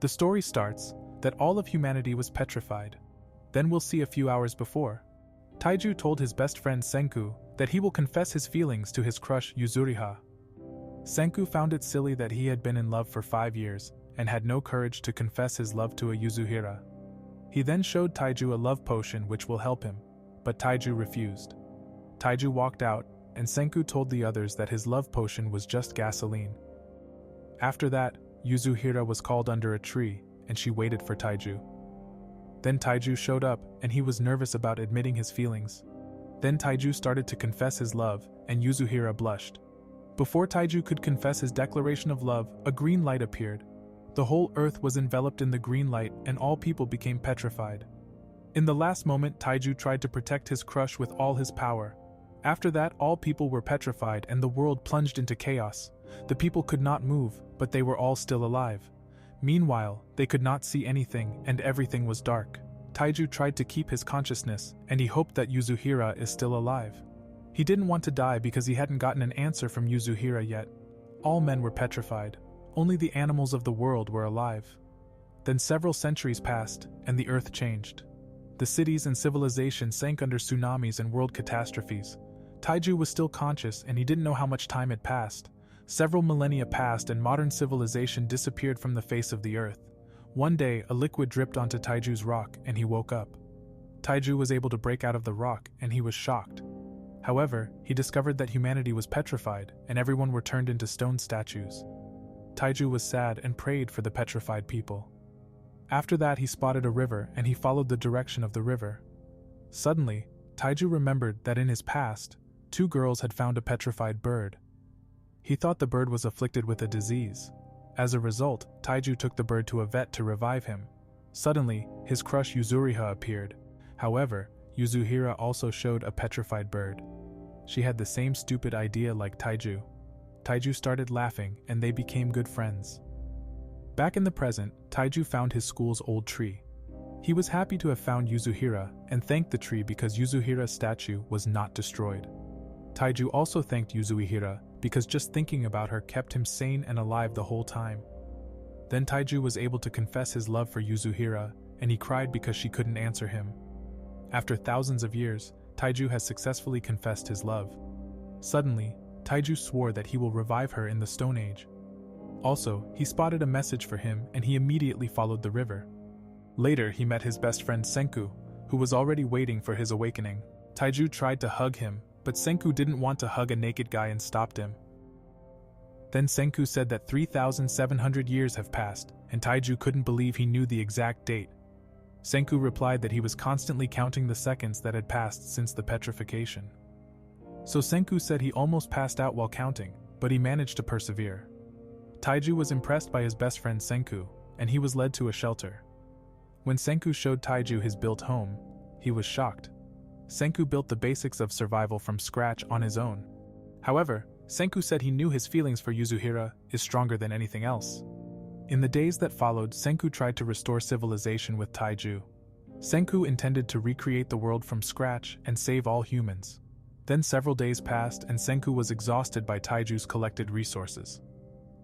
The story starts that all of humanity was petrified. Then we'll see a few hours before. Taiju told his best friend Senku that he will confess his feelings to his crush Yuzuriha. Senku found it silly that he had been in love for 5 years and had no courage to confess his love to a Yuzuriha. He then showed Taiju a love potion which will help him, but Taiju refused. Taiju walked out, and Senku told the others that his love potion was just gasoline. After that, Yuzuriha was called under a tree, and she waited for Taiju. Then Taiju showed up, and he was nervous about admitting his feelings. Then Taiju started to confess his love, and Yuzuriha blushed. Before Taiju could confess his declaration of love, a green light appeared. The whole earth was enveloped in the green light, and all people became petrified. In the last moment, Taiju tried to protect his crush with all his power. After that, all people were petrified and the world plunged into chaos. The people could not move, but they were all still alive. Meanwhile, they could not see anything and everything was dark. Taiju tried to keep his consciousness, and he hoped that Yuzuriha is still alive. He didn't want to die because he hadn't gotten an answer from Yuzuriha yet. All men were petrified. Only the animals of the world were alive. Then several centuries passed, and the earth changed. The cities and civilization sank under tsunamis and world catastrophes. Taiju was still conscious and he didn't know how much time had passed. Several millennia passed and modern civilization disappeared from the face of the earth. One day, a liquid dripped onto Taiju's rock and he woke up. Taiju was able to break out of the rock and he was shocked. However, he discovered that humanity was petrified and everyone were turned into stone statues. Taiju was sad and prayed for the petrified people. After that, he spotted a river and he followed the direction of the river. Suddenly, Taiju remembered that in his past, 2 girls had found a petrified bird. He thought the bird was afflicted with a disease. As a result, Taiju took the bird to a vet to revive him. Suddenly, his crush Yuzuriha appeared. However, Yuzuriha also showed a petrified bird. She had the same stupid idea like Taiju. Taiju started laughing and they became good friends. Back in the present, Taiju found his school's old tree. He was happy to have found Yuzuriha and thanked the tree because Yuzuriha's statue was not destroyed. Taiju also thanked Yuzuriha because just thinking about her kept him sane and alive the whole time. Then Taiju was able to confess his love for Yuzuriha, and he cried because she couldn't answer him. After thousands of years, Taiju has successfully confessed his love. Suddenly, Taiju swore that he will revive her in the Stone Age. Also, he spotted a message for him and he immediately followed the river. Later, he met his best friend Senku, who was already waiting for his awakening. Taiju tried to hug him, but Senku didn't want to hug a naked guy and stopped him. Then Senku said that 3,700 years have passed, and Taiju couldn't believe he knew the exact date. Senku replied that he was constantly counting the seconds that had passed since the petrification. So Senku said he almost passed out while counting, but he managed to persevere. Taiju was impressed by his best friend Senku, and he was led to a shelter. When Senku showed Taiju his built home, he was shocked. Senku built the basics of survival from scratch on his own. However, Senku said he knew his feelings for Yuzuriha is stronger than anything else. In the days that followed, Senku tried to restore civilization with Taiju. Senku intended to recreate the world from scratch and save all humans. Then several days passed and Senku was exhausted by Taiju's collected resources.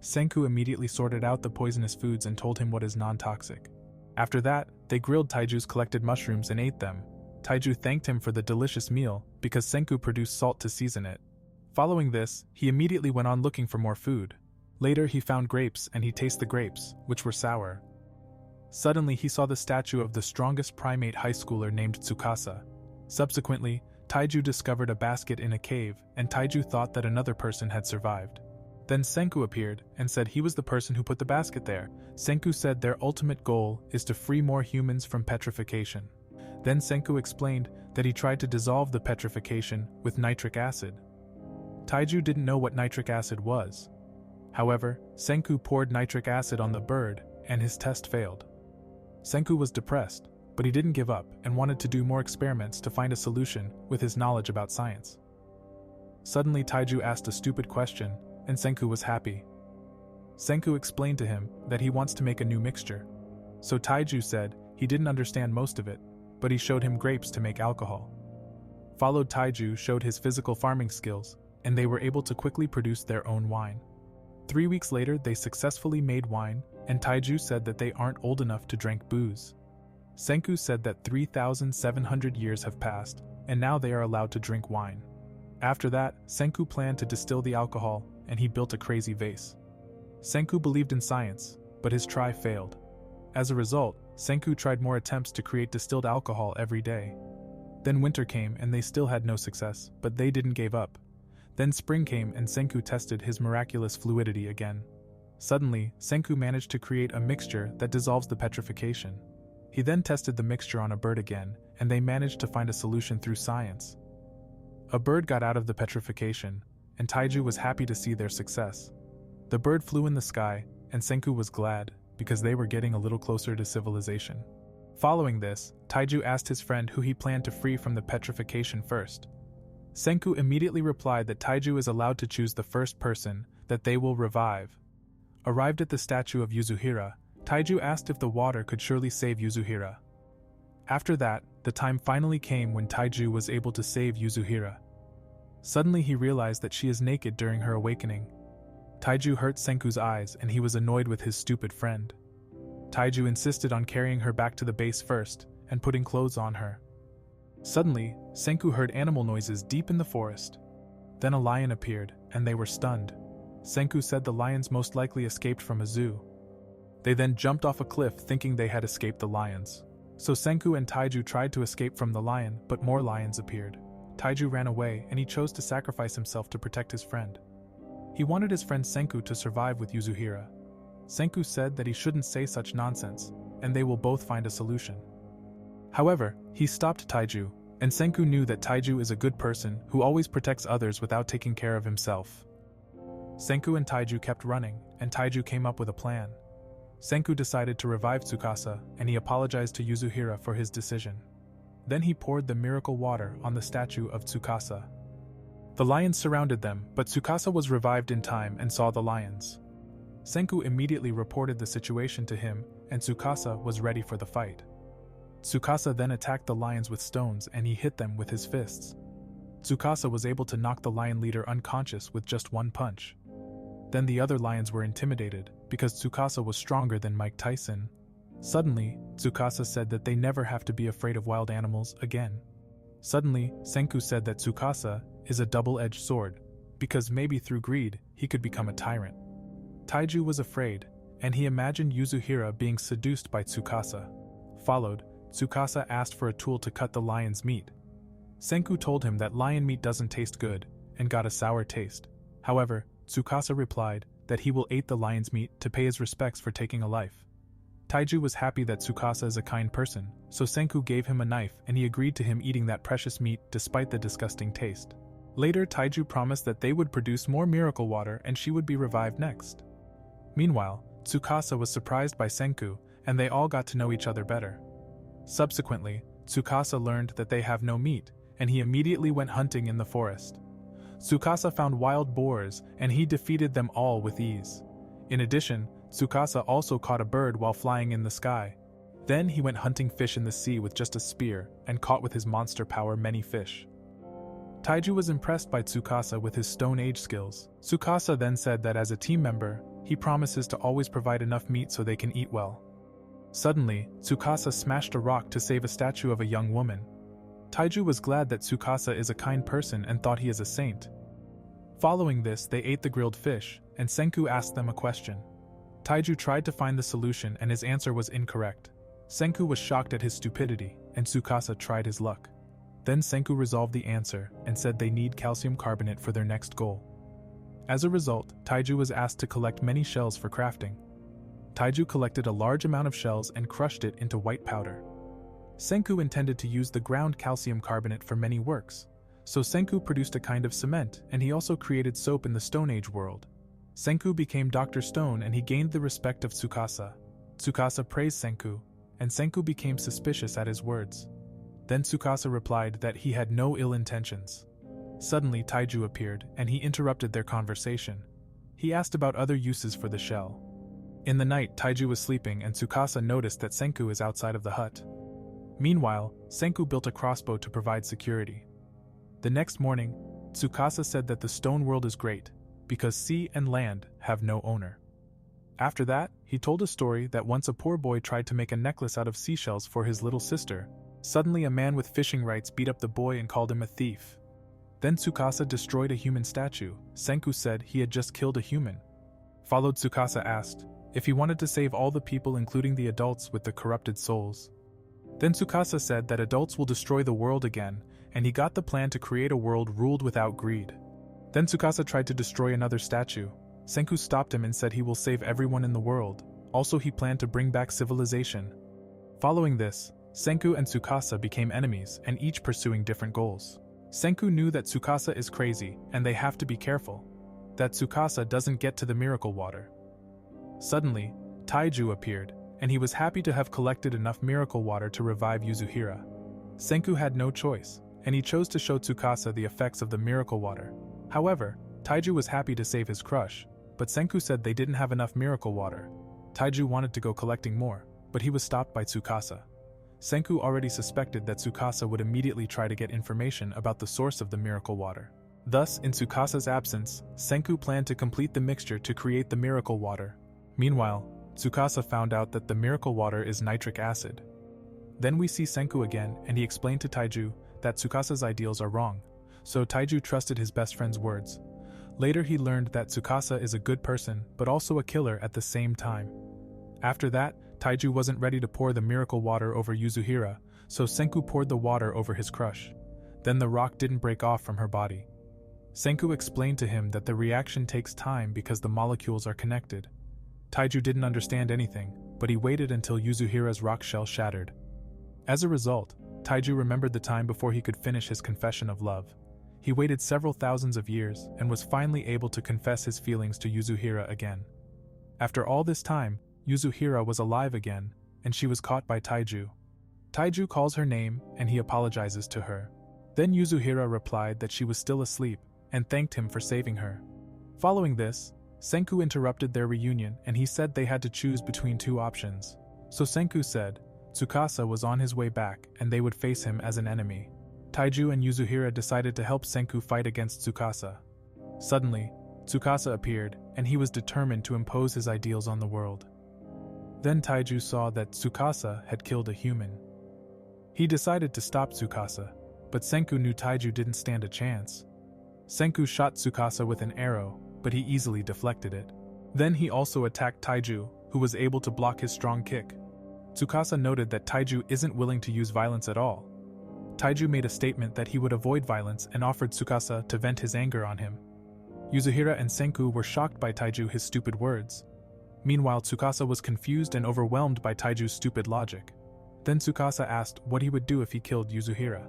Senku immediately sorted out the poisonous foods and told him what is non-toxic. After that, they grilled Taiju's collected mushrooms and ate them. Taiju thanked him for the delicious meal because Senku produced salt to season it. Following this, he immediately went on looking for more food. Later he found grapes and he tasted the grapes, which were sour. Suddenly he saw the statue of the strongest primate high schooler named Tsukasa. Subsequently, Taiju discovered a basket in a cave and Taiju thought that another person had survived. Then Senku appeared and said he was the person who put the basket there. Senku said their ultimate goal is to free more humans from petrification. Then Senku explained that he tried to dissolve the petrification with nitric acid. Taiju didn't know what nitric acid was. However, Senku poured nitric acid on the bird and his test failed. Senku was depressed, but he didn't give up and wanted to do more experiments to find a solution with his knowledge about science. Suddenly Taiju asked a stupid question, and Senku was happy. Senku explained to him that he wants to make a new mixture. So Taiju said he didn't understand most of it, but he showed him grapes to make alcohol. Followed Taiju showed his physical farming skills, and they were able to quickly produce their own wine. 3 weeks later they successfully made wine, and Taiju said that they aren't old enough to drink booze. Senku said that 3,700 years have passed, and now they are allowed to drink wine. After that, Senku planned to distill the alcohol, and he built a crazy vase. Senku believed in science, but his try failed. As a result, Senku tried more attempts to create distilled alcohol every day. Then winter came and they still had no success, but they didn't give up. Then spring came and Senku tested his miraculous fluidity again. Suddenly, Senku managed to create a mixture that dissolves the petrification. He then tested the mixture on a bird again, and they managed to find a solution through science. A bird got out of the petrification, and Taiju was happy to see their success. The bird flew in the sky, and Senku was glad, because they were getting a little closer to civilization. Following this, Taiju asked his friend who he planned to free from the petrification first. Senku immediately replied that Taiju is allowed to choose the first person that they will revive. Arrived at the statue of Yuzuhira, Taiju asked if the water could surely save Yuzuhira. After that, the time finally came when Taiju was able to save Yuzuhira. Suddenly he realized that she is naked during her awakening. Taiju hurt Senku's eyes and he was annoyed with his stupid friend. Taiju insisted on carrying her back to the base first and putting clothes on her. Suddenly, Senku heard animal noises deep in the forest. Then a lion appeared, and they were stunned. Senku said the lions most likely escaped from a zoo. They then jumped off a cliff thinking they had escaped the lions. So Senku and Taiju tried to escape from the lion, but more lions appeared. Taiju ran away and he chose to sacrifice himself to protect his friend. He wanted his friend Senku to survive with Yuzuhira. Senku said that he shouldn't say such nonsense, and they will both find a solution. However, he stopped Taiju, and Senku knew that Taiju is a good person who always protects others without taking care of himself. Senku and Taiju kept running, and Taiju came up with a plan. Senku decided to revive Tsukasa, and he apologized to Yuzuhira for his decision. Then he poured the miracle water on the statue of Tsukasa. The lions surrounded them, but Tsukasa was revived in time and saw the lions. Senku immediately reported the situation to him, and Tsukasa was ready for the fight. Tsukasa then attacked the lions with stones and he hit them with his fists. Tsukasa was able to knock the lion leader unconscious with just one punch. Then the other lions were intimidated, because Tsukasa was stronger than Mike Tyson. Suddenly, Tsukasa said that they never have to be afraid of wild animals again. Suddenly, Senku said that Tsukasa is a double-edged sword, because maybe through greed, he could become a tyrant. Taiju was afraid, and he imagined Yuzuhira being seduced by Tsukasa. Followed, Tsukasa asked for a tool to cut the lion's meat. Senku told him that lion meat doesn't taste good, and got a sour taste. However, Tsukasa replied that he will eat the lion's meat to pay his respects for taking a life. Taiju was happy that Tsukasa is a kind person, so Senku gave him a knife and he agreed to him eating that precious meat despite the disgusting taste. Later, Taiju promised that they would produce more miracle water and she would be revived next. Meanwhile, Tsukasa was surprised by Senku, and they all got to know each other better. Subsequently, Tsukasa learned that they have no meat, and he immediately went hunting in the forest. Tsukasa found wild boars, and he defeated them all with ease. In addition, Tsukasa also caught a bird while flying in the sky. Then he went hunting fish in the sea with just a spear, and caught with his monster power many fish. Taiju was impressed by Tsukasa with his Stone Age skills. Tsukasa then said that as a team member, he promises to always provide enough meat so they can eat well. Suddenly, Tsukasa smashed a rock to save a statue of a young woman. Taiju was glad that Tsukasa is a kind person and thought he is a saint. Following this, they ate the grilled fish, and Senku asked them a question. Taiju tried to find the solution and his answer was incorrect. Senku was shocked at his stupidity, and Tsukasa tried his luck. Then Senku resolved the answer and said they need calcium carbonate for their next goal. As a result, Taiju was asked to collect many shells for crafting. Taiju collected a large amount of shells and crushed it into white powder. Senku intended to use the ground calcium carbonate for many works, so Senku produced a kind of cement and he also created soap in the Stone Age world. Senku became Dr. Stone and he gained the respect of Tsukasa. Tsukasa praised Senku, and Senku became suspicious at his words. Then Tsukasa replied that he had no ill intentions. Suddenly Taiju appeared and he interrupted their conversation. He asked about other uses for the shell. In the night, Taiju was sleeping and Tsukasa noticed that Senku is outside of the hut. Meanwhile, Senku built a crossbow to provide security. The next morning, Tsukasa said that the stone world is great, because sea and land have no owner. After that, He told a story that once a poor boy tried to make a necklace out of seashells for his little sister. Suddenly a man with fishing rights beat up the boy and called him a thief. Then Tsukasa destroyed a human statue. Senku said he had just killed a human. Followed Tsukasa asked if he wanted to save all the people including the adults with the corrupted souls. Then Tsukasa said that adults will destroy the world again, and he got the plan to create a world ruled without greed. Then Tsukasa tried to destroy another statue. Senku stopped him and said he will save everyone in the world. Also he planned to bring back civilization. Following this, Senku and Tsukasa became enemies and each pursuing different goals. Senku knew that Tsukasa is crazy and they have to be careful that Tsukasa doesn't get to the miracle water. Suddenly, Taiju appeared, and he was happy to have collected enough miracle water to revive Yuzuhira. Senku had no choice, and he chose to show Tsukasa the effects of the miracle water. However, Taiju was happy to save his crush, but Senku said they didn't have enough miracle water. Taiju wanted to go collecting more, but he was stopped by Tsukasa. Senku already suspected that Tsukasa would immediately try to get information about the source of the miracle water. Thus, in Tsukasa's absence, Senku planned to complete the mixture to create the miracle water. Meanwhile, Tsukasa found out that the miracle water is nitric acid. Then we see Senku again, and he explained to Taiju that Tsukasa's ideals are wrong, so Taiju trusted his best friend's words. Later he learned that Tsukasa is a good person, but also a killer at the same time. After that, Taiju wasn't ready to pour the miracle water over Yuzuhira, so Senku poured the water over his crush. Then the rock didn't break off from her body. Senku explained to him that the reaction takes time because the molecules are connected. Taiju didn't understand anything, but he waited until Yuzuhira's rock shell shattered. As a result, Taiju remembered the time before he could finish his confession of love. He waited several thousands of years and was finally able to confess his feelings to Yuzuhira again. After all this time, Yuzuhira was alive again, and she was caught by Taiju. Taiju calls her name and he apologizes to her. Then Yuzuhira replied that she was still asleep and thanked him for saving her. Following this, Senku interrupted their reunion and he said they had to choose between two options. So Senku said Tsukasa was on his way back and they would face him as an enemy. Taiju and Yuzuhira decided to help Senku fight against Tsukasa. Suddenly, Tsukasa appeared and he was determined to impose his ideals on the world. Then Taiju saw that Tsukasa had killed a human. He decided to stop Tsukasa, but Senku knew Taiju didn't stand a chance. Senku shot Tsukasa with an arrow, but he easily deflected it. Then he also attacked Taiju, who was able to block his strong kick. Tsukasa noted that Taiju isn't willing to use violence at all. Taiju made a statement that he would avoid violence and offered Tsukasa to vent his anger on him. Yuzuhira and Senku were shocked by Taiju his stupid words. Meanwhile, Tsukasa was confused and overwhelmed by Taiju's stupid logic. Then Tsukasa asked what he would do if he killed Yuzuhira.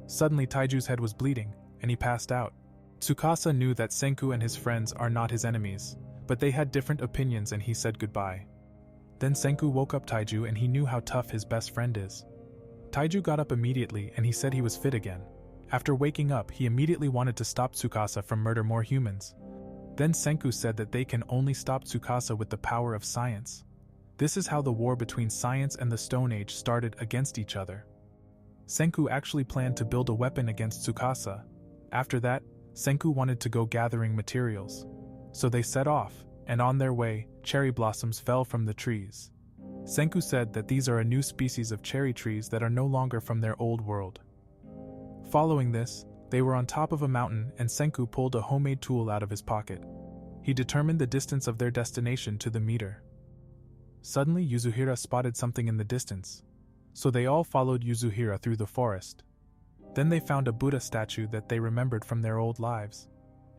Suddenly Taiju's head was bleeding, and he passed out. Tsukasa knew that Senku and his friends are not his enemies, but they had different opinions and he said goodbye. Then Senku woke up Taiju and he knew how tough his best friend is. Taiju got up immediately and he said he was fit again. After waking up, he immediately wanted to stop Tsukasa from murder more humans. Then Senku said that they can only stop Tsukasa with the power of science. This is how the war between science and the Stone Age started against each other. Senku actually planned to build a weapon against Tsukasa. After that, Senku wanted to go gathering materials. So they set off, and on their way, cherry blossoms fell from the trees. Senku said that these are a new species of cherry trees that are no longer from their old world. Following this, they were on top of a mountain and Senku pulled a homemade tool out of his pocket. He determined the distance of their destination to the meter. Suddenly Yuzuhira spotted something in the distance. So they all followed Yuzuhira through the forest. Then they found a Buddha statue that they remembered from their old lives.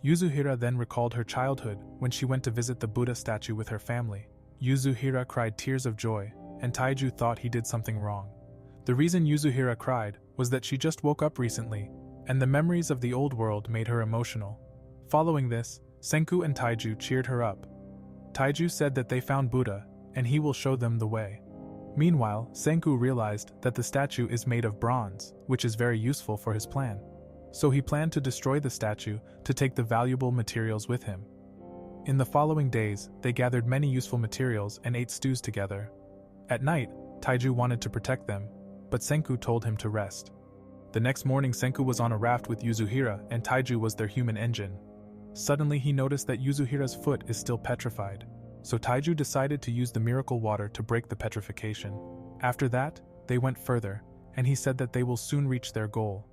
Yuzuhira then recalled her childhood when she went to visit the Buddha statue with her family. Yuzuhira cried tears of joy, and Taiju thought he did something wrong. The reason Yuzuhira cried was that she just woke up recently, and the memories of the old world made her emotional. Following this, Senku and Taiju cheered her up. Taiju said that they found Buddha, and he will show them the way. Meanwhile, Senku realized that the statue is made of bronze, which is very useful for his plan. So he planned to destroy the statue to take the valuable materials with him. In the following days, they gathered many useful materials and ate stews together. At night, Taiju wanted to protect them, but Senku told him to rest. The next morning Senku was on a raft with Yuzuhira and Taiju was their human engine. Suddenly he noticed that Yuzuhira's foot is still petrified. so Taiju decided to use the miracle water to break the petrification. After that, they went further, and he said that they will soon reach their goal.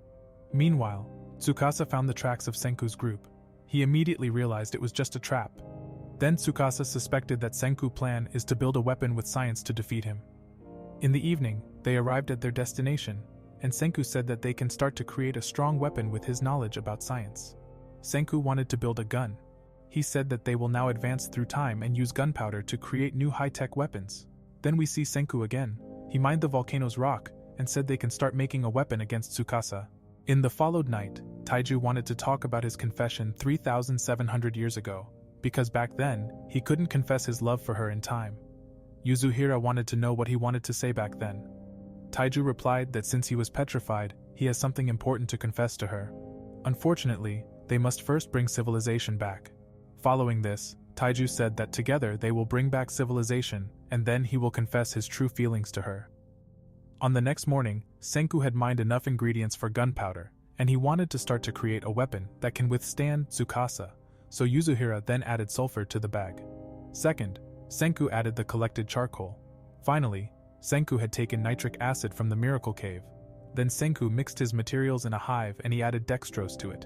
Meanwhile, Tsukasa found the tracks of Senku's group. He immediately realized it was just a trap. Then Tsukasa suspected that Senku's plan is to build a weapon with science to defeat him. In the evening, they arrived at their destination, and Senku said that they can start to create a strong weapon with his knowledge about science. Senku wanted to build a gun. He said that they will now advance through time and use gunpowder to create new high-tech weapons. Then we see Senku again. He mined the volcano's rock and said they can start making a weapon against Tsukasa. In the followed night, Taiju wanted to talk about his confession 3,700 years ago, because back then, he couldn't confess his love for her in time. Yasuhira wanted to know what he wanted to say back then. Taiju replied that since he was petrified, he has something important to confess to her. Unfortunately, they must first bring civilization back. Following this, Taiju said that together they will bring back civilization, and then he will confess his true feelings to her. On the next morning, Senku had mined enough ingredients for gunpowder, and he wanted to start to create a weapon that can withstand Tsukasa, so Yasuhira then added sulfur to the bag. Second, Senku added the collected charcoal. Finally, Senku had taken nitric acid from the miracle cave. Then Senku mixed his materials in a hive and he added dextrose to it.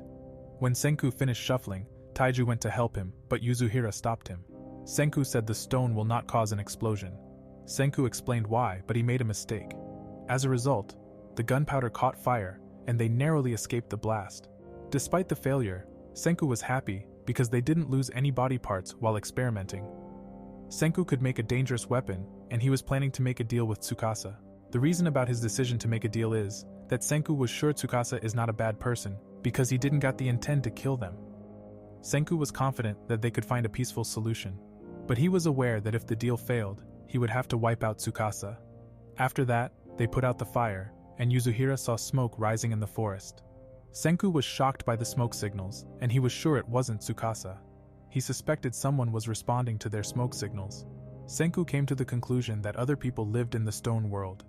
When Senku finished shuffling, Taiju went to help him, but Yasuhira stopped him. Senku said the stone will not cause an explosion. Senku explained why, but he made a mistake. As a result, the gunpowder caught fire, and they narrowly escaped the blast. Despite the failure, Senku was happy because they didn't lose any body parts while experimenting. Senku could make a dangerous weapon, and he was planning to make a deal with Tsukasa. The reason about his decision to make a deal is that Senku was sure Tsukasa is not a bad person, because he didn't got the intent to kill them. Senku was confident that they could find a peaceful solution, but he was aware that if the deal failed, he would have to wipe out Tsukasa. After that, they put out the fire, and Yasuhira saw smoke rising in the forest. Senku was shocked by the smoke signals, and he was sure it wasn't Tsukasa. He suspected someone was responding to their smoke signals. Senku came to the conclusion that other people lived in the stone world.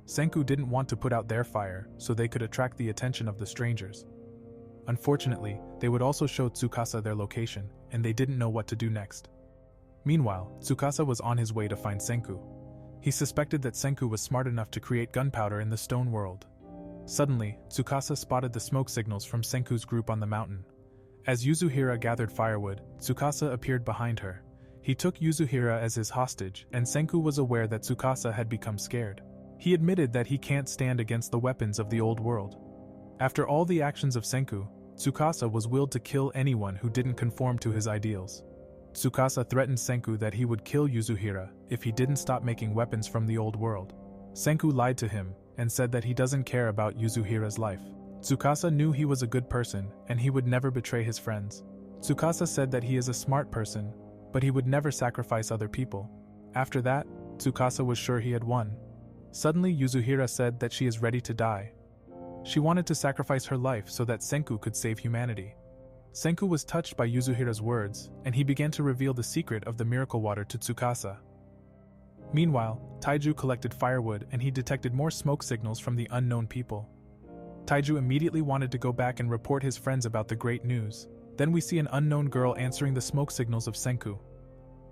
Senku didn't want to put out their fire so they could attract the attention of the strangers. Unfortunately, they would also show Tsukasa their location, and they didn't know what to do next. Meanwhile, Tsukasa was on his way to find Senku. He suspected that Senku was smart enough to create gunpowder in the stone world. Suddenly, Tsukasa spotted the smoke signals from Senku's group on the mountain. As Yasuhira gathered firewood, Tsukasa appeared behind her. He took Yasuhira as his hostage, and Senku was aware that Tsukasa had become scared. He admitted that he can't stand against the weapons of the old world. After all the actions of Senku, Tsukasa was willed to kill anyone who didn't conform to his ideals. Tsukasa threatened Senku that he would kill Yasuhira if he didn't stop making weapons from the old world. Senku lied to him and said that he doesn't care about Yasuhira's life. Tsukasa knew he was a good person and he would never betray his friends. Tsukasa said that he is a smart person, but he would never sacrifice other people. After that, Tsukasa was sure he had won. Suddenly, Yasuhira said that she is ready to die. She wanted to sacrifice her life so that Senku could save humanity. Senku was touched by Yasuhira's words, and he began to reveal the secret of the miracle water to Tsukasa. Meanwhile, Taiju collected firewood and he detected more smoke signals from the unknown people. Taiju immediately wanted to go back and report his friends about the great news. Then we see an unknown girl answering the smoke signals of Senku.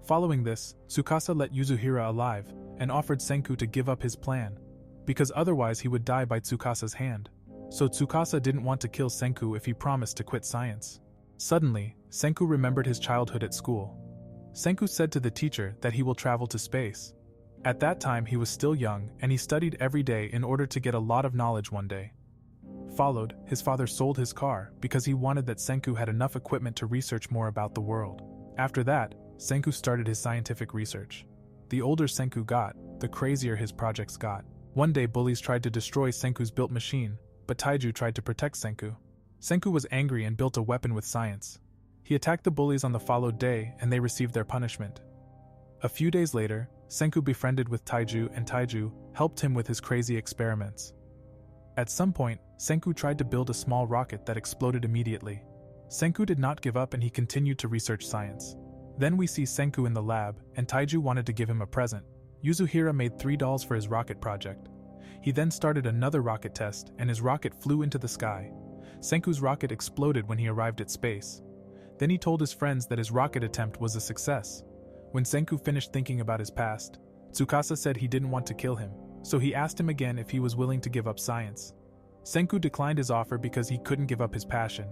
Following this, Tsukasa let Yasuhira alive and offered Senku to give up his plan, because otherwise he would die by Tsukasa's hand. So Tsukasa didn't want to kill Senku if he promised to quit science. Suddenly, Senku remembered his childhood at school. Senku said to the teacher that he will travel to space. At that time he was still young and he studied every day in order to get a lot of knowledge one day. Followed, his father sold his car because he wanted that Senku had enough equipment to research more about the world. After that, Senku started his scientific research. The older Senku got, the crazier his projects got. One day bullies tried to destroy Senku's built machine, but Taiju tried to protect Senku. Senku was angry and built a weapon with science. He attacked the bullies on the followed day and they received their punishment. A few days later, Senku befriended with Taiju and Taiju helped him with his crazy experiments. At some point, Senku tried to build a small rocket that exploded immediately. Senku did not give up and he continued to research science. Then we see Senku in the lab and Taiju wanted to give him a present. Yasuhira made 3 dolls for his rocket project. He then started another rocket test and his rocket flew into the sky. Senku's rocket exploded when he arrived at space. Then he told his friends that his rocket attempt was a success. When Senku finished thinking about his past, Tsukasa said he didn't want to kill him, so he asked him again if he was willing to give up science. Senku declined his offer because he couldn't give up his passion.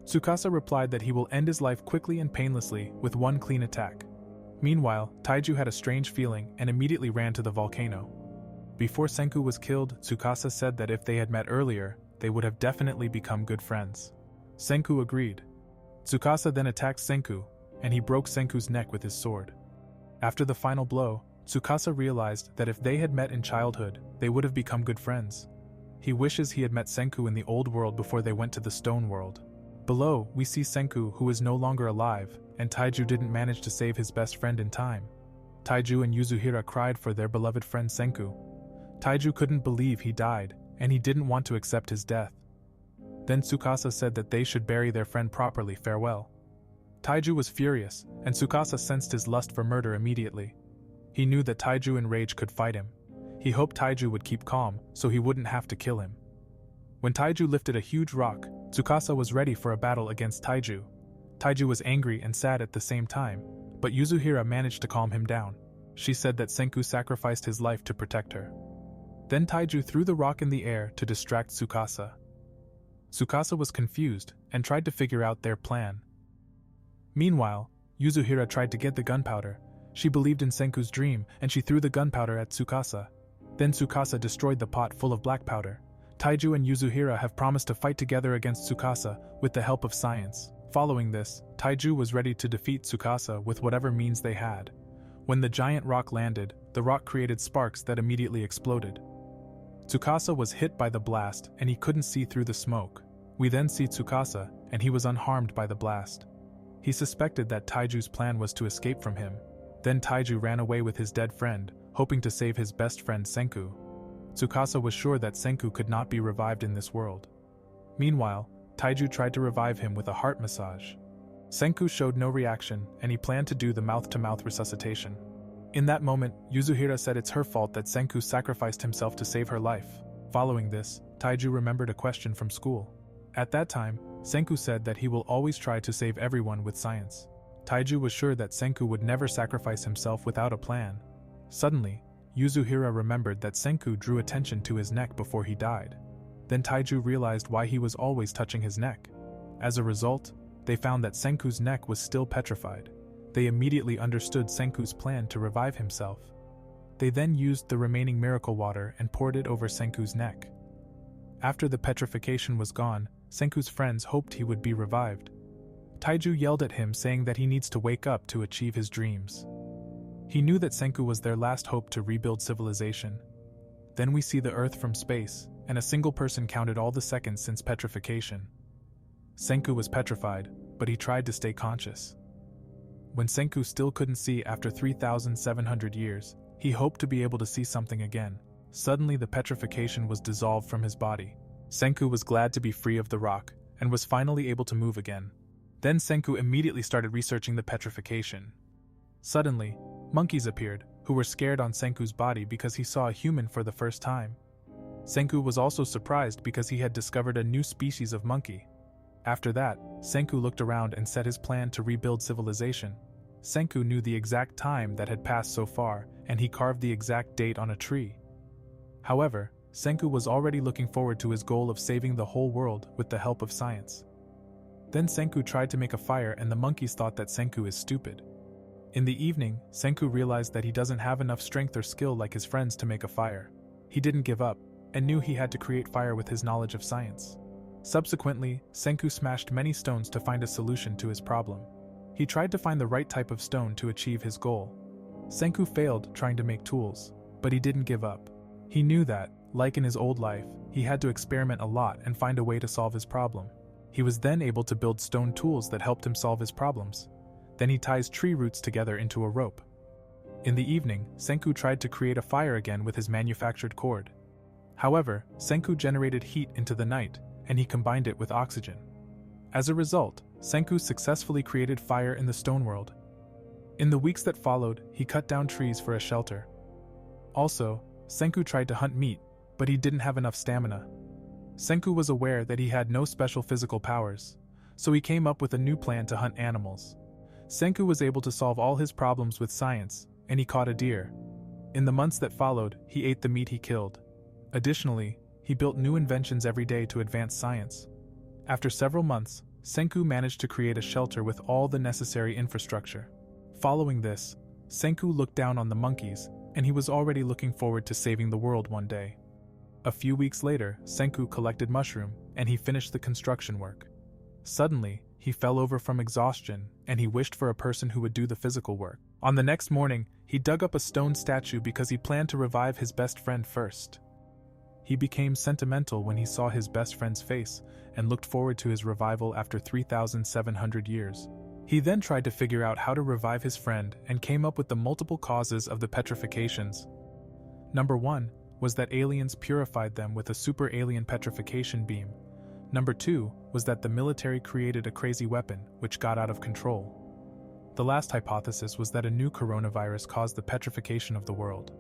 Tsukasa replied that he will end his life quickly and painlessly with one clean attack. Meanwhile, Taiju had a strange feeling and immediately ran to the volcano. Before Senku was killed, Tsukasa said that if they had met earlier, they would have definitely become good friends. Senku agreed. Tsukasa then attacked Senku, and he broke Senku's neck with his sword. After the final blow, Tsukasa realized that if they had met in childhood, they would have become good friends. He wishes he had met Senku in the old world before they went to the stone world. Below, we see Senku, who is no longer alive, and Taiju didn't manage to save his best friend in time. Taiju and Yuzuhira cried for their beloved friend Senku. Taiju couldn't believe he died, and he didn't want to accept his death. Then Tsukasa said that they should bury their friend properly. Farewell. Taiju was furious, and Tsukasa sensed his lust for murder immediately. He knew that Taiju in rage could fight him. He hoped Taiju would keep calm, so he wouldn't have to kill him. When Taiju lifted a huge rock, Tsukasa was ready for a battle against Taiju. Taiju was angry and sad at the same time, but Yuzuhira managed to calm him down. She said that Senku sacrificed his life to protect her. Then Taiju threw the rock in the air to distract Tsukasa. Tsukasa was confused and tried to figure out their plan. Meanwhile, Yuzuhira tried to get the gunpowder. She believed in Senku's dream and she threw the gunpowder at Tsukasa. Then Tsukasa destroyed the pot full of black powder. Taiju and Yuzuhira have promised to fight together against Tsukasa with the help of science. Following this, Taiju was ready to defeat Tsukasa with whatever means they had. When the giant rock landed, the rock created sparks that immediately exploded. Tsukasa was hit by the blast and he couldn't see through the smoke. We then see Tsukasa, and he was unharmed by the blast. He suspected that Taiju's plan was to escape from him. Then Taiju ran away with his dead friend, hoping to save his best friend Senku. Tsukasa was sure that Senku could not be revived in this world. Meanwhile, Taiju tried to revive him with a heart massage. Senku showed no reaction, and he planned to do the mouth-to-mouth resuscitation. In that moment, Yuzuhira said it's her fault that Senku sacrificed himself to save her life. Following this, Taiju remembered a question from school. At that time, Senku said that he will always try to save everyone with science. Taiju was sure that Senku would never sacrifice himself without a plan. Suddenly, Yuzuhira remembered that Senku drew attention to his neck before he died. Then Taiju realized why he was always touching his neck. As a result, they found that Senku's neck was still petrified. They immediately understood Senku's plan to revive himself. They then used the remaining miracle water and poured it over Senku's neck. After the petrification was gone, Senku's friends hoped he would be revived. Taiju yelled at him saying that he needs to wake up to achieve his dreams. He knew that Senku was their last hope to rebuild civilization. Then we see the Earth from space, and a single person counted all the seconds since petrification. Senku was petrified, but he tried to stay conscious. When Senku still couldn't see after 3,700 years, he hoped to be able to see something again. Suddenly the petrification was dissolved from his body. Senku was glad to be free of the rock, and was finally able to move again. Then Senku immediately started researching the petrification. Suddenly, monkeys appeared, who were scared on Senku's body because he saw a human for the first time. Senku was also surprised because he had discovered a new species of monkey. After that, Senku looked around and set his plan to rebuild civilization. Senku knew the exact time that had passed so far, and he carved the exact date on a tree. However, Senku was already looking forward to his goal of saving the whole world with the help of science. Then Senku tried to make a fire and the monkeys thought that Senku is stupid. In the evening, Senku realized that he doesn't have enough strength or skill like his friends to make a fire. He didn't give up, and knew he had to create fire with his knowledge of science. Subsequently, Senku smashed many stones to find a solution to his problem. He tried to find the right type of stone to achieve his goal. Senku failed trying to make tools, but he didn't give up. He knew that, like in his old life, he had to experiment a lot and find a way to solve his problem. He was then able to build stone tools that helped him solve his problems. Then he ties tree roots together into a rope. In the evening, Senku tried to create a fire again with his manufactured cord. However, Senku generated heat into the night, and he combined it with oxygen. As a result, Senku successfully created fire in the stone world. In the weeks that followed, he cut down trees for a shelter. Also, Senku tried to hunt meat, but he didn't have enough stamina. Senku was aware that he had no special physical powers, so he came up with a new plan to hunt animals. Senku was able to solve all his problems with science, and he caught a deer. In the months that followed, he ate the meat he killed. Additionally, he built new inventions every day to advance science. After several months, Senku managed to create a shelter with all the necessary infrastructure. Following this, Senku looked down on the monkeys, and he was already looking forward to saving the world one day. A few weeks later, Senku collected mushroom, and he finished the construction work. Suddenly, he fell over from exhaustion, and he wished for a person who would do the physical work. On the next morning, he dug up a stone statue because he planned to revive his best friend first. He became sentimental when he saw his best friend's face and looked forward to his revival after 3,700 years. He then tried to figure out how to revive his friend and came up with the multiple causes of the petrifications. Number 1 was that aliens purified them with a super alien petrification beam. Number 2 was that the military created a crazy weapon which got out of control. The last hypothesis was that a new coronavirus caused the petrification of the world.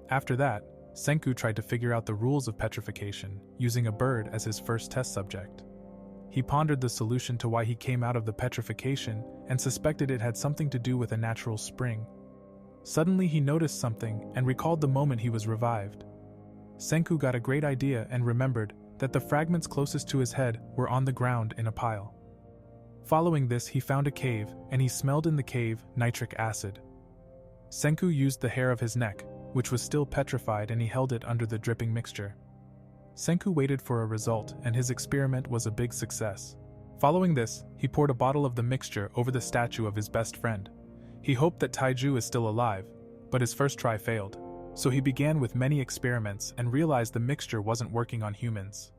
After that, Senku tried to figure out the rules of petrification, using a bird as his first test subject. He pondered the solution to why he came out of the petrification and suspected it had something to do with a natural spring. Suddenly he noticed something and recalled the moment he was revived. Senku got a great idea and remembered that the fragments closest to his head were on the ground in a pile. Following this, he found a cave, and he smelled in the cave nitric acid. Senku used the hair of his neck, which was still petrified, and he held it under the dripping mixture. Senku waited for a result, and his experiment was a big success. Following this, he poured a bottle of the mixture over the statue of his best friend. He hoped that Taiju is still alive, but his first try failed. So he began with many experiments and realized the mixture wasn't working on humans.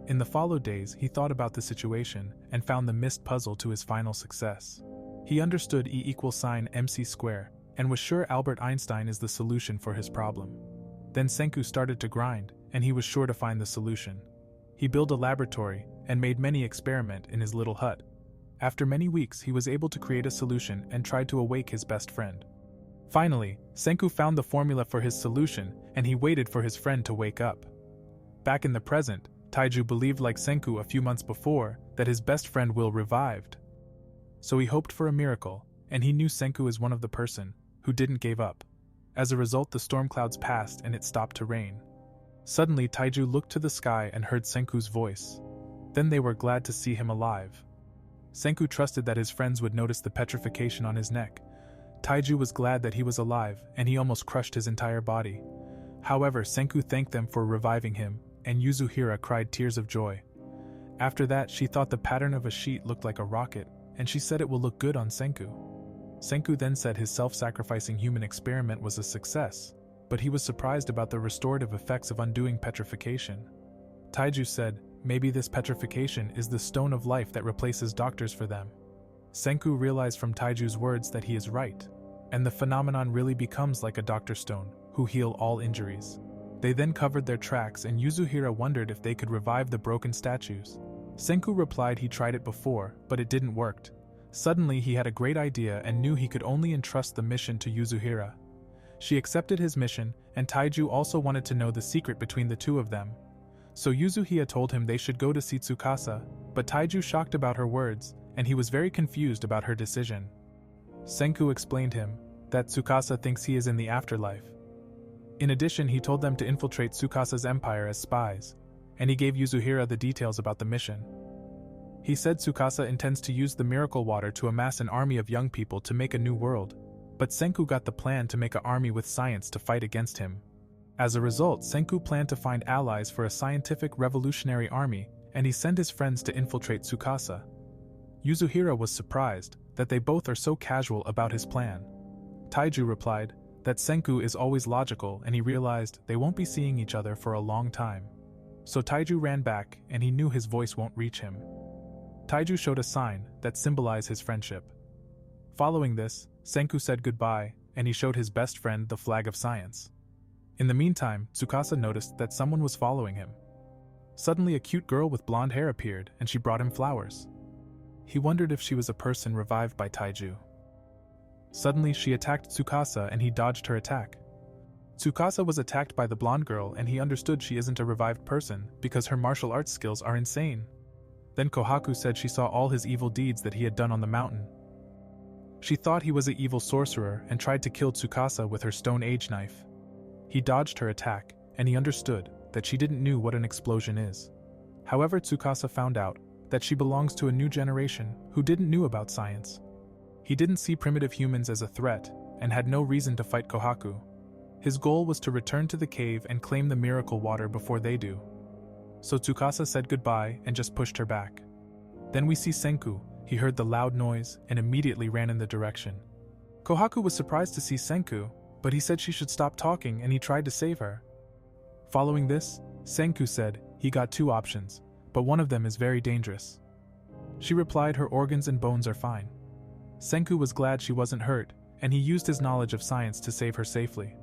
In the following days, he thought about the situation and found the missed puzzle to his final success. He understood E=mc², and was sure Albert Einstein is the solution for his problem. Then Senku started to grind, and he was sure to find the solution. He built a laboratory and made many experiments in his little hut. After many weeks, he was able to create a solution and tried to awake his best friend. Finally, Senku found the formula for his solution, and he waited for his friend to wake up. Back in the present, Taiju believed, like Senku a few months before, that his best friend will revived. So he hoped for a miracle, and he knew Senku is one of the person who didn't give up. As a result, the storm clouds passed and it stopped to rain. Suddenly, Taiju looked to the sky and heard Senku's voice. Then they were glad to see him alive. Senku trusted that his friends would notice the petrification on his neck. Taiju was glad that he was alive, and he almost crushed his entire body. However, Senku thanked them for reviving him, and Yuzuhira cried tears of joy. After that, she thought the pattern of a sheet looked like a rocket, and she said it will look good on Senku. Senku then said his self-sacrificing human experiment was a success, but he was surprised about the restorative effects of undoing petrification. Taiju said, maybe this petrification is the stone of life that replaces doctors for them. Senku realized from Taiju's words that he is right, and the phenomenon really becomes like a Dr.Stone, who heal all injuries. They then covered their tracks, and Yuzuhira wondered if they could revive the broken statues. Senku replied he tried it before, but it didn't work. Suddenly he had a great idea and knew he could only entrust the mission to Yuzuhira. She accepted his mission, and Taiju also wanted to know the secret between the two of them. So Yuzuhira told him they should go to see Tsukasa, but Taiju shocked about her words, and he was very confused about her decision. Senku explained him that Tsukasa thinks he is in the afterlife. In addition, he told them to infiltrate Tsukasa's empire as spies, and he gave Yuzuhira the details about the mission. He said Tsukasa intends to use the miracle water to amass an army of young people to make a new world, but Senku got the plan to make an army with science to fight against him. As a result, Senku planned to find allies for a scientific revolutionary army, and he sent his friends to infiltrate Tsukasa. Yuzuhira was surprised that they both are so casual about his plan. Taiju replied that Senku is always logical, and he realized they won't be seeing each other for a long time. So Taiju ran back, and he knew his voice won't reach him. Taiju showed a sign that symbolized his friendship. Following this, Senku said goodbye, and he showed his best friend the flag of science. In the meantime, Tsukasa noticed that someone was following him. Suddenly, a cute girl with blonde hair appeared, and she brought him flowers. He wondered if she was a person revived by Taiju. Suddenly, she attacked Tsukasa, and he dodged her attack. Tsukasa was attacked by the blonde girl, and he understood she isn't a revived person because her martial arts skills are insane. Then Kohaku said she saw all his evil deeds that he had done on the mountain. She thought he was an evil sorcerer and tried to kill Tsukasa with her Stone Age knife. He dodged her attack, and he understood that she didn't know what an explosion is. However, Tsukasa found out that she belongs to a new generation who didn't know about science. He didn't see primitive humans as a threat and had no reason to fight Kohaku. His goal was to return to the cave and claim the miracle water before they do. So Tsukasa said goodbye and just pushed her back. Then we see Senku. He heard the loud noise and immediately ran in the direction. Kohaku was surprised to see Senku, but he said she should stop talking and he tried to save her. Following this, Senku said he got two options, but one of them is very dangerous. She replied her organs and bones are fine. Senku was glad she wasn't hurt, and he used his knowledge of science to save her safely.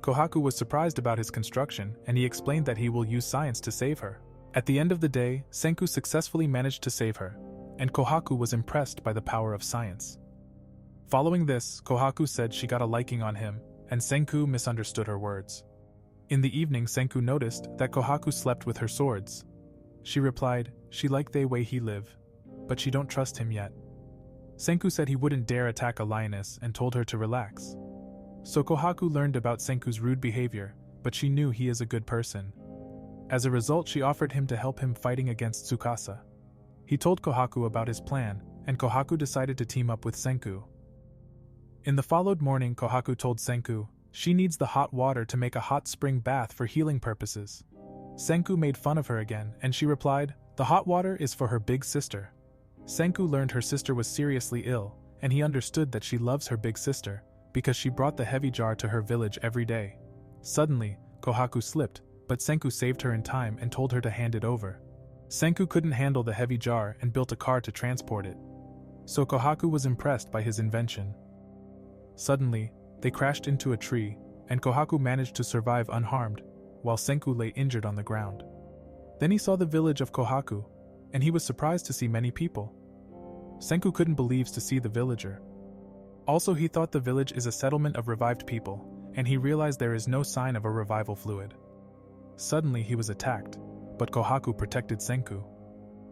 Kohaku was surprised about his construction, and he explained that he will use science to save her. At the end of the day, Senku successfully managed to save her, and Kohaku was impressed by the power of science. Following this, Kohaku said she got a liking on him, and Senku misunderstood her words. In the evening, Senku noticed that Kohaku slept with her swords. She replied, she liked the way he live, but she don't trust him yet. Senku said he wouldn't dare attack a lioness and told her to relax. So Kohaku learned about Senku's rude behavior, but she knew he is a good person. As a result, she offered him to help him fighting against Tsukasa. He told Kohaku about his plan, and Kohaku decided to team up with Senku. In the followed morning, Kohaku told Senku she needs the hot water to make a hot spring bath for healing purposes. Senku made fun of her again, and she replied, the hot water is for her big sister. Senku learned her sister was seriously ill, and he understood that she loves her big sister, because she brought the heavy jar to her village every day. Suddenly, Kohaku slipped, but Senku saved her in time and told her to hand it over. Senku couldn't handle the heavy jar and built a car to transport it. So Kohaku was impressed by his invention. Suddenly, they crashed into a tree, and Kohaku managed to survive unharmed, while Senku lay injured on the ground. Then he saw the village of Kohaku, and he was surprised to see many people. Senku couldn't believe to see the villager. Also, he thought the village is a settlement of revived people, and he realized there is no sign of a revival fluid. Suddenly he was attacked, but Kohaku protected Senku.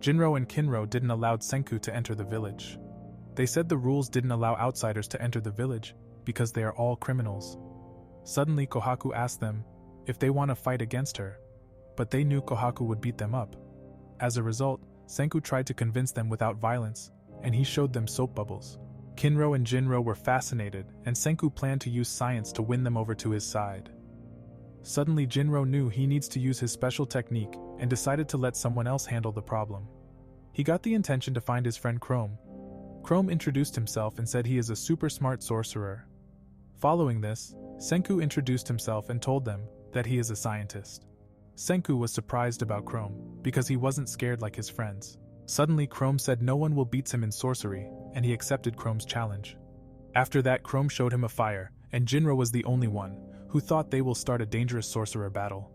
Jinro and Kinro didn't allow Senku to enter the village. They said the rules didn't allow outsiders to enter the village because they are all criminals. Suddenly Kohaku asked them if they want to fight against her, but they knew Kohaku would beat them up. As a result, Senku tried to convince them without violence, and he showed them soap bubbles. Kinro and Jinro were fascinated, and Senku planned to use science to win them over to his side. Suddenly Jinro knew he needs to use his special technique and decided to let someone else handle the problem. He got the intention to find his friend Chrome. Chrome introduced himself and said he is a super smart sorcerer. Following this, Senku introduced himself and told them that he is a scientist. Senku was surprised about Chrome because he wasn't scared like his friends. Suddenly Chrome said no one will beat him in sorcery, and he accepted Chrome's challenge. After that, Chrome showed him a fire, and Jinro was the only one who thought they will start a dangerous sorcerer battle.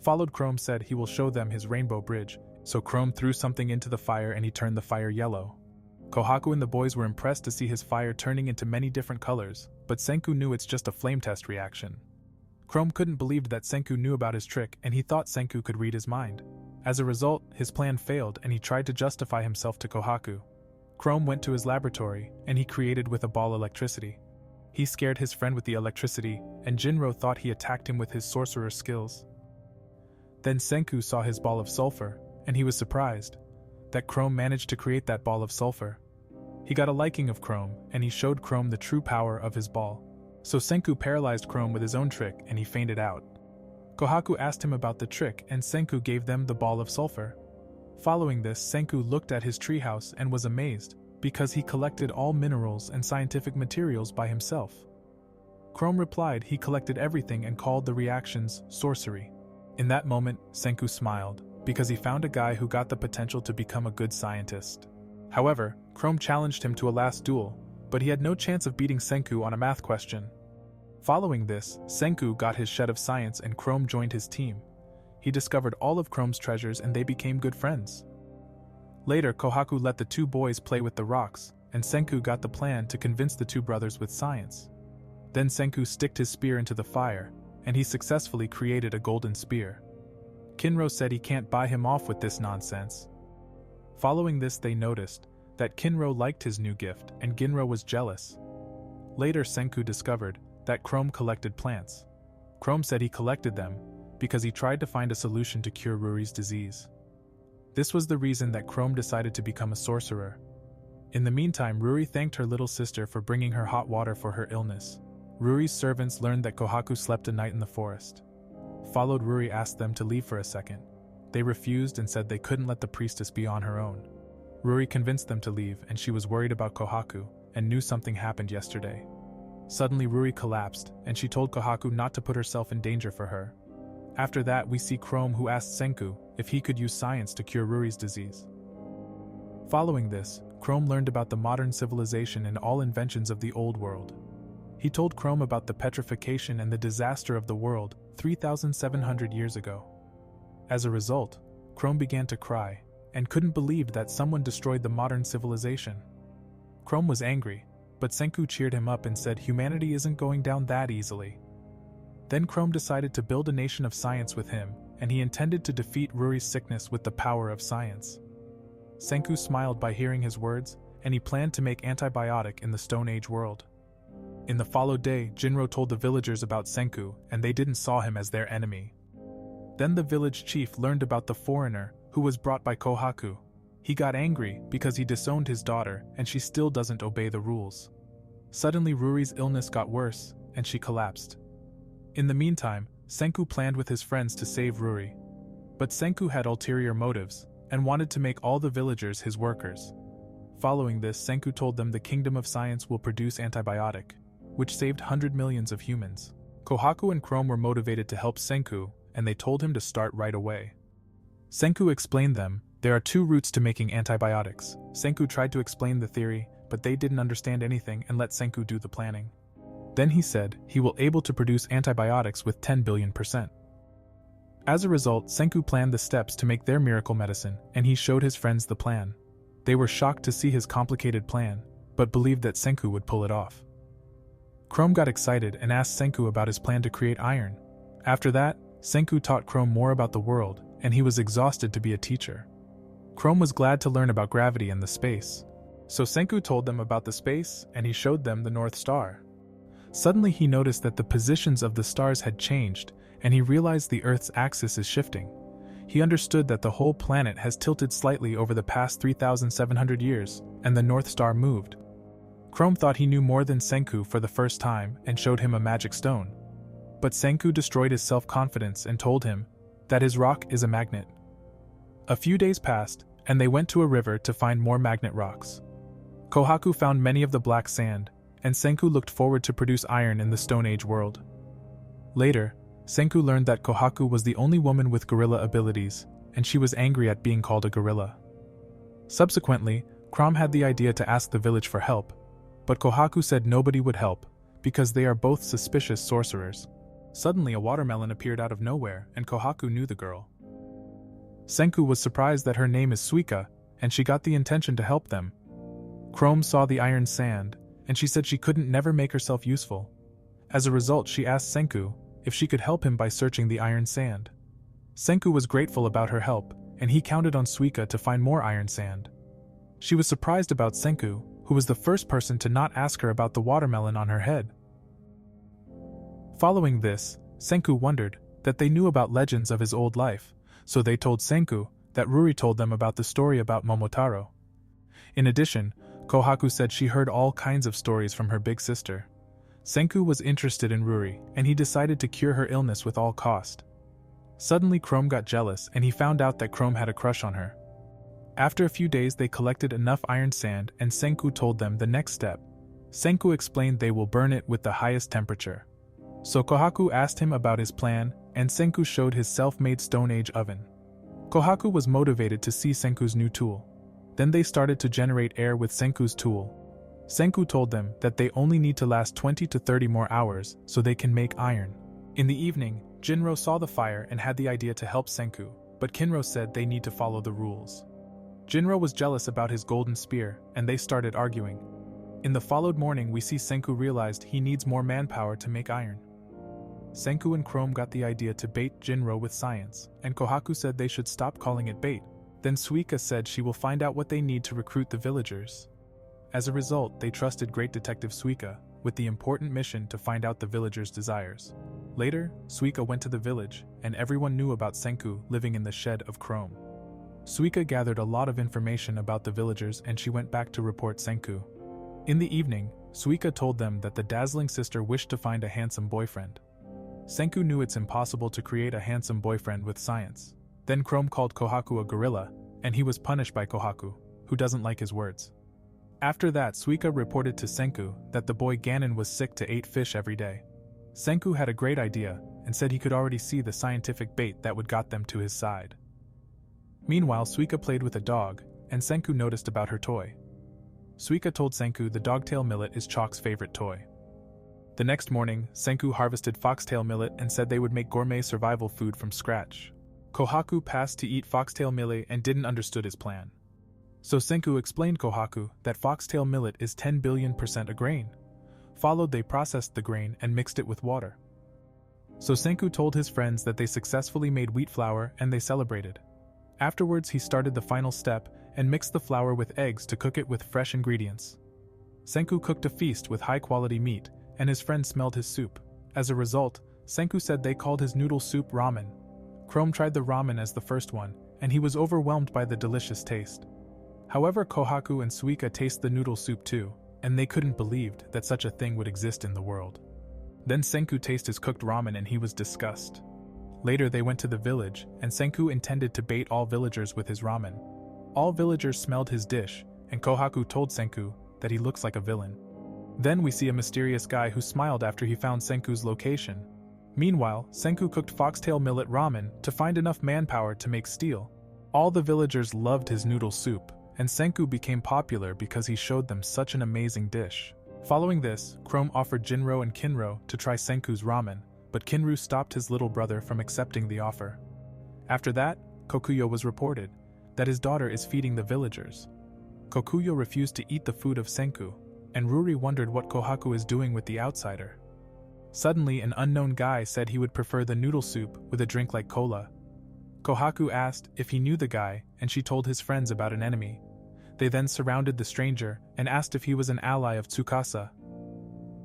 Followed, Chrome said he will show them his rainbow bridge, so Chrome threw something into the fire and he turned the fire yellow. Kohaku and the boys were impressed to see his fire turning into many different colors, but Senku knew it's just a flame test reaction. Chrome couldn't believe that Senku knew about his trick, and he thought Senku could read his mind. As a result, his plan failed and he tried to justify himself to Kohaku. Chrome went to his laboratory and he created with a ball electricity. He scared his friend with the electricity, and Jinro thought he attacked him with his sorcerer skills. Then Senku saw his ball of sulfur, and he was surprised that Chrome managed to create that ball of sulfur. He got a liking of Chrome, and he showed Chrome the true power of his ball. So Senku paralyzed Chrome with his own trick and he fainted out. Kohaku asked him about the trick, and Senku gave them the ball of sulfur. Following this, Senku looked at his treehouse and was amazed, because he collected all minerals and scientific materials by himself. Chrome replied he collected everything and called the reactions sorcery. In that moment, Senku smiled, because he found a guy who got the potential to become a good scientist. However, Chrome challenged him to a last duel, but he had no chance of beating Senku on a math question. Following this, Senku got his shed of science and Chrome joined his team. He discovered all of Chrome's treasures and they became good friends. Later, Kohaku let the two boys play with the rocks, and Senku got the plan to convince the two brothers with science. Then Senku sticked his spear into the fire, and he successfully created a golden spear. Kinro said he can't buy him off with this nonsense. Following this, they noticed that Kinro liked his new gift and Ginro was jealous. Later, Senku discovered that Chrome collected plants. Chrome said he collected them because he tried to find a solution to cure Ruri's disease. This was the reason that Chrome decided to become a sorcerer. In the meantime, Ruri thanked her little sister for bringing her hot water for her illness. Ruri's servants learned that Kohaku slept a night in the forest. Followed, Ruri asked them to leave for a second. They refused and said they couldn't let the priestess be on her own. Ruri convinced them to leave, and she was worried about Kohaku and knew something happened yesterday. Suddenly, Ruri collapsed, and she told Kohaku not to put herself in danger for her. After that, we see Chrome, who asked Senku if he could use science to cure Ruri's disease. Following this, Chrome learned about the modern civilization and all inventions of the old world. He told Chrome about the petrification and the disaster of the world 3,700 years ago. As a result, Chrome began to cry and couldn't believe that someone destroyed the modern civilization. Chrome was angry, but Senku cheered him up and said humanity isn't going down that easily. Then Chrome decided to build a nation of science with him, and he intended to defeat Ruri's sickness with the power of science. Senku smiled by hearing his words, and he planned to make antibiotic in the Stone Age world. In the followed day, Jinro told the villagers about Senku, and they didn't saw him as their enemy. Then the village chief learned about the foreigner who was brought by Kohaku. He got angry because he disowned his daughter and she still doesn't obey the rules. Suddenly Ruri's illness got worse and she collapsed. In the meantime, Senku planned with his friends to save Ruri. But Senku had ulterior motives and wanted to make all the villagers his workers. Following this, Senku told them the kingdom of science will produce antibiotic, which saved 100 millions of humans. Kohaku and Chrome were motivated to help Senku, and they told him to start right away. Senku explained them, there are 2 routes to making antibiotics. Senku tried to explain the theory, but they didn't understand anything and let Senku do the planning. Then he said he will able to produce antibiotics with 10 billion%. As a result, Senku planned the steps to make their miracle medicine, and he showed his friends the plan. They were shocked to see his complicated plan, but believed that Senku would pull it off. Chrome got excited and asked Senku about his plan to create iron. After that, Senku taught Chrome more about the world, and he was exhausted to be a teacher. Chrome was glad to learn about gravity and the space. So Senku told them about the space, and he showed them the North Star. Suddenly he noticed that the positions of the stars had changed, and he realized the Earth's axis is shifting. He understood that the whole planet has tilted slightly over the past 3,700 years, and the North Star moved. Chrome thought he knew more than Senku for the first time and showed him a magic stone. But Senku destroyed his self-confidence and told him that his rock is a magnet. A few days passed, and they went to a river to find more magnet rocks. Kohaku found many of the black sand, and Senku looked forward to produce iron in the Stone Age world. Later, Senku learned that Kohaku was the only woman with gorilla abilities, and she was angry at being called a gorilla. Subsequently, Chrome had the idea to ask the village for help, but Kohaku said nobody would help, because they are both suspicious sorcerers. Suddenly a watermelon appeared out of nowhere, and Kohaku knew the girl. Senku was surprised that her name is Suika, and she got the intention to help them. Chrome saw the iron sand, and she said she couldn't never make herself useful. As a result, she asked Senku if she could help him by searching the iron sand. Senku was grateful about her help, and he counted on Suika to find more iron sand. She was surprised about Senku, who was the first person to not ask her about the watermelon on her head. Following this, Senku wondered that they knew about legends of his old life, so they told Senku that Ruri told them about the story about Momotaro. In addition, Kohaku said she heard all kinds of stories from her big sister. Senku was interested in Ruri, and he decided to cure her illness with all cost. Suddenly Chrome got jealous and he found out that Chrome had a crush on her. After a few days they collected enough iron sand and Senku told them the next step. Senku explained they will burn it with the highest temperature. So Kohaku asked him about his plan, and Senku showed his self-made Stone Age oven. Kohaku was motivated to see Senku's new tool. Then they started to generate air with Senku's tool. Senku told them that they only need to last 20 to 30 more hours so they can make iron. In the evening, Jinro saw the fire and had the idea to help Senku, but Kinro said they need to follow the rules. Jinro was jealous about his golden spear, and they started arguing. In the followed morning we see Senku realized he needs more manpower to make iron. Senku and Chrome got the idea to bait Jinro with science, and Kohaku said they should stop calling it bait, Then Suika said she will find out what they need to recruit the villagers. As a result, they trusted Great Detective Suika with the important mission to find out the villagers' desires. Later, Suika went to the village, and everyone knew about Senku living in the shed of chrome. Suika gathered a lot of information about the villagers and she went back to report Senku. In the evening, Suika told them that the dazzling sister wished to find a handsome boyfriend. Senku knew it's impossible to create a handsome boyfriend with science. Then Chrome called Kohaku a gorilla, and he was punished by Kohaku, who doesn't like his words. After that, Suika reported to Senku that the boy Ganon was sick to eat fish every day. Senku had a great idea and said he could already see the scientific bait that would got them to his side. Meanwhile, Suika played with a dog, and Senku noticed about her toy. Suika told Senku the dogtail millet is Chalk's favorite toy. The next morning, Senku harvested foxtail millet and said they would make gourmet survival food from scratch. Kohaku passed to eat foxtail millet and didn't understood his plan. So Senku explained Kohaku that foxtail millet is 10 billion% a grain. Followed, they processed the grain and mixed it with water. So Senku told his friends that they successfully made wheat flour and they celebrated. Afterwards, he started the final step and mixed the flour with eggs to cook it with fresh ingredients. Senku cooked a feast with high-quality meat, and his friends smelled his soup. As a result, Senku said they called his noodle soup ramen. Chrome tried the ramen as the first one, and he was overwhelmed by the delicious taste. However, Kohaku and Suika tasted the noodle soup too, and they couldn't believe that such a thing would exist in the world. Then Senku tasted his cooked ramen and he was disgusted. Later they went to the village, and Senku intended to bait all villagers with his ramen. All villagers smelled his dish, and Kohaku told Senku that he looks like a villain. Then we see a mysterious guy who smiled after he found Senku's location. Meanwhile, Senku cooked foxtail millet ramen to find enough manpower to make steel. All the villagers loved his noodle soup, and Senku became popular because he showed them such an amazing dish. Following this, Chrome offered Jinro and Kinro to try Senku's ramen, but Kinru stopped his little brother from accepting the offer. After that, Kokuyo was reported that his daughter is feeding the villagers. Kokuyo refused to eat the food of Senku, and Ruri wondered what Kohaku is doing with the outsider. Suddenly, an unknown guy said he would prefer the noodle soup with a drink like cola. Kohaku asked if he knew the guy, and she told his friends about an enemy. They then surrounded the stranger and asked if he was an ally of Tsukasa.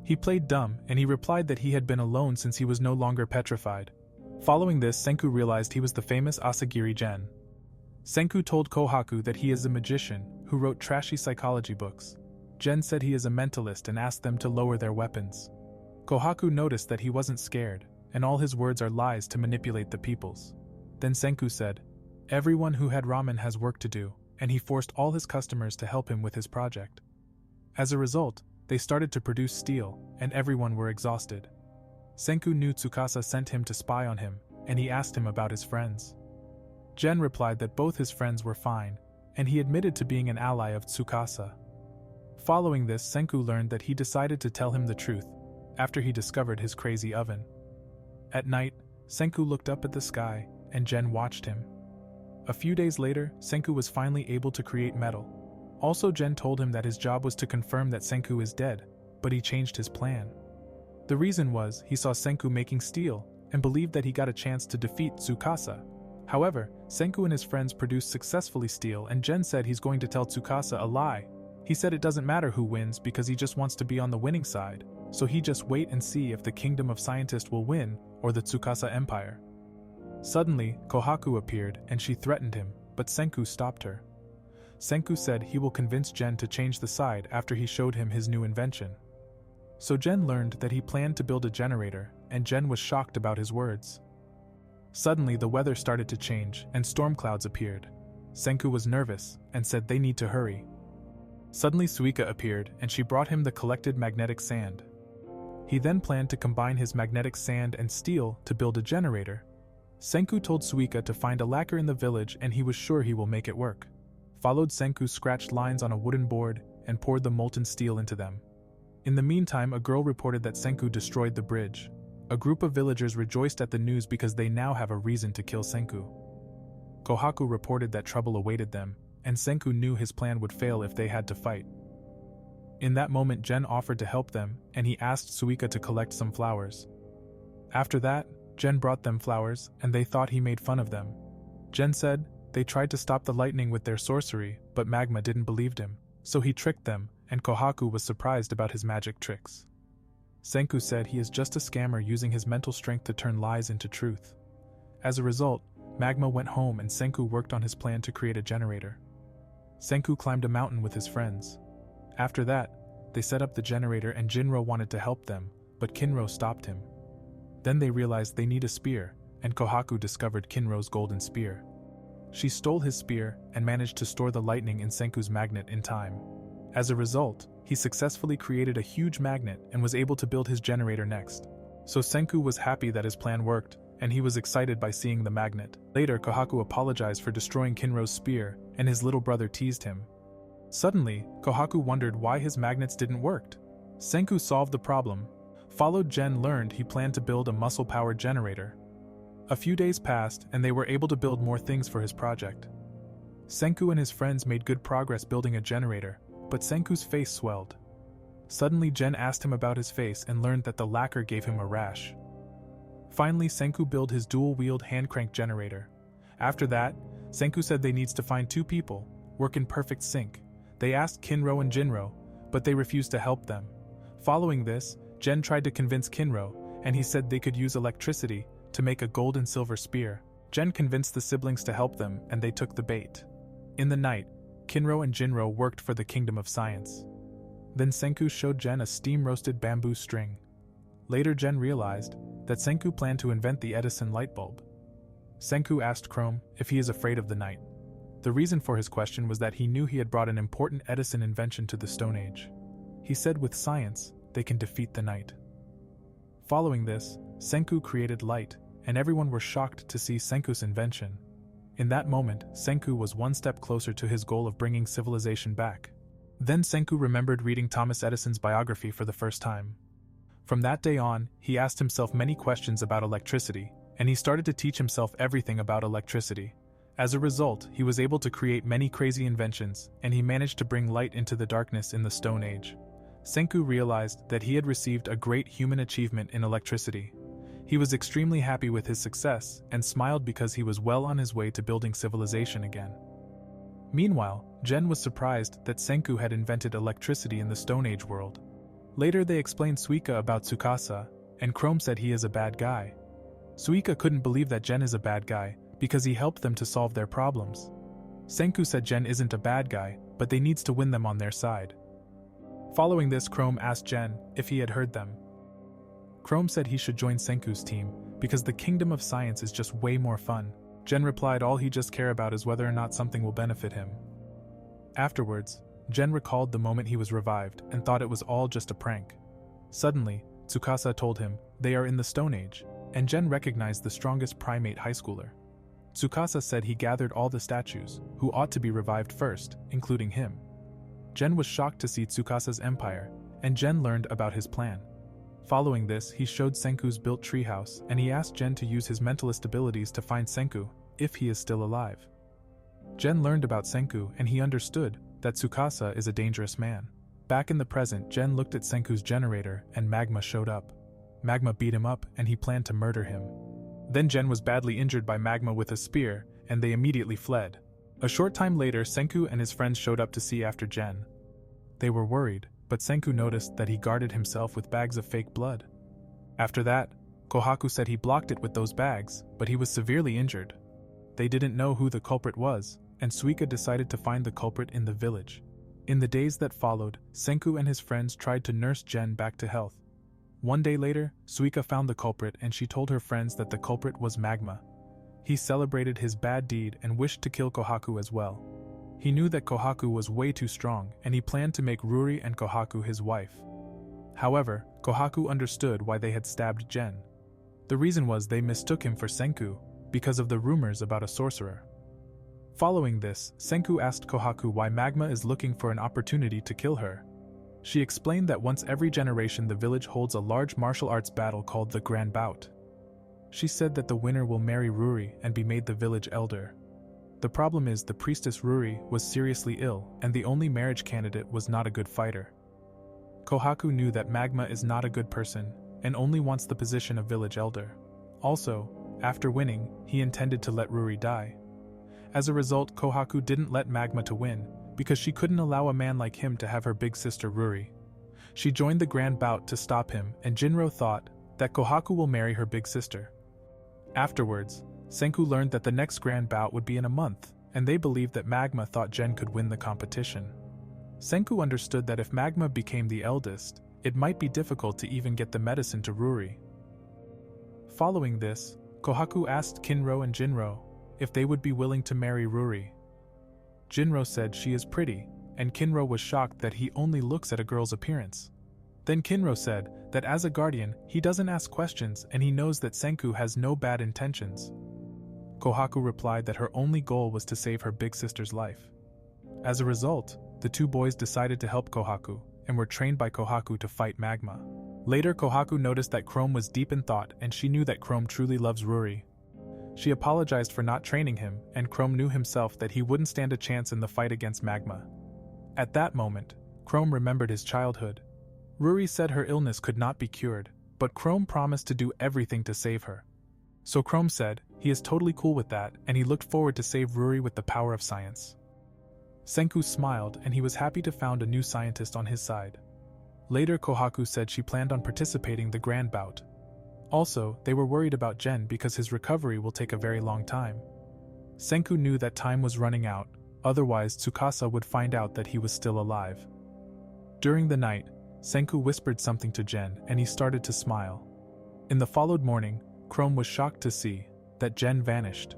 He played dumb, and he replied that he had been alone since he was no longer petrified. Following this, Senku realized he was the famous Asagiri Gen. Senku told Kohaku that he is a magician who wrote trashy psychology books. Gen said he is a mentalist and asked them to lower their weapons. Kohaku noticed that he wasn't scared, and all his words are lies to manipulate the peoples. Then Senku said, "Everyone who had ramen has work to do," and he forced all his customers to help him with his project. As a result, they started to produce steel, and everyone were exhausted. Senku knew Tsukasa sent him to spy on him, and he asked him about his friends. Gen replied that both his friends were fine, and he admitted to being an ally of Tsukasa. Following this, Senku learned that he decided to tell him the truth, after he discovered his crazy oven. At night, Senku looked up at the sky, and Gen watched him. A few days later, Senku was finally able to create metal. Also, Gen told him that his job was to confirm that Senku is dead, but he changed his plan. The reason was, he saw Senku making steel, and believed that he got a chance to defeat Tsukasa. However, Senku and his friends produced successfully steel, and Gen said he's going to tell Tsukasa a lie. He said it doesn't matter who wins because he just wants to be on the winning side, so he just wait and see if the Kingdom of Scientists will win or the Tsukasa Empire. Suddenly, Kohaku appeared and she threatened him, but Senku stopped her. Senku said he will convince Gen to change the side after he showed him his new invention. So Gen learned that he planned to build a generator, and Gen was shocked about his words. Suddenly, the weather started to change and storm clouds appeared. Senku was nervous and said they need to hurry. Suddenly, Suika appeared and she brought him the collected magnetic sand. He then planned to combine his magnetic sand and steel to build a generator. Senku told Suika to find a lacquer in the village and he was sure he will make it work. Followed, Senku scratched lines on a wooden board and poured the molten steel into them. In the meantime, a girl reported that Senku destroyed the bridge. A group of villagers rejoiced at the news because they now have a reason to kill Senku. Kohaku reported that trouble awaited them, and Senku knew his plan would fail if they had to fight. In that moment, Gen offered to help them, and he asked Suika to collect some flowers. After that, Gen brought them flowers, and they thought he made fun of them. Gen said, They tried to stop the lightning with their sorcery, but Magma didn't believe him, so he tricked them, and Kohaku was surprised about his magic tricks. Senku said he is just a scammer using his mental strength to turn lies into truth. As a result, Magma went home and Senku worked on his plan to create a generator. Senku climbed a mountain with his friends. After that, they set up the generator and Jinro wanted to help them, but Kinro stopped him. Then they realized they need a spear, and Kohaku discovered Kinro's golden spear. She stole his spear and managed to store the lightning in Senku's magnet in time. As a result, he successfully created a huge magnet and was able to build his generator next. So Senku was happy that his plan worked, and he was excited by seeing the magnet. Later, Kohaku apologized for destroying Kinro's spear, and his little brother teased him. Suddenly, Kohaku wondered why his magnets didn't work. Senku solved the problem. Followed Gen learned he planned to build a muscle-powered generator. A few days passed, and they were able to build more things for his project. Senku and his friends made good progress building a generator, but Senku's face swelled. Suddenly Gen asked him about his face and learned that the lacquer gave him a rash. Finally, Senku built his dual-wheeled hand-crank generator. After that, Senku said they needs to find two people, work in perfect sync. They asked Kinro and Jinro, but they refused to help them. Following this, Gen tried to convince Kinro, and he said they could use electricity to make a gold and silver spear. Gen convinced the siblings to help them, and they took the bait. In the night, Kinro and Jinro worked for the Kingdom of Science. Then Senku showed Gen a steam-roasted bamboo string. Later Gen realized that Senku planned to invent the Edison light bulb. Senku asked Chrome if he is afraid of the night. The reason for his question was that he knew he had brought an important Edison invention to the Stone Age. He said with science, they can defeat the night. Following this, Senku created light, and everyone were shocked to see Senku's invention. In that moment, Senku was one step closer to his goal of bringing civilization back. Then Senku remembered reading Thomas Edison's biography for the first time. From that day on, he asked himself many questions about electricity, and he started to teach himself everything about electricity. As a result, he was able to create many crazy inventions, and he managed to bring light into the darkness in the Stone Age. Senku realized that he had received a great human achievement in electricity. He was extremely happy with his success and smiled because he was well on his way to building civilization again. Meanwhile, Gen was surprised that Senku had invented electricity in the Stone Age world. Later they explained Suika about Tsukasa, and Chrome said he is a bad guy. Suika couldn't believe that Gen is a bad guy because he helped them to solve their problems. Senku said Gen isn't a bad guy, but they needs to win them on their side. Following this, Chrome asked Gen if he had heard them. Chrome said he should join Senku's team because the Kingdom of Science is just way more fun. Gen replied all he just care about is whether or not something will benefit him. Afterwards, Gen recalled the moment he was revived and thought it was all just a prank. Suddenly, Tsukasa told him they are in the Stone Age, and Gen recognized the strongest primate high schooler. Tsukasa said he gathered all the statues, who ought to be revived first, including him. Gen was shocked to see Tsukasa's empire, and Gen learned about his plan. Following this, he showed Senku's built treehouse, and he asked Gen to use his mentalist abilities to find Senku, if he is still alive. Gen learned about Senku, and he understood that Tsukasa is a dangerous man. Back in the present, Gen looked at Senku's generator, and Magma showed up. Magma beat him up, and he planned to murder him. Then Gen was badly injured by Magma with a spear, and they immediately fled. A short time later, Senku and his friends showed up to see after Gen. They were worried, but Senku noticed that he guarded himself with bags of fake blood. After that, Kohaku said he blocked it with those bags, but he was severely injured. They didn't know who the culprit was, and Suika decided to find the culprit in the village. In the days that followed, Senku and his friends tried to nurse Gen back to health. One day later, Suika found the culprit and she told her friends that the culprit was Magma. He celebrated his bad deed and wished to kill Kohaku as well. He knew that Kohaku was way too strong and he planned to make Ruri and Kohaku his wife. However, Kohaku understood why they had stabbed Gen. The reason was they mistook him for Senku because of the rumors about a sorcerer. Following this, Senku asked Kohaku why Magma is looking for an opportunity to kill her. She explained that once every generation the village holds a large martial arts battle called the Grand Bout. She said that the winner will marry Ruri and be made the village elder. The problem is the priestess Ruri was seriously ill and the only marriage candidate was not a good fighter. Kohaku knew that Magma is not a good person and only wants the position of village elder. Also, after winning, he intended to let Ruri die. As a result, Kohaku didn't let Magma to win, because she couldn't allow a man like him to have her big sister Ruri. She joined the grand bout to stop him, and Jinro thought that Kohaku will marry her big sister. Afterwards, Senku learned that the next grand bout would be in a month, and they believed that Magma thought Jen could win the competition. Senku understood that if Magma became the eldest, it might be difficult to even get the medicine to Ruri. Following this, Kohaku asked Kinro and Jinro if they would be willing to marry Ruri. Jinro said she is pretty, and Kinro was shocked that he only looks at a girl's appearance. Then Kinro said that as a guardian, he doesn't ask questions and he knows that Senku has no bad intentions. Kohaku replied that her only goal was to save her big sister's life. As a result, the two boys decided to help Kohaku and were trained by Kohaku to fight Magma. Later, Kohaku noticed that Chrome was deep in thought and she knew that Chrome truly loves Ruri. She apologized for not training him, and Chrome knew himself that he wouldn't stand a chance in the fight against Magma. At that moment, Chrome remembered his childhood. Ruri said her illness could not be cured, but Chrome promised to do everything to save her. So Chrome said he is totally cool with that, and he looked forward to save Ruri with the power of science. Senku smiled, and he was happy to find a new scientist on his side. Later, Kohaku said she planned on participating in the grand bout. Also, they were worried about Jen because his recovery will take a very long time. Senku knew that time was running out, otherwise Tsukasa would find out that he was still alive. During the night, Senku whispered something to Jen and he started to smile. In the followed morning, Chrome was shocked to see that Jen vanished.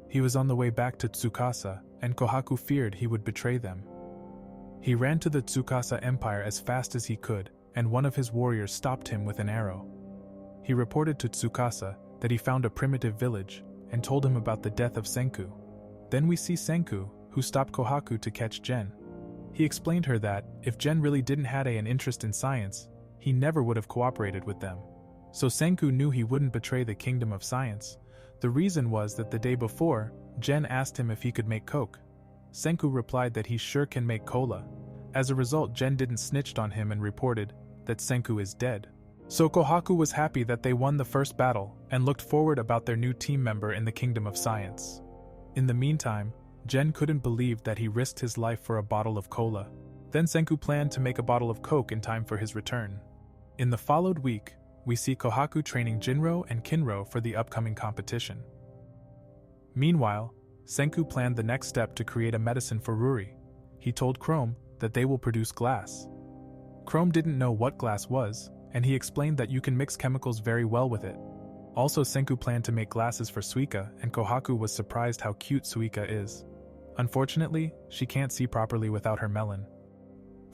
He was on the way back to Tsukasa, and Kohaku feared he would betray them. He ran to the Tsukasa Empire as fast as he could, and one of his warriors stopped him with an arrow. He reported to Tsukasa that he found a primitive village, and told him about the death of Senku. Then we see Senku, who stopped Kohaku to catch Jen. He explained her that, if Jen really didn't have an interest in science, he never would have cooperated with them. So Senku knew he wouldn't betray the kingdom of science. The reason was that the day before, Jen asked him if he could make coke. Senku replied that he sure can make cola. As a result, Jen didn't snitch on him and reported that Senku is dead. So Kohaku was happy that they won the first battle, and looked forward about their new team member in the kingdom of science. In the meantime, Jen couldn't believe that he risked his life for a bottle of cola. Then Senku planned to make a bottle of coke in time for his return. In the followed week, we see Kohaku training Jinro and Kinro for the upcoming competition. Meanwhile, Senku planned the next step to create a medicine for Ruri. He told Chrome that they will produce glass. Chrome didn't know what glass was, and he explained that you can mix chemicals very well with it. Also, Senku planned to make glasses for Suika, and Kohaku was surprised how cute Suika is. Unfortunately, she can't see properly without her melon.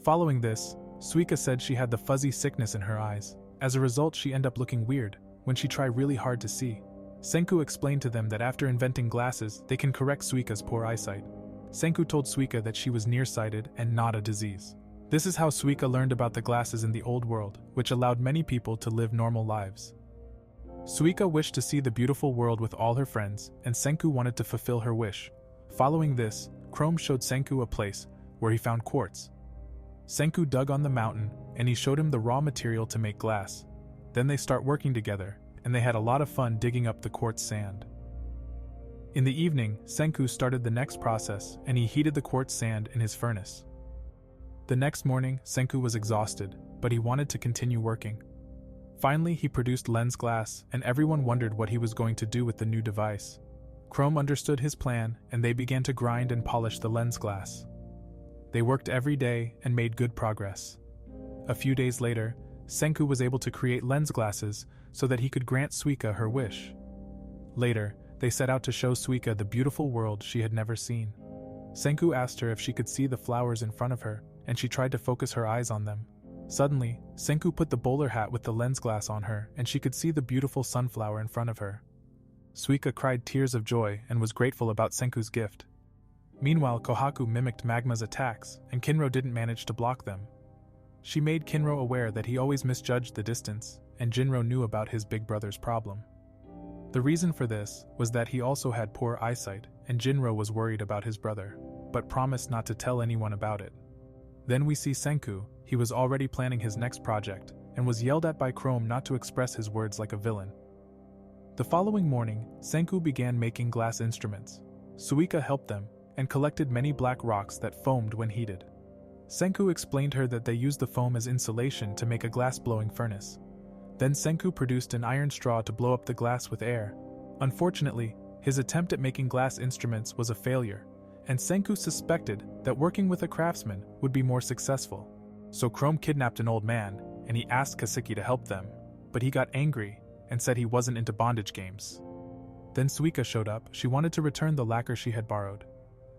Following this, Suika said she had the fuzzy sickness in her eyes. As a result, she ended up looking weird when she tried really hard to see. Senku explained to them that after inventing glasses, they can correct Suika's poor eyesight. Senku told Suika that she was nearsighted and not a disease. This is how Suika learned about the glasses in the old world, which allowed many people to live normal lives. Suika wished to see the beautiful world with all her friends, and Senku wanted to fulfill her wish. Following this, Chrome showed Senku a place where he found quartz. Senku dug on the mountain, and he showed him the raw material to make glass. Then they start working together, and they had a lot of fun digging up the quartz sand. In the evening, Senku started the next process, and he heated the quartz sand in his furnace. The next morning, Senku was exhausted, but he wanted to continue working. Finally, he produced lens glass, and everyone wondered what he was going to do with the new device. Chrome understood his plan, and they began to grind and polish the lens glass. They worked every day and made good progress. A few days later, Senku was able to create lens glasses so that he could grant Suika her wish. Later, they set out to show Suika the beautiful world she had never seen. Senku asked her if she could see the flowers in front of her, and she tried to focus her eyes on them. Suddenly, Senku put the bowler hat with the lens glass on her, and she could see the beautiful sunflower in front of her. Suika cried tears of joy and was grateful about Senku's gift. Meanwhile, Kohaku mimicked Magma's attacks, and Kinro didn't manage to block them. She made Kinro aware that he always misjudged the distance, and Jinro knew about his big brother's problem. The reason for this was that he also had poor eyesight, and Jinro was worried about his brother, but promised not to tell anyone about it. Then we see Senku. He was already planning his next project, and was yelled at by Chrome not to express his words like a villain. The following morning, Senku began making glass instruments. Suika helped them and collected many black rocks that foamed when heated. Senku explained her that they used the foam as insulation to make a glass-blowing furnace. Then Senku produced an iron straw to blow up the glass with air. Unfortunately, his attempt at making glass instruments was a failure, and Senku suspected that working with a craftsman would be more successful. So Chrome kidnapped an old man, and he asked Kaseki to help them, but he got angry and said he wasn't into bondage games. Then Suika showed up. She wanted to return the lacquer she had borrowed.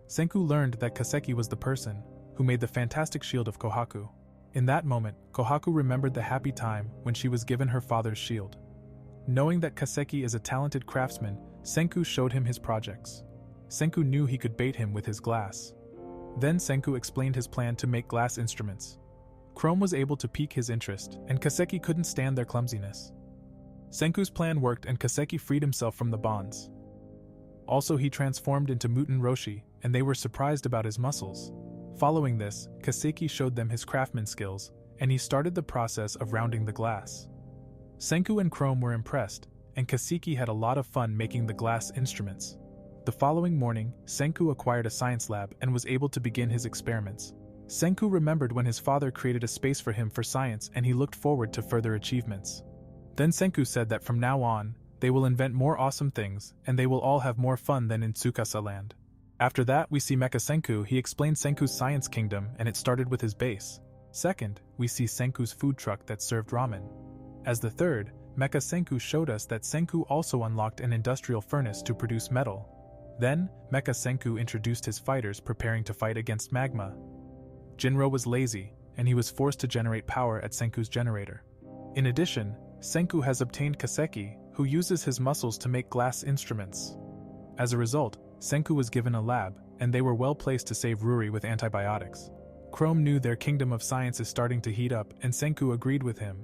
Senku learned that Kaseki was the person who made the fantastic shield of Kohaku. In that moment, Kohaku remembered the happy time when she was given her father's shield. Knowing that Kaseki is a talented craftsman, Senku showed him his projects. Senku knew he could bait him with his glass. Then Senku explained his plan to make glass instruments. Chrome was able to pique his interest, and Kaseki couldn't stand their clumsiness. Senku's plan worked and Kaseki freed himself from the bonds. Also, he transformed into Muten Roshi, and they were surprised about his muscles. Following this, Kaseki showed them his craftsman skills, and he started the process of rounding the glass. Senku and Chrome were impressed, and Kaseki had a lot of fun making the glass instruments. The following morning, Senku acquired a science lab and was able to begin his experiments. Senku remembered when his father created a space for him for science, and he looked forward to further achievements. Then Senku said that from now on, they will invent more awesome things, and they will all have more fun than in Tsukasa Land. After that, we see Mecha Senku. He explained Senku's science kingdom, and it started with his base. Second, we see Senku's food truck that served ramen. As the third, Mecha Senku showed us that Senku also unlocked an industrial furnace to produce metal. Then, Mecha Senku introduced his fighters preparing to fight against magma. Jinro was lazy, and he was forced to generate power at Senku's generator. In addition, Senku has obtained Kaseki, who uses his muscles to make glass instruments. As a result, Senku was given a lab, and they were well placed to save Ruri with antibiotics. Chrome knew their kingdom of science is starting to heat up, and Senku agreed with him.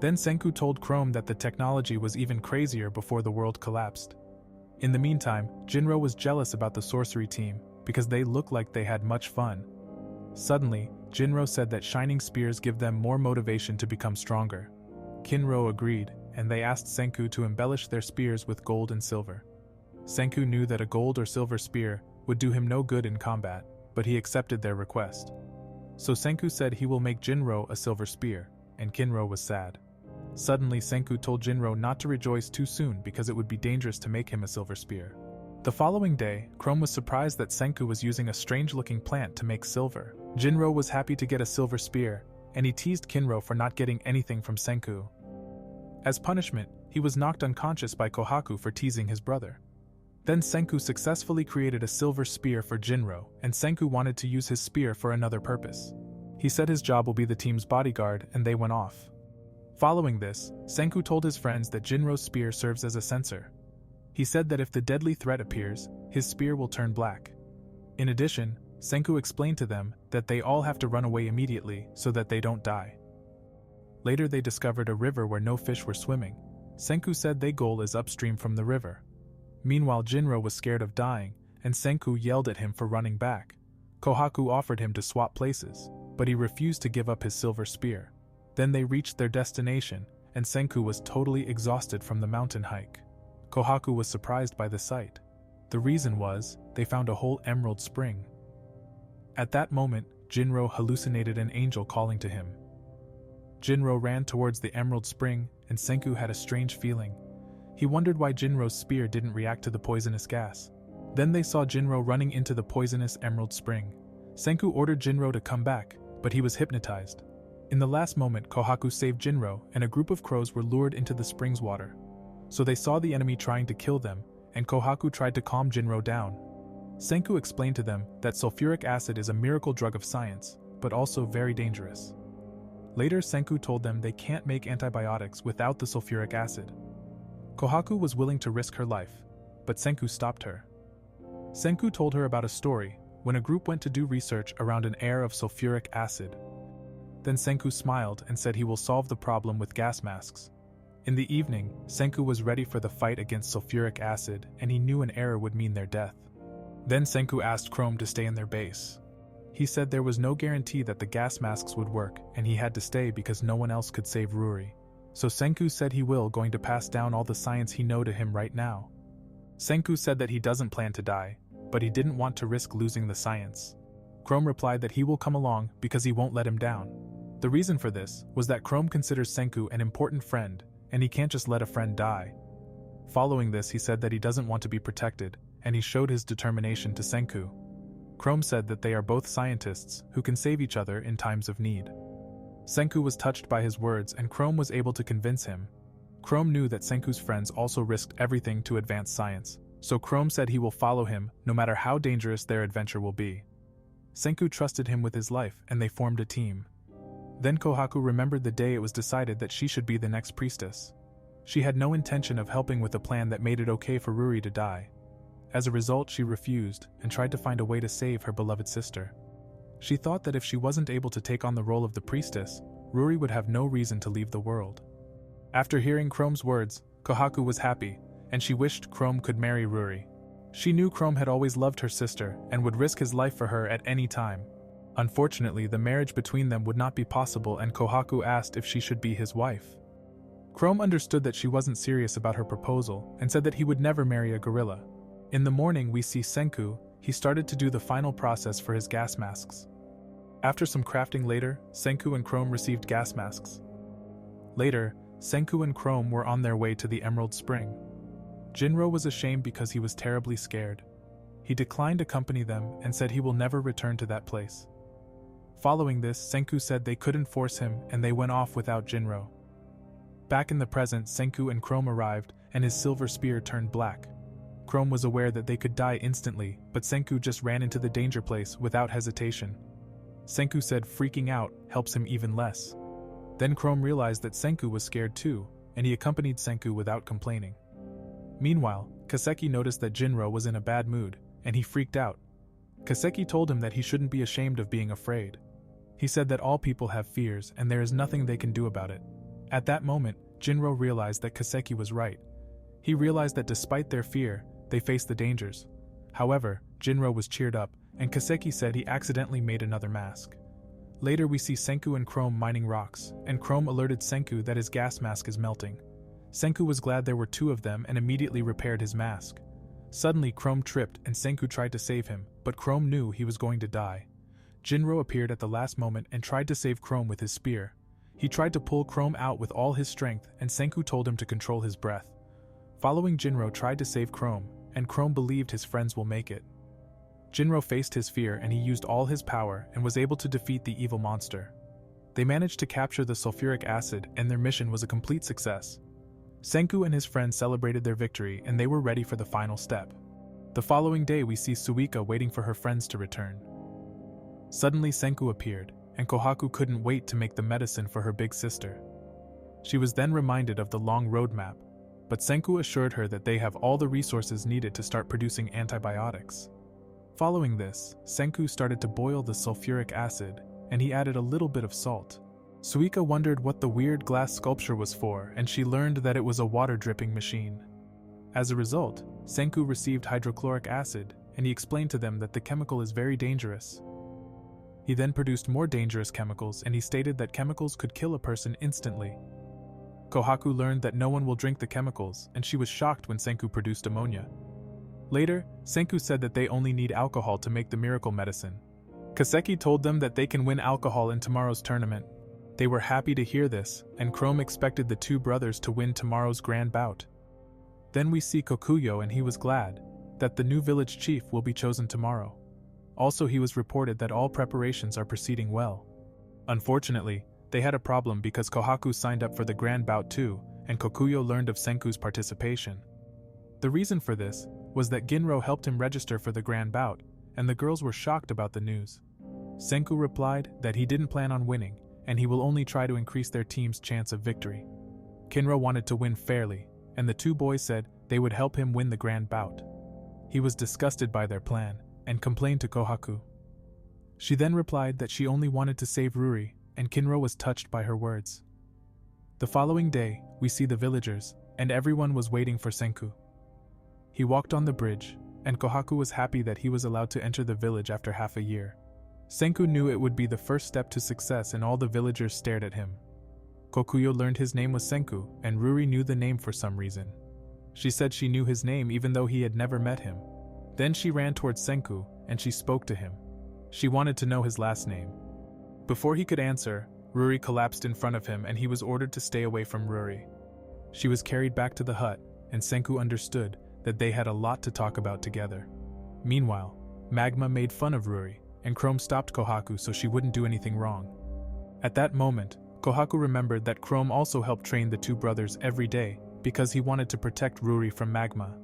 Then Senku told Chrome that the technology was even crazier before the world collapsed. In the meantime, Jinro was jealous about the sorcery team, because they looked like they had much fun. Suddenly, Jinro said that shining spears give them more motivation to become stronger. Kinro agreed, and they asked Senku to embellish their spears with gold and silver. Senku knew that a gold or silver spear would do him no good in combat, but he accepted their request. So Senku said he will make Jinro a silver spear, and Kinro was sad. Suddenly Senku told Jinro not to rejoice too soon because it would be dangerous to make him a silver spear. The following day, Chrome was surprised that Senku was using a strange-looking plant to make silver. Jinro was happy to get a silver spear, and he teased Kinro for not getting anything from Senku. As punishment, he was knocked unconscious by Kohaku for teasing his brother. Then Senku successfully created a silver spear for Jinro, and Senku wanted to use his spear for another purpose. He said his job will be the team's bodyguard, and they went off. Following this, Senku told his friends that Jinro's spear serves as a sensor. He said that if the deadly threat appears, his spear will turn black. In addition, Senku explained to them that they all have to run away immediately so that they don't die. Later they discovered a river where no fish were swimming. Senku said their goal is upstream from the river. Meanwhile, Jinro was scared of dying, and Senku yelled at him for running back. Kohaku offered him to swap places, but he refused to give up his silver spear. Then they reached their destination, and Senku was totally exhausted from the mountain hike. Kohaku was surprised by the sight. The reason was, they found a whole emerald spring. At that moment, Jinro hallucinated an angel calling to him. Jinro ran towards the emerald spring, and Senku had a strange feeling. He wondered why Jinro's spear didn't react to the poisonous gas. Then they saw Jinro running into the poisonous emerald spring. Senku ordered Jinro to come back, but he was hypnotized. In the last moment, Kohaku saved Jinro, and a group of crows were lured into the spring's water. So they saw the enemy trying to kill them, and Kohaku tried to calm Jinro down. Senku explained to them that sulfuric acid is a miracle drug of science, but also very dangerous. Later, Senku told them they can't make antibiotics without the sulfuric acid. Kohaku was willing to risk her life, but Senku stopped her. Senku told her about a story when a group went to do research around an air of sulfuric acid. Then Senku smiled and said he will solve the problem with gas masks. In the evening, Senku was ready for the fight against sulfuric acid, and he knew an error would mean their death. Then Senku asked Chrome to stay in their base. He said there was no guarantee that the gas masks would work, and he had to stay because no one else could save Ruri. So Senku said he will going to pass down all the science he know to him right now. Senku said that he doesn't plan to die, but he didn't want to risk losing the science. Chrome replied that he will come along because he won't let him down. The reason for this was that Chrome considers Senku an important friend, and he can't just let a friend die. Following this, he said that he doesn't want to be protected, and he showed his determination to Senku. Chrome said that they are both scientists who can save each other in times of need. Senku was touched by his words, and Chrome was able to convince him. Chrome knew that Senku's friends also risked everything to advance science, so Chrome said he will follow him no matter how dangerous their adventure will be. Senku trusted him with his life, and they formed a team. Then Kohaku remembered the day it was decided that she should be the next priestess. She had no intention of helping with a plan that made it okay for Ruri to die. As a result, she refused and tried to find a way to save her beloved sister. She thought that if she wasn't able to take on the role of the priestess, Ruri would have no reason to leave the world. After hearing Chrome's words, Kohaku was happy, and she wished Chrome could marry Ruri. She knew Chrome had always loved her sister and would risk his life for her at any time. Unfortunately, the marriage between them would not be possible, and Kohaku asked if she should be his wife. Chrome understood that she wasn't serious about her proposal and said that he would never marry a gorilla. In the morning, we see Senku. He started to do the final process for his gas masks. After some crafting later, Senku and Chrome received gas masks. Later, Senku and Chrome were on their way to the Emerald Spring. Jinro was ashamed because he was terribly scared. He declined to accompany them and said he will never return to that place. Following this, Senku said they couldn't force him, and they went off without Jinro. Back in the present, Senku and Chrome arrived, and his silver spear turned black. Chrome was aware that they could die instantly, but Senku just ran into the danger place without hesitation. Senku said freaking out helps him even less. Then Chrome realized that Senku was scared too, and he accompanied Senku without complaining. Meanwhile, Kaseki noticed that Jinro was in a bad mood, and he freaked out. Kaseki told him that he shouldn't be ashamed of being afraid. He said that all people have fears and there is nothing they can do about it. At that moment, Jinro realized that Kaseki was right. He realized that despite their fear, they faced the dangers. However, Jinro was cheered up, and Kaseki said he accidentally made another mask. Later we see Senku and Chrome mining rocks, and Chrome alerted Senku that his gas mask is melting. Senku was glad there were two of them and immediately repaired his mask. Suddenly Chrome tripped and Senku tried to save him, but Chrome knew he was going to die. Jinro appeared at the last moment and tried to save Chrome with his spear. He tried to pull Chrome out with all his strength, and Senku told him to control his breath. Following, Jinro tried to save Chrome, and Chrome believed his friends will make it. Jinro faced his fear and he used all his power and was able to defeat the evil monster. They managed to capture the sulfuric acid, and their mission was a complete success. Senku and his friends celebrated their victory, and they were ready for the final step. The following day we see Suika waiting for her friends to return. Suddenly Senku appeared, and Kohaku couldn't wait to make the medicine for her big sister. She was then reminded of the long roadmap, but Senku assured her that they have all the resources needed to start producing antibiotics. Following this, Senku started to boil the sulfuric acid, and he added a little bit of salt. Suika wondered what the weird glass sculpture was for, and she learned that it was a water-dripping machine. As a result, Senku received hydrochloric acid, and he explained to them that the chemical is very dangerous. He then produced more dangerous chemicals, and he stated that chemicals could kill a person instantly. Kohaku learned that no one will drink the chemicals, and she was shocked when Senku produced ammonia. Later, Senku said that they only need alcohol to make the miracle medicine. Kaseki told them that they can win alcohol in tomorrow's tournament. They were happy to hear this, and Chrome expected the two brothers to win tomorrow's grand bout. Then we see Kokuyo, and he was glad that the new village chief will be chosen tomorrow. Also, he was reported that all preparations are proceeding well. Unfortunately, they had a problem because Kohaku signed up for the grand bout too, and Kokuyo learned of Senku's participation. The reason for this was that Ginro helped him register for the grand bout, and the girls were shocked about the news. Senku replied that he didn't plan on winning, and he will only try to increase their team's chance of victory. Kinro wanted to win fairly, and the two boys said they would help him win the grand bout. He was disgusted by their plan, and complained to Kohaku. She then replied that she only wanted to save Ruri, and Kinro was touched by her words. The following day, we see the villagers, and everyone was waiting for Senku. He walked on the bridge, and Kohaku was happy that he was allowed to enter the village after half a year. Senku knew it would be the first step to success, and all the villagers stared at him. Kokuyo learned his name was Senku, and Ruri knew the name for some reason. She said she knew his name even though he had never met him. Then she ran towards Senku, and she spoke to him. She wanted to know his last name. Before he could answer, Ruri collapsed in front of him and he was ordered to stay away from Ruri. She was carried back to the hut, and Senku understood that they had a lot to talk about together. Meanwhile, Magma made fun of Ruri, and Chrome stopped Kohaku so she wouldn't do anything wrong. At that moment, Kohaku remembered that Chrome also helped train the two brothers every day because he wanted to protect Ruri from Magma.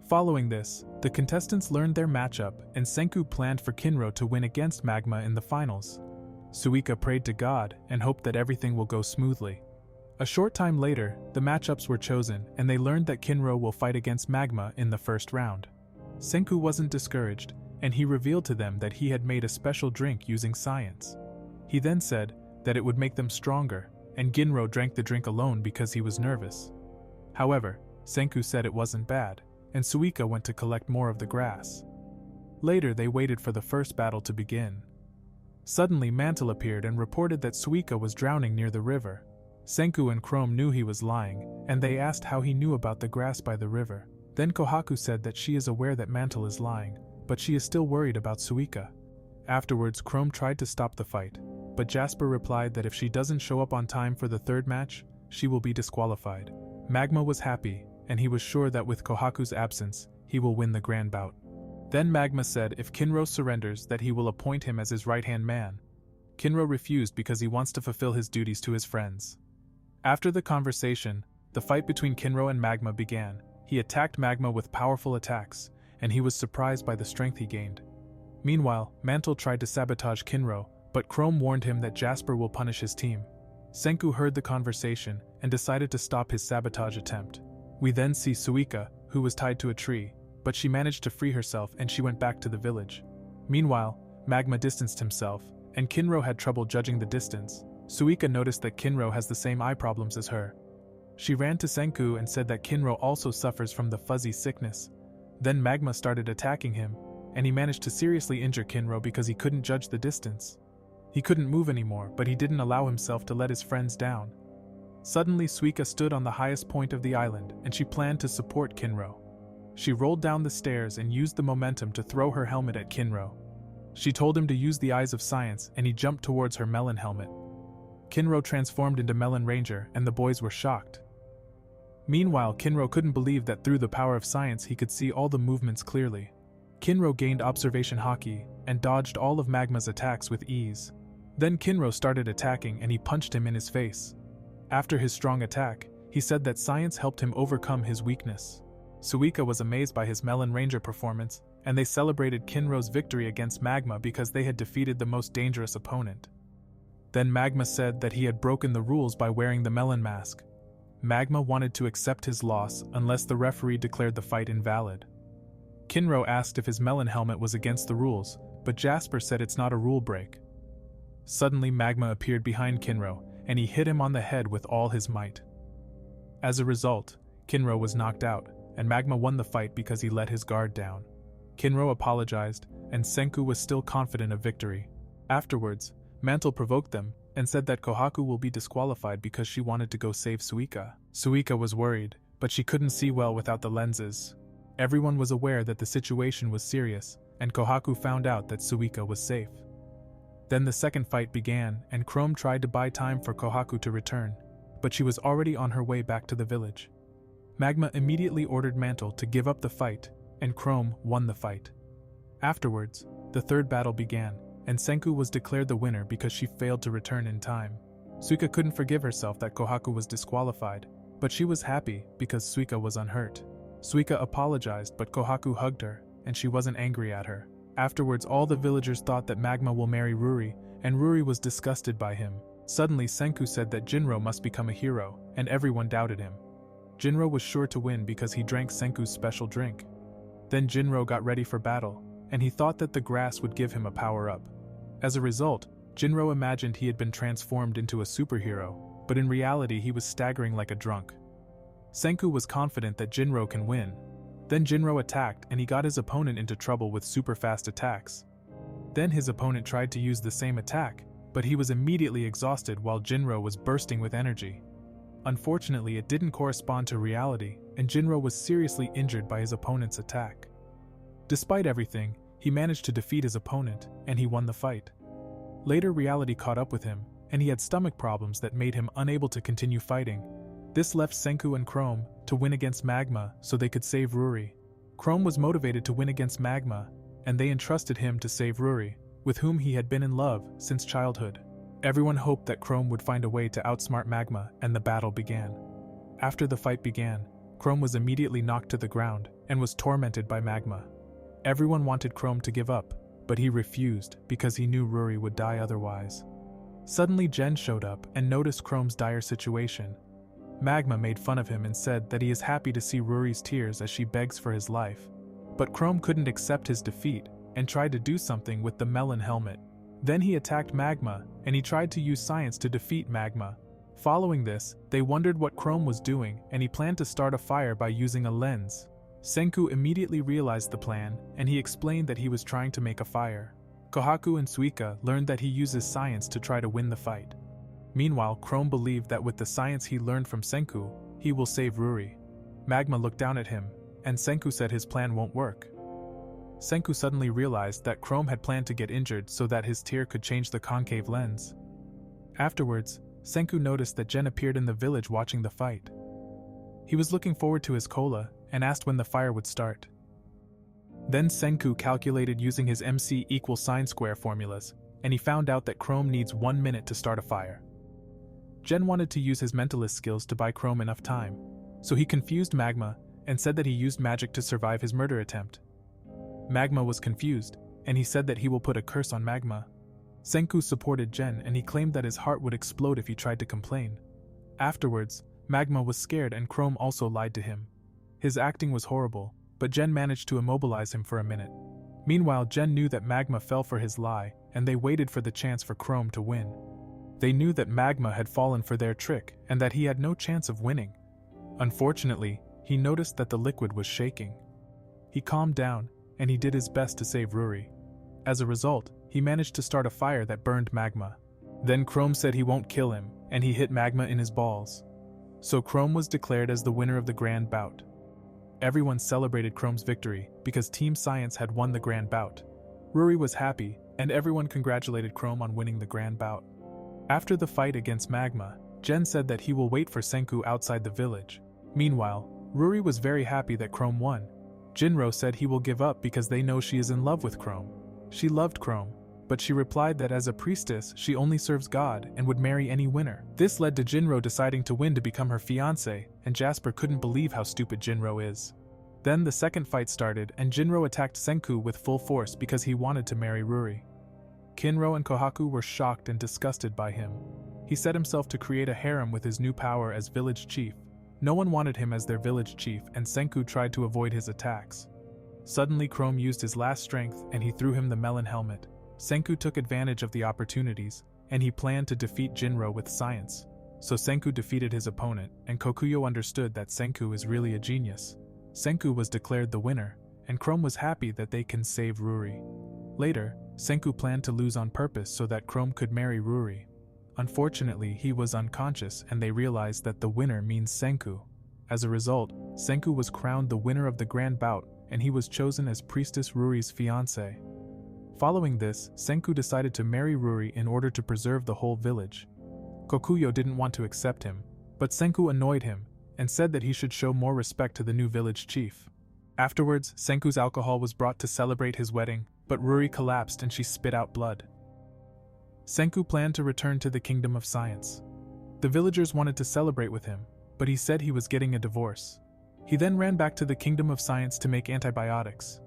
Following this, the contestants learned their matchup and Senku planned for Kinro to win against Magma in the finals. Suika prayed to God and hoped that everything will go smoothly. A short time later, the matchups were chosen and they learned that Kinro will fight against Magma in the first round. Senku wasn't discouraged, and he revealed to them that he had made a special drink using science. He then said that it would make them stronger, and Ginro drank the drink alone because he was nervous. However, Senku said it wasn't bad, and Suika went to collect more of the grass. Later they waited for the first battle to begin. Suddenly Mantle appeared and reported that Suika was drowning near the river. Senku and Chrome knew he was lying, and they asked how he knew about the grass by the river. Then Kohaku said that she is aware that Mantle is lying, but she is still worried about Suika. Afterwards, Chrome tried to stop the fight, but Jasper replied that if she doesn't show up on time for the third match, she will be disqualified. Magma was happy, and he was sure that with Kohaku's absence, he will win the grand bout. Then Magma said if Kinro surrenders that he will appoint him as his right-hand man. Kinro refused because he wants to fulfill his duties to his friends. After the conversation, the fight between Kinro and Magma began. He attacked Magma with powerful attacks, and he was surprised by the strength he gained. Meanwhile, Mantle tried to sabotage Kinro, but Chrome warned him that Jasper will punish his team. Senku heard the conversation and decided to stop his sabotage attempt. We then see Suika, who was tied to a tree, but she managed to free herself and she went back to the village. Meanwhile, Magma distanced himself, and Kinro had trouble judging the distance. Suika noticed that Kinro has the same eye problems as her. She ran to Senku and said that Kinro also suffers from the fuzzy sickness. Then Magma started attacking him, and he managed to seriously injure Kinro because he couldn't judge the distance. He couldn't move anymore, but he didn't allow himself to let his friends down. Suddenly Suika stood on the highest point of the island, and she planned to support Kinro. She rolled down the stairs and used the momentum to throw her helmet at Kinro. She told him to use the eyes of science, and he jumped towards her melon helmet. Kinro transformed into Melon Ranger, and the boys were shocked. Meanwhile, Kinro couldn't believe that through the power of science he could see all the movements clearly. Kinro gained observation haki, and dodged all of Magma's attacks with ease. Then Kinro started attacking and he punched him in his face. After his strong attack, he said that science helped him overcome his weakness. Suika was amazed by his Melon Ranger performance, and they celebrated Kinro's victory against Magma because they had defeated the most dangerous opponent. Then Magma said that he had broken the rules by wearing the melon mask. Magma wanted to accept his loss unless the referee declared the fight invalid. Kinro asked if his melon helmet was against the rules, but Jasper said it's not a rule break. Suddenly Magma appeared behind Kinro, and he hit him on the head with all his might. As a result, Kinro was knocked out, and Magma won the fight because he let his guard down. Kinro apologized, and Senku was still confident of victory. Afterwards, Mantle provoked them, and said that Kohaku will be disqualified because she wanted to go save Suika. Suika was worried, but she couldn't see well without the lenses. Everyone was aware that the situation was serious, and Kohaku found out that Suika was safe. Then the second fight began, and Chrome tried to buy time for Kohaku to return, but she was already on her way back to the village. Magma immediately ordered Mantle to give up the fight, and Chrome won the fight. Afterwards, the third battle began, and Senku was declared the winner because she failed to return in time. Suika couldn't forgive herself that Kohaku was disqualified, but she was happy because Suika was unhurt. Suika apologized, but Kohaku hugged her, and she wasn't angry at her. Afterwards, all the villagers thought that Magma will marry Ruri, and Ruri was disgusted by him. Suddenly, Senku said that Jinro must become a hero, and everyone doubted him. Jinro was sure to win because he drank Senku's special drink. Then Jinro got ready for battle, and he thought that the grass would give him a power-up. As a result, Jinro imagined he had been transformed into a superhero, but in reality he was staggering like a drunk. Senku was confident that Jinro can win. Then Jinro attacked and he got his opponent into trouble with super fast attacks. Then his opponent tried to use the same attack, but he was immediately exhausted while Jinro was bursting with energy. Unfortunately, it didn't correspond to reality, and Jinro was seriously injured by his opponent's attack. Despite everything, he managed to defeat his opponent, and he won the fight. Later, reality caught up with him, and he had stomach problems that made him unable to continue fighting. This left Senku and Chrome to win against Magma so they could save Ruri. Chrome was motivated to win against Magma, and they entrusted him to save Ruri, with whom he had been in love since childhood. Everyone hoped that Chrome would find a way to outsmart Magma, and the battle began. After the fight began, Chrome was immediately knocked to the ground and was tormented by Magma. Everyone wanted Chrome to give up, but he refused because he knew Ruri would die otherwise. Suddenly Jen showed up and noticed Chrome's dire situation. Magma made fun of him and said that he is happy to see Ruri's tears as she begs for his life. But Chrome couldn't accept his defeat and tried to do something with the melon helmet. Then he attacked Magma, and he tried to use science to defeat Magma. Following this, they wondered what Chrome was doing, and he planned to start a fire by using a lens. Senku immediately realized the plan, and he explained that he was trying to make a fire. Kohaku and Suika learned that he uses science to try to win the fight. Meanwhile, Chrome believed that with the science he learned from Senku, he will save Ruri. Magma looked down at him, and Senku said his plan won't work. Senku suddenly realized that Chrome had planned to get injured so that his tear could change the concave lens. Afterwards, Senku noticed that Jen appeared in the village watching the fight. He was looking forward to his cola and asked when the fire would start. Then Senku calculated using his MC equals sine square formulas, and he found out that Chrome needs 1 minute to start a fire. Jen wanted to use his mentalist skills to buy Chrome enough time, so he confused Magma and said that he used magic to survive his murder attempt. Magma was confused, and he said that he will put a curse on Magma. Senku supported Jen, and he claimed that his heart would explode if he tried to complain. Afterwards, Magma was scared and Chrome also lied to him. His acting was horrible, but Jen managed to immobilize him for a minute. Meanwhile, Jen knew that Magma fell for his lie, and they waited for the chance for Chrome to win. They knew that Magma had fallen for their trick and that he had no chance of winning. Unfortunately, he noticed that the liquid was shaking. He calmed down, and he did his best to save Ruri. As a result, he managed to start a fire that burned Magma. Then Chrome said he won't kill him, and he hit Magma in his balls. So Chrome was declared as the winner of the grand bout. Everyone celebrated Chrome's victory because Team Science had won the grand bout. Ruri was happy, and everyone congratulated Chrome on winning the grand bout. After the fight against Magma, Jen said that he will wait for Senku outside the village. Meanwhile, Ruri was very happy that Chrome won. Jinro said he will give up because they know she is in love with Chrome. She loved Chrome, but she replied that as a priestess she only serves God and would marry any winner. This led to Jinro deciding to win to become her fiancé, and Jasper couldn't believe how stupid Jinro is. Then the second fight started, and Jinro attacked Senku with full force because he wanted to marry Ruri. Kinro and Kohaku were shocked and disgusted by him. He set himself to create a harem with his new power as village chief. No one wanted him as their village chief, and Senku tried to avoid his attacks. Suddenly Chrome used his last strength and he threw him the melon helmet. Senku took advantage of the opportunities, and he planned to defeat Jinro with science. So Senku defeated his opponent, and Kokuyo understood that Senku is really a genius. Senku was declared the winner, and Chrome was happy that they can save Ruri. Later, Senku planned to lose on purpose so that Chrome could marry Ruri. Unfortunately, he was unconscious and they realized that the winner means Senku. As a result, Senku was crowned the winner of the grand bout, and he was chosen as Priestess Ruri's fiancé. Following this, Senku decided to marry Ruri in order to preserve the whole village. Kokuyo didn't want to accept him, but Senku annoyed him and said that he should show more respect to the new village chief. Afterwards, Senku's alcohol was brought to celebrate his wedding, but Ruri collapsed and she spit out blood. Senku planned to return to the Kingdom of Science. The villagers wanted to celebrate with him, but he said he was getting a divorce. He then ran back to the Kingdom of Science to make antibiotics.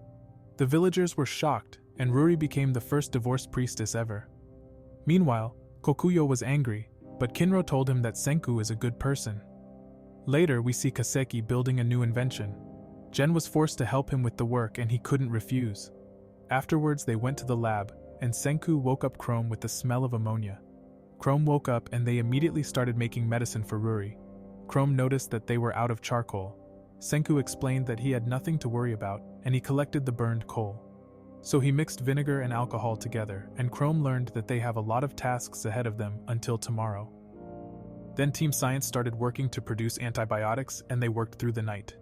The villagers were shocked, and Ruri became the first divorced priestess ever. Meanwhile, Kokuyo was angry, but Kinro told him that Senku is a good person. Later, we see Kaseki building a new invention. Jen was forced to help him with the work and he couldn't refuse. Afterwards, they went to the lab, and Senku woke up Chrome with the smell of ammonia. Chrome woke up and they immediately started making medicine for Ruri. Chrome noticed that they were out of charcoal. Senku explained that he had nothing to worry about, and he collected the burned coal. So he mixed vinegar and alcohol together, and Chrome learned that they have a lot of tasks ahead of them until tomorrow. Then Team Science started working to produce antibiotics, and they worked through the night.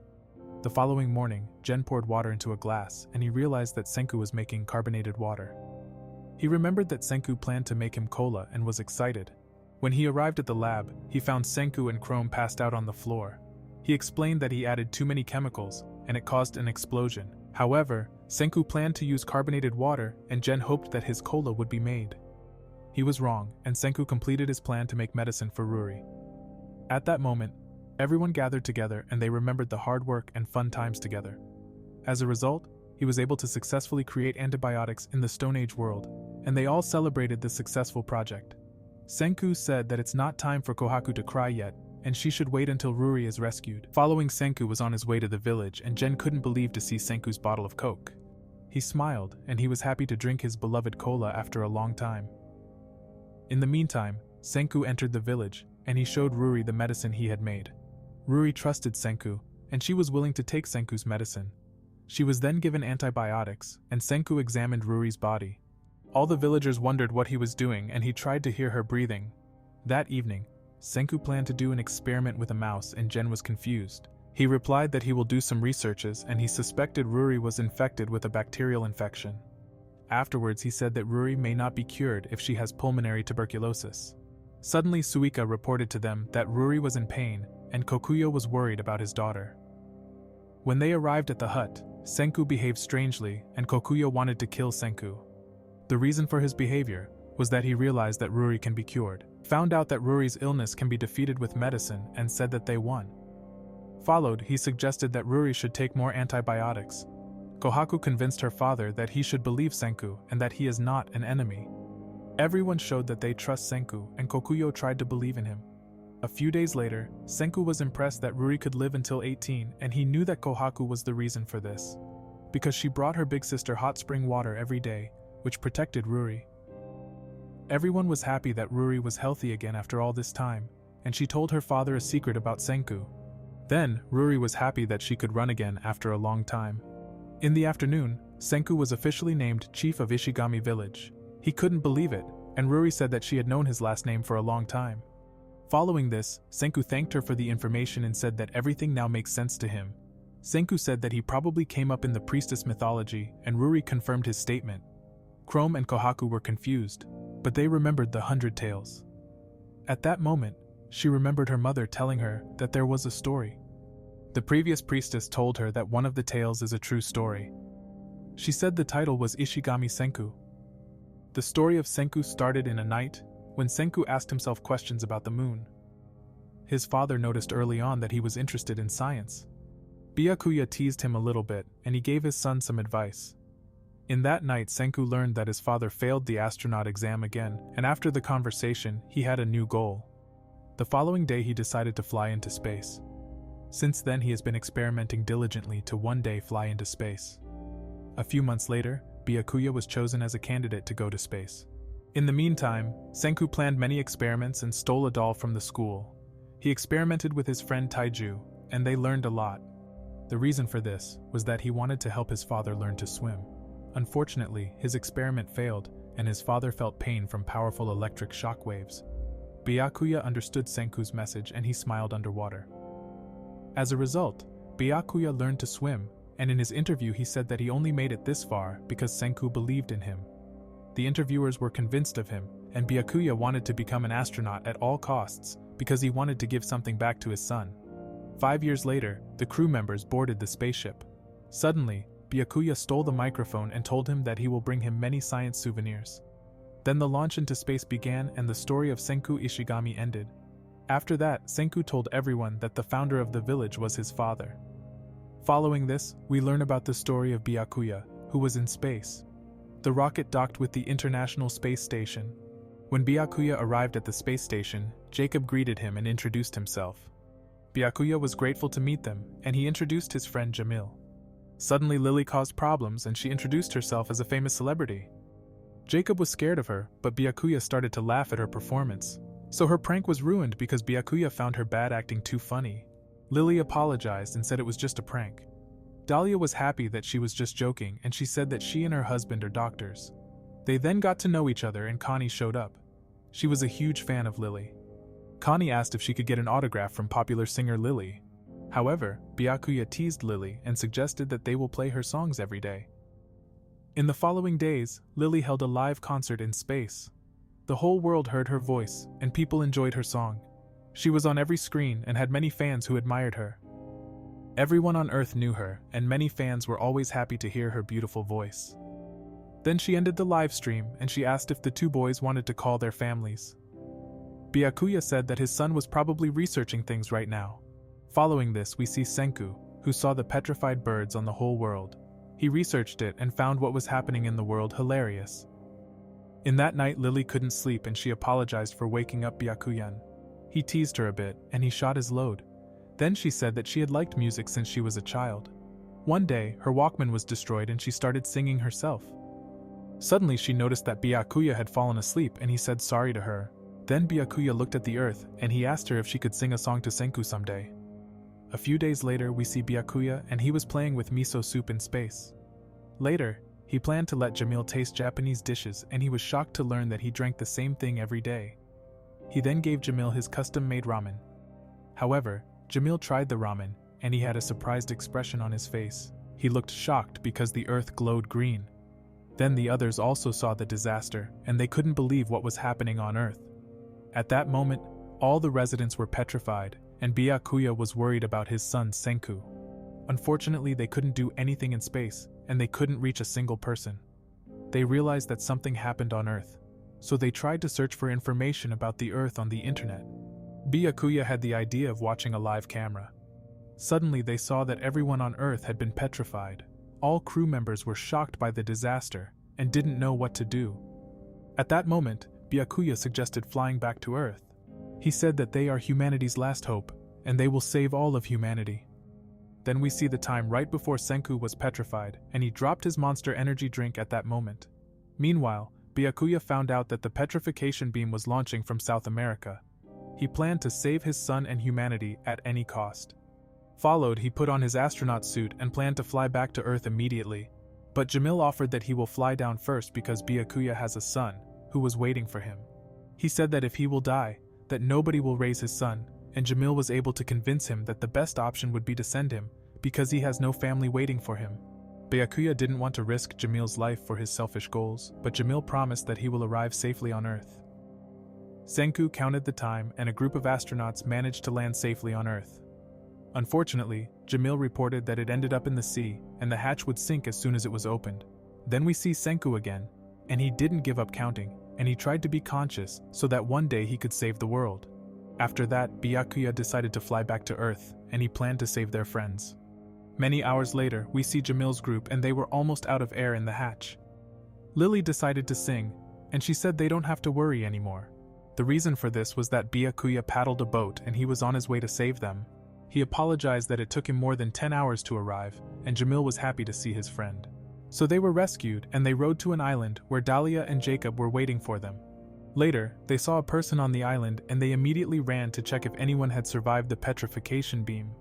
The following morning, Jen poured water into a glass, and he realized that Senku was making carbonated water. He remembered that Senku planned to make him cola and was excited. When he arrived at the lab, he found Senku and Chrome passed out on the floor. He explained that he added too many chemicals, and it caused an explosion. However, Senku planned to use carbonated water, and Jen hoped that his cola would be made. He was wrong, and Senku completed his plan to make medicine for Ruri. At that moment, everyone gathered together and they remembered the hard work and fun times together. As a result, he was able to successfully create antibiotics in the Stone Age world, and they all celebrated this successful project. Senku said that it's not time for Kohaku to cry yet, and she should wait until Ruri is rescued. Following Senku was on his way to the village, and Jen couldn't believe to see Senku's bottle of Coke. He smiled, and he was happy to drink his beloved cola after a long time. In the meantime, Senku entered the village, and he showed Ruri the medicine he had made. Ruri trusted Senku, and she was willing to take Senku's medicine. She was then given antibiotics, and Senku examined Ruri's body. All the villagers wondered what he was doing, and he tried to hear her breathing. That evening, Senku planned to do an experiment with a mouse, and Jen was confused. He replied that he will do some researches, and he suspected Ruri was infected with a bacterial infection. Afterwards, he said that Ruri may not be cured if she has pulmonary tuberculosis. Suddenly, Suika reported to them that Ruri was in pain, and Kokuyo was worried about his daughter. When they arrived at the hut, Senku behaved strangely, and Kokuyo wanted to kill Senku. The reason for his behavior was that he realized that Ruri can be cured, found out that Ruri's illness can be defeated with medicine, and said that they won. Followed, he suggested that Ruri should take more antibiotics. Kohaku convinced her father that he should believe Senku and that he is not an enemy. Everyone showed that they trust Senku, and Kokuyo tried to believe in him. A few days later, Senku was impressed that Ruri could live until 18, and he knew that Kohaku was the reason for this. Because she brought her big sister hot spring water every day, which protected Ruri. Everyone was happy that Ruri was healthy again after all this time, and she told her father a secret about Senku. Then, Ruri was happy that she could run again after a long time. In the afternoon, Senku was officially named Chief of Ishigami Village. He couldn't believe it, and Ruri said that she had known his last name for a long time. Following this, Senku thanked her for the information and said that everything now makes sense to him. Senku said that he probably came up in the priestess mythology, and Ruri confirmed his statement. Chrome and Kohaku were confused, but they remembered the 100 Tales. At that moment, she remembered her mother telling her that there was a story. The previous priestess told her that one of the tales is a true story. She said the title was Ishigami Senku. The story of Senku started in a night when Senku asked himself questions about the moon. His father noticed early on that he was interested in science. Byakuya teased him a little bit, and he gave his son some advice. In that night, Senku learned that his father failed the astronaut exam again, and after the conversation, he had a new goal. The following day, he decided to fly into space. Since then, he has been experimenting diligently to one day fly into space. A few months later, Byakuya was chosen as a candidate to go to space. In the meantime, Senku planned many experiments and stole a doll from the school. He experimented with his friend Taiju, and they learned a lot. The reason for this was that he wanted to help his father learn to swim. Unfortunately, his experiment failed, and his father felt pain from powerful electric shock waves. Byakuya understood Senku's message and he smiled underwater. As a result, Byakuya learned to swim, and in his interview he said that he only made it this far because Senku believed in him. The interviewers were convinced of him, and Byakuya wanted to become an astronaut at all costs because he wanted to give something back to his son. 5 years later, the crew members boarded the spaceship. Suddenly, Byakuya stole the microphone and told him that he will bring him many science souvenirs. Then the launch into space began and the story of Senku Ishigami ended. After that, Senku told everyone that the founder of the village was his father. Following this, we learn about the story of Byakuya, who was in space. The rocket docked with the International Space Station. When Byakuya arrived at the space station, Jacob greeted him and introduced himself. Byakuya was grateful to meet them, and he introduced his friend Jamil. Suddenly, Lily caused problems and she introduced herself as a famous celebrity. Jacob was scared of her, but Byakuya started to laugh at her performance. So her prank was ruined because Byakuya found her bad acting too funny. Lily apologized and said it was just a prank. Dahlia was happy that she was just joking, and she said that she and her husband are doctors. They then got to know each other and Connie showed up. She was a huge fan of Lily. Connie asked if she could get an autograph from popular singer Lily. However, Byakuya teased Lily and suggested that they will play her songs every day. In the following days, Lily held a live concert in space. The whole world heard her voice, and people enjoyed her song. She was on every screen and had many fans who admired her. Everyone on Earth knew her, and many fans were always happy to hear her beautiful voice. Then she ended the live stream and she asked if the two boys wanted to call their families. Byakuya said that his son was probably researching things right now. Following this, we see Senku, who saw the petrified birds on the whole world. He researched it and found what was happening in the world hilarious. In that night, Lily couldn't sleep and she apologized for waking up Byakuyan. He teased her a bit and he shot his load. Then she said that she had liked music since she was a child. One day, her Walkman was destroyed and she started singing herself. Suddenly she noticed that Byakuya had fallen asleep and he said sorry to her. Then Byakuya looked at the earth and he asked her if she could sing a song to Senku someday. A few days later, we see Byakuya and he was playing with miso soup in space. Later, he planned to let Jamil taste Japanese dishes and he was shocked to learn that he drank the same thing every day. He then gave Jamil his custom-made ramen. However, Jamil tried the ramen and he had a surprised expression on his face. He looked shocked because the earth glowed green. Then the others also saw the disaster and they couldn't believe what was happening on Earth. At that moment, all the residents were petrified and Byakuya was worried about his son Senku. Unfortunately, they couldn't do anything in space and they couldn't reach a single person. They realized that something happened on Earth, so they tried to search for information about the Earth on the internet. Byakuya had the idea of watching a live camera. Suddenly they saw that everyone on Earth had been petrified. All crew members were shocked by the disaster and didn't know what to do. At that moment, Byakuya suggested flying back to Earth. He said that they are humanity's last hope, and they will save all of humanity. Then we see the time right before Senku was petrified, and he dropped his monster energy drink at that moment. Meanwhile, Byakuya found out that the petrification beam was launching from South America. He planned to save his son and humanity at any cost. Followed, he put on his astronaut suit and planned to fly back to Earth immediately. But Jamil offered that he will fly down first because Byakuya has a son, who was waiting for him. He said that if he will die, that nobody will raise his son, and Jamil was able to convince him that the best option would be to send him, because he has no family waiting for him. Byakuya didn't want to risk Jamil's life for his selfish goals, but Jamil promised that he will arrive safely on Earth. Senku counted the time and a group of astronauts managed to land safely on Earth. Unfortunately, Jamil reported that it ended up in the sea, and the hatch would sink as soon as it was opened. Then we see Senku again, and he didn't give up counting, and he tried to be conscious so that one day he could save the world. After that, Byakuya decided to fly back to Earth, and he planned to save their friends. Many hours later, we see Jamil's group and they were almost out of air in the hatch. Lily decided to sing, and she said they don't have to worry anymore. The reason for this was that Byakuya paddled a boat and he was on his way to save them. He apologized that it took him more than 10 hours to arrive, and Jamil was happy to see his friend. So they were rescued and they rode to an island where Dahlia and Jacob were waiting for them. Later, they saw a person on the island and they immediately ran to check if anyone had survived the petrification beam.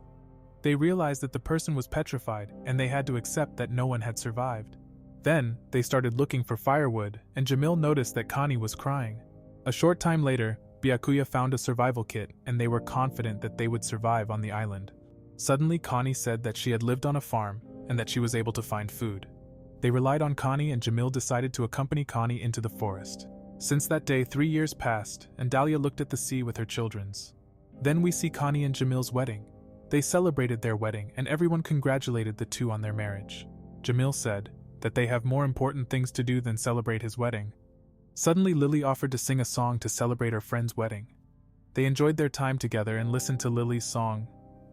They realized that the person was petrified and they had to accept that no one had survived. Then, they started looking for firewood and Jamil noticed that Connie was crying. A short time later, Byakuya found a survival kit and they were confident that they would survive on the island. Suddenly, Connie said that she had lived on a farm and that she was able to find food. They relied on Connie and Jamil decided to accompany Connie into the forest. Since that day, 3 years passed and Dahlia looked at the sea with her children's. Then we see Connie and Jamil's wedding. They celebrated their wedding and everyone congratulated the two on their marriage. Jamil said that they have more important things to do than celebrate his wedding. Suddenly, Lily offered to sing a song to celebrate her friend's wedding. They enjoyed their time together and listened to Lily's song.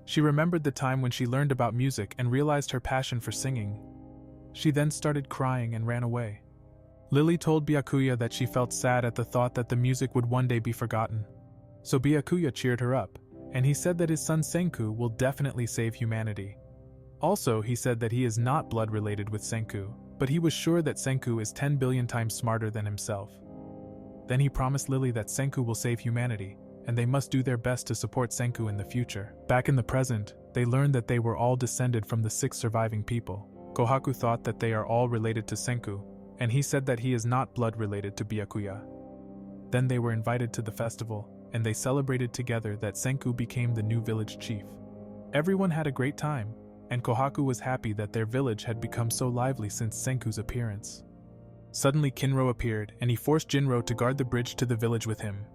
She remembered the time when she learned about music and realized her passion for singing. She then started crying and ran away. Lily told Byakuya that she felt sad at the thought that the music would one day be forgotten. So Byakuya cheered her up, and he said that his son Senku will definitely save humanity. Also, he said that he is not blood-related with Senku, but he was sure that Senku is 10 billion times smarter than himself. Then he promised Lily that Senku will save humanity, and they must do their best to support Senku in the future. Back in the present, they learned that they were all descended from the 6 surviving people. Kohaku thought that they are all related to Senku, and he said that he is not blood-related to Byakuya. Then they were invited to the festival, and they celebrated together that Senku became the new village chief. Everyone had a great time, and Kohaku was happy that their village had become so lively since Senku's appearance. Suddenly Kinro appeared, and he forced Jinro to guard the bridge to the village with him.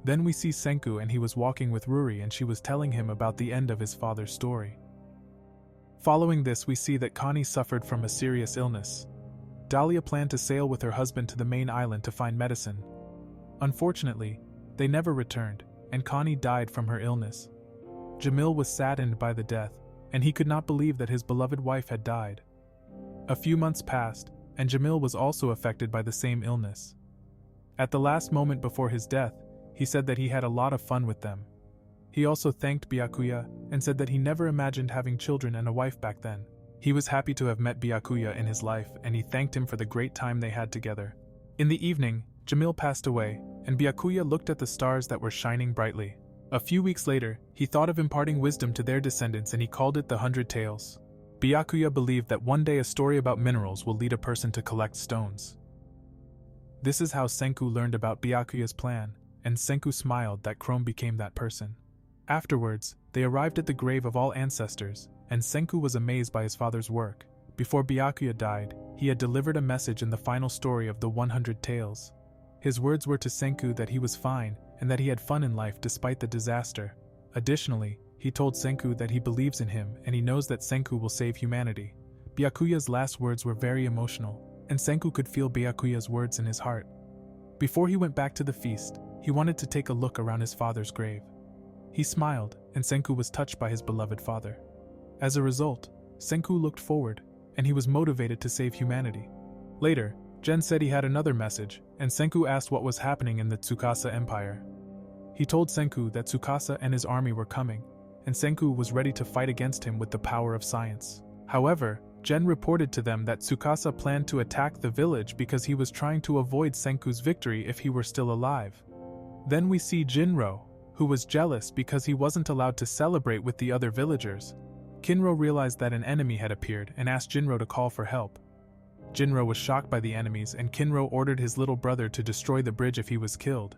Then we see Senku, and he was walking with Ruri, and she was telling him about the end of his father's story. Following this, we see that Connie suffered from a serious illness. Dahlia planned to sail with her husband to the main island to find medicine. Unfortunately, they never returned, and Connie died from her illness. Jamil was saddened by the death, and he could not believe that his beloved wife had died. A few months passed, and Jamil was also affected by the same illness. At the last moment before his death, he said that he had a lot of fun with them. He also thanked Byakuya and said that he never imagined having children and a wife back then. He was happy to have met Byakuya in his life, and he thanked him for the great time they had together. In the evening, Jamil passed away, and Byakuya looked at the stars that were shining brightly. A few weeks later, he thought of imparting wisdom to their descendants, and he called it the 100 Tales. Byakuya believed that one day a story about minerals will lead a person to collect stones. This is how Senku learned about Byakuya's plan, and Senku smiled that Chrome became that person. Afterwards, they arrived at the grave of all ancestors, and Senku was amazed by his father's work. Before Byakuya died, he had delivered a message in the final story of the 100 Tales. His words were to Senku that he was fine, and that he had fun in life despite the disaster. Additionally, he told Senku that he believes in him and he knows that Senku will save humanity. Byakuya's last words were very emotional, and Senku could feel Byakuya's words in his heart. Before he went back to the feast, he wanted to take a look around his father's grave. He smiled, and Senku was touched by his beloved father. As a result, Senku looked forward, and he was motivated to save humanity. Later, Gen said he had another message, and Senku asked what was happening in the Tsukasa Empire. He told Senku that Tsukasa and his army were coming, and Senku was ready to fight against him with the power of science. However, Gen reported to them that Tsukasa planned to attack the village because he was trying to avoid Senku's victory if he were still alive. Then we see Jinro, who was jealous because he wasn't allowed to celebrate with the other villagers. Kinro realized that an enemy had appeared and asked Jinro to call for help. Jinro was shocked by the enemies, and Kinro ordered his little brother to destroy the bridge if he was killed.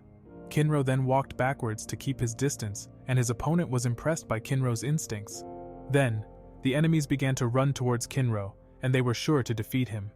Kinro then walked backwards to keep his distance, and his opponent was impressed by Kinro's instincts. Then, the enemies began to run towards Kinro, and they were sure to defeat him.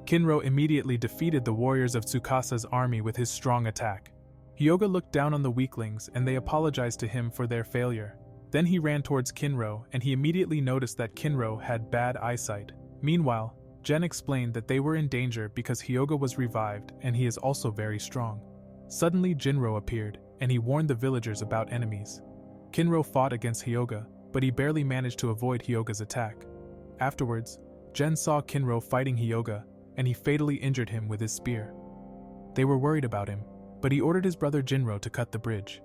Kinro immediately defeated the warriors of Tsukasa's army with his strong attack. Hyoga looked down on the weaklings, and they apologized to him for their failure. Then he ran towards Kinro, and he immediately noticed that Kinro had bad eyesight. Meanwhile, Gen explained that they were in danger because Hyoga was revived, and he is also very strong. Suddenly Jinro appeared, and he warned the villagers about enemies. Kinro fought against Hyoga, but he barely managed to avoid Hyoga's attack. Afterwards, Gen saw Kinro fighting Hyoga, and he fatally injured him with his spear. They were worried about him, but he ordered his brother Jinro to cut the bridge.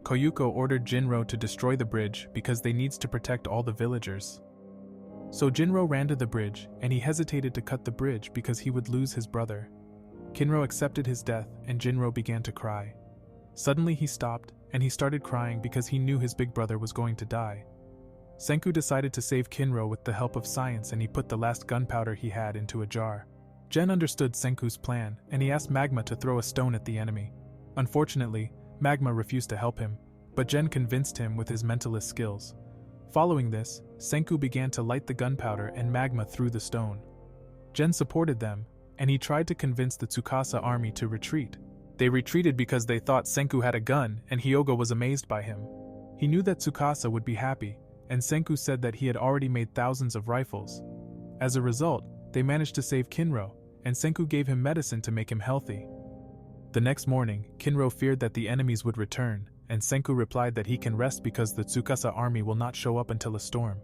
Koyuko ordered Jinro to destroy the bridge because they needs to protect all the villagers. So Jinro ran to the bridge, and he hesitated to cut the bridge because he would lose his brother. Kinro accepted his death, and Jinro began to cry. Suddenly he stopped, and he started crying because he knew his big brother was going to die. Senku decided to save Kinro with the help of science, and he put the last gunpowder he had into a jar. Gen understood Senku's plan, and he asked Magma to throw a stone at the enemy. Unfortunately, Magma refused to help him, but Gen convinced him with his mentalist skills. Following this, Senku began to light the gunpowder and Magma threw the stone. Gen supported them, and he tried to convince the Tsukasa army to retreat. They retreated because they thought Senku had a gun, and Hyoga was amazed by him. He knew that Tsukasa would be happy, and Senku said that he had already made thousands of rifles. As a result, they managed to save Kinro, and Senku gave him medicine to make him healthy. The next morning, Kinro feared that the enemies would return, and Senku replied that he can rest because the Tsukasa army will not show up until a storm.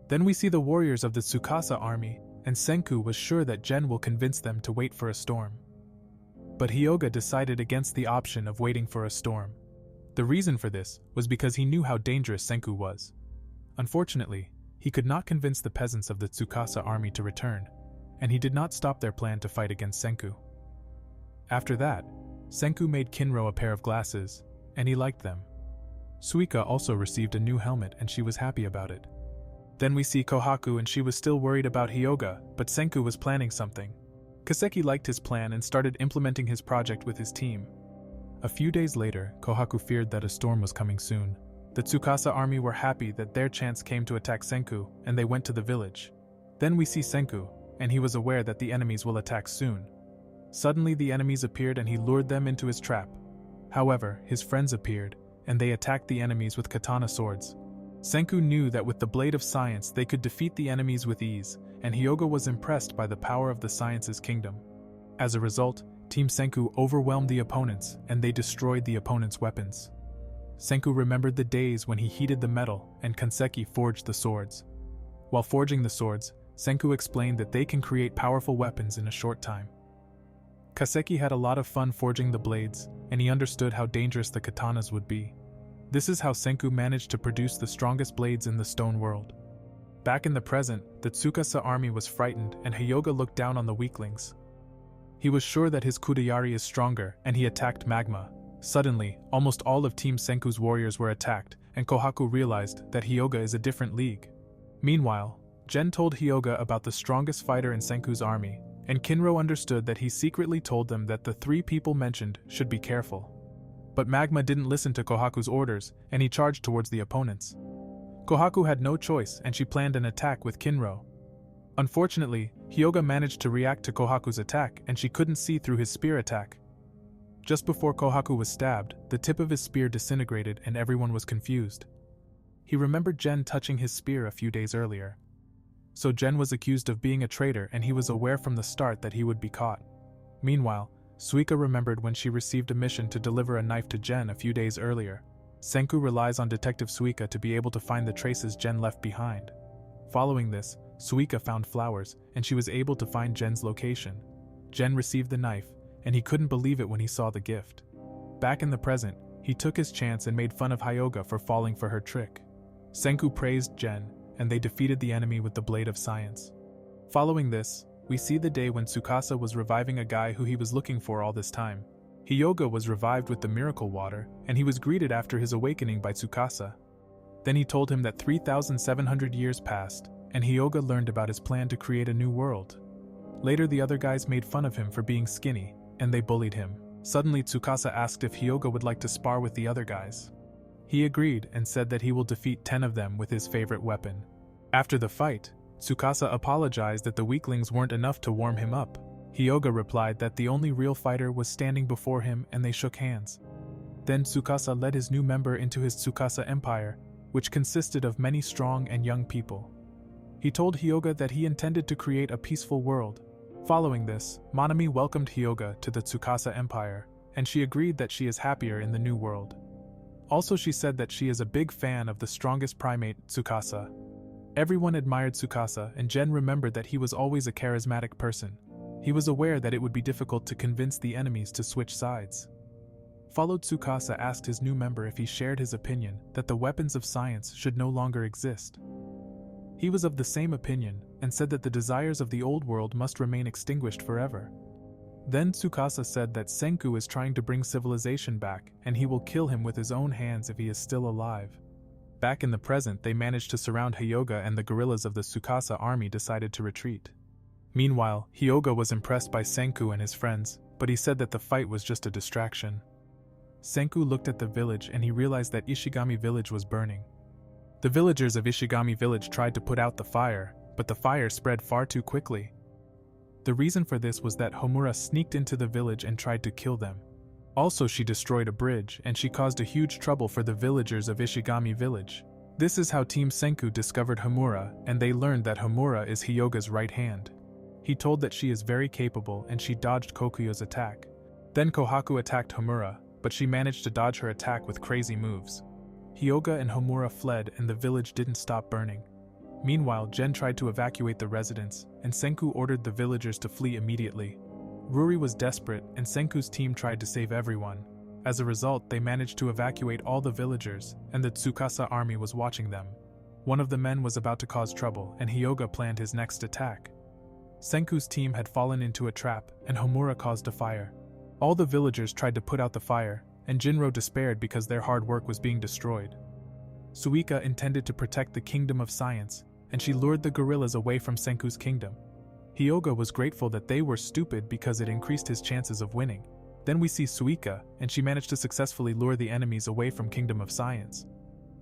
Then we see the warriors of the Tsukasa army, and Senku was sure that Gen will convince them to wait for a storm. But Hyoga decided against the option of waiting for a storm. The reason for this was because he knew how dangerous Senku was. Unfortunately, he could not convince the peasants of the Tsukasa army to return, and he did not stop their plan to fight against Senku. After that, Senku made Kinro a pair of glasses, and he liked them. Suika also received a new helmet and she was happy about it. Then we see Kohaku and she was still worried about Hyoga, but Senku was planning something. Kaseki liked his plan and started implementing his project with his team. A few days later, Kohaku feared that a storm was coming soon. The Tsukasa army were happy that their chance came to attack Senku, and they went to the village. Then we see Senku, and he was aware that the enemies will attack soon. Suddenly the enemies appeared and he lured them into his trap. However, his friends appeared, and they attacked the enemies with katana swords. Senku knew that with the blade of science they could defeat the enemies with ease, and Hyoga was impressed by the power of the science's kingdom. As a result, Team Senku overwhelmed the opponents, and they destroyed the opponents' weapons. Senku remembered the days when he heated the metal, and Kanseki forged the swords. While forging the swords, Senku explained that they can create powerful weapons in a short time. Kaseki had a lot of fun forging the blades, and he understood how dangerous the katanas would be. This is how Senku managed to produce the strongest blades in the stone world. Back in the present, the Tsukasa army was frightened and Hyoga looked down on the weaklings. He was sure that his Kudayari is stronger, and he attacked Magma. Suddenly, almost all of Team Senku's warriors were attacked, and Kohaku realized that Hyoga is a different league. Meanwhile, Gen told Hyoga about the strongest fighter in Senku's army, and Kinro understood that he secretly told them that the 3 people mentioned should be careful. But Magma didn't listen to Kohaku's orders, and he charged towards the opponents. Kohaku had no choice, and she planned an attack with Kinro. Unfortunately, Hyoga managed to react to Kohaku's attack, and she couldn't see through his spear attack. Just before Kohaku was stabbed, the tip of his spear disintegrated and everyone was confused. He remembered Gen touching his spear a few days earlier. So Gen was accused of being a traitor, and he was aware from the start that he would be caught. Meanwhile, Suika remembered when she received a mission to deliver a knife to Gen a few days earlier. Senku relies on Detective Suika to be able to find the traces Gen left behind. Following this, Suika found flowers, and she was able to find Gen's location. Gen received the knife, and he couldn't believe it when he saw the gift. Back in the present, he took his chance and made fun of Hyoga for falling for her trick. Senku praised Gen, and they defeated the enemy with the blade of science. Following this, we see the day when Tsukasa was reviving a guy who he was looking for all this time. Hyoga was revived with the miracle water, and he was greeted after his awakening by Tsukasa. Then he told him that 3,700 years passed, and Hyoga learned about his plan to create a new world. Later the other guys made fun of him for being skinny, and they bullied him. Suddenly Tsukasa asked if Hyoga would like to spar with the other guys. He agreed and said that he will defeat 10 of them with his favorite weapon. After the fight, Tsukasa apologized that the weaklings weren't enough to warm him up. Hyoga replied that the only real fighter was standing before him, and they shook hands. Then Tsukasa led his new member into his Tsukasa Empire, which consisted of many strong and young people. He told Hyoga that he intended to create a peaceful world. Following this, Manami welcomed Hyoga to the Tsukasa Empire, and she agreed that she is happier in the new world. Also, she said that she is a big fan of the strongest primate, Tsukasa. Everyone admired Tsukasa, and Gen remembered that he was always a charismatic person. He was aware that it would be difficult to convince the enemies to switch sides. Followed Tsukasa asked his new member if he shared his opinion that the weapons of science should no longer exist. He was of the same opinion, and said that the desires of the old world must remain extinguished forever. Then Tsukasa said that Senku is trying to bring civilization back, and he will kill him with his own hands if he is still alive. Back in the present, they managed to surround Hyoga, and the guerrillas of the Tsukasa army decided to retreat. Meanwhile, Hyoga was impressed by Senku and his friends, but he said that the fight was just a distraction. Senku looked at the village and he realized that Ishigami village was burning. The villagers of Ishigami village tried to put out the fire, but the fire spread far too quickly. The reason for this was that Homura sneaked into the village and tried to kill them. Also, she destroyed a bridge, and she caused a huge trouble for the villagers of Ishigami village. This is how Team Senku discovered Homura, and they learned that Homura is Hyoga's right hand. He told that she is very capable, and she dodged Kokuyo's attack. Then Kohaku attacked Homura, but she managed to dodge her attack with crazy moves. Hyoga and Homura fled, and the village didn't stop burning. Meanwhile, Gen tried to evacuate the residents, and Senku ordered the villagers to flee immediately. Ruri was desperate, and Senku's team tried to save everyone. As a result, they managed to evacuate all the villagers, and the Tsukasa army was watching them. One of the men was about to cause trouble, and Hyoga planned his next attack. Senku's team had fallen into a trap, and Homura caused a fire. All the villagers tried to put out the fire, and Jinro despaired because their hard work was being destroyed. Suika intended to protect the kingdom of science, and she lured the guerrillas away from Senku's kingdom. Hyoga was grateful that they were stupid because it increased his chances of winning. Then we see Suika, and she managed to successfully lure the enemies away from Kingdom of Science.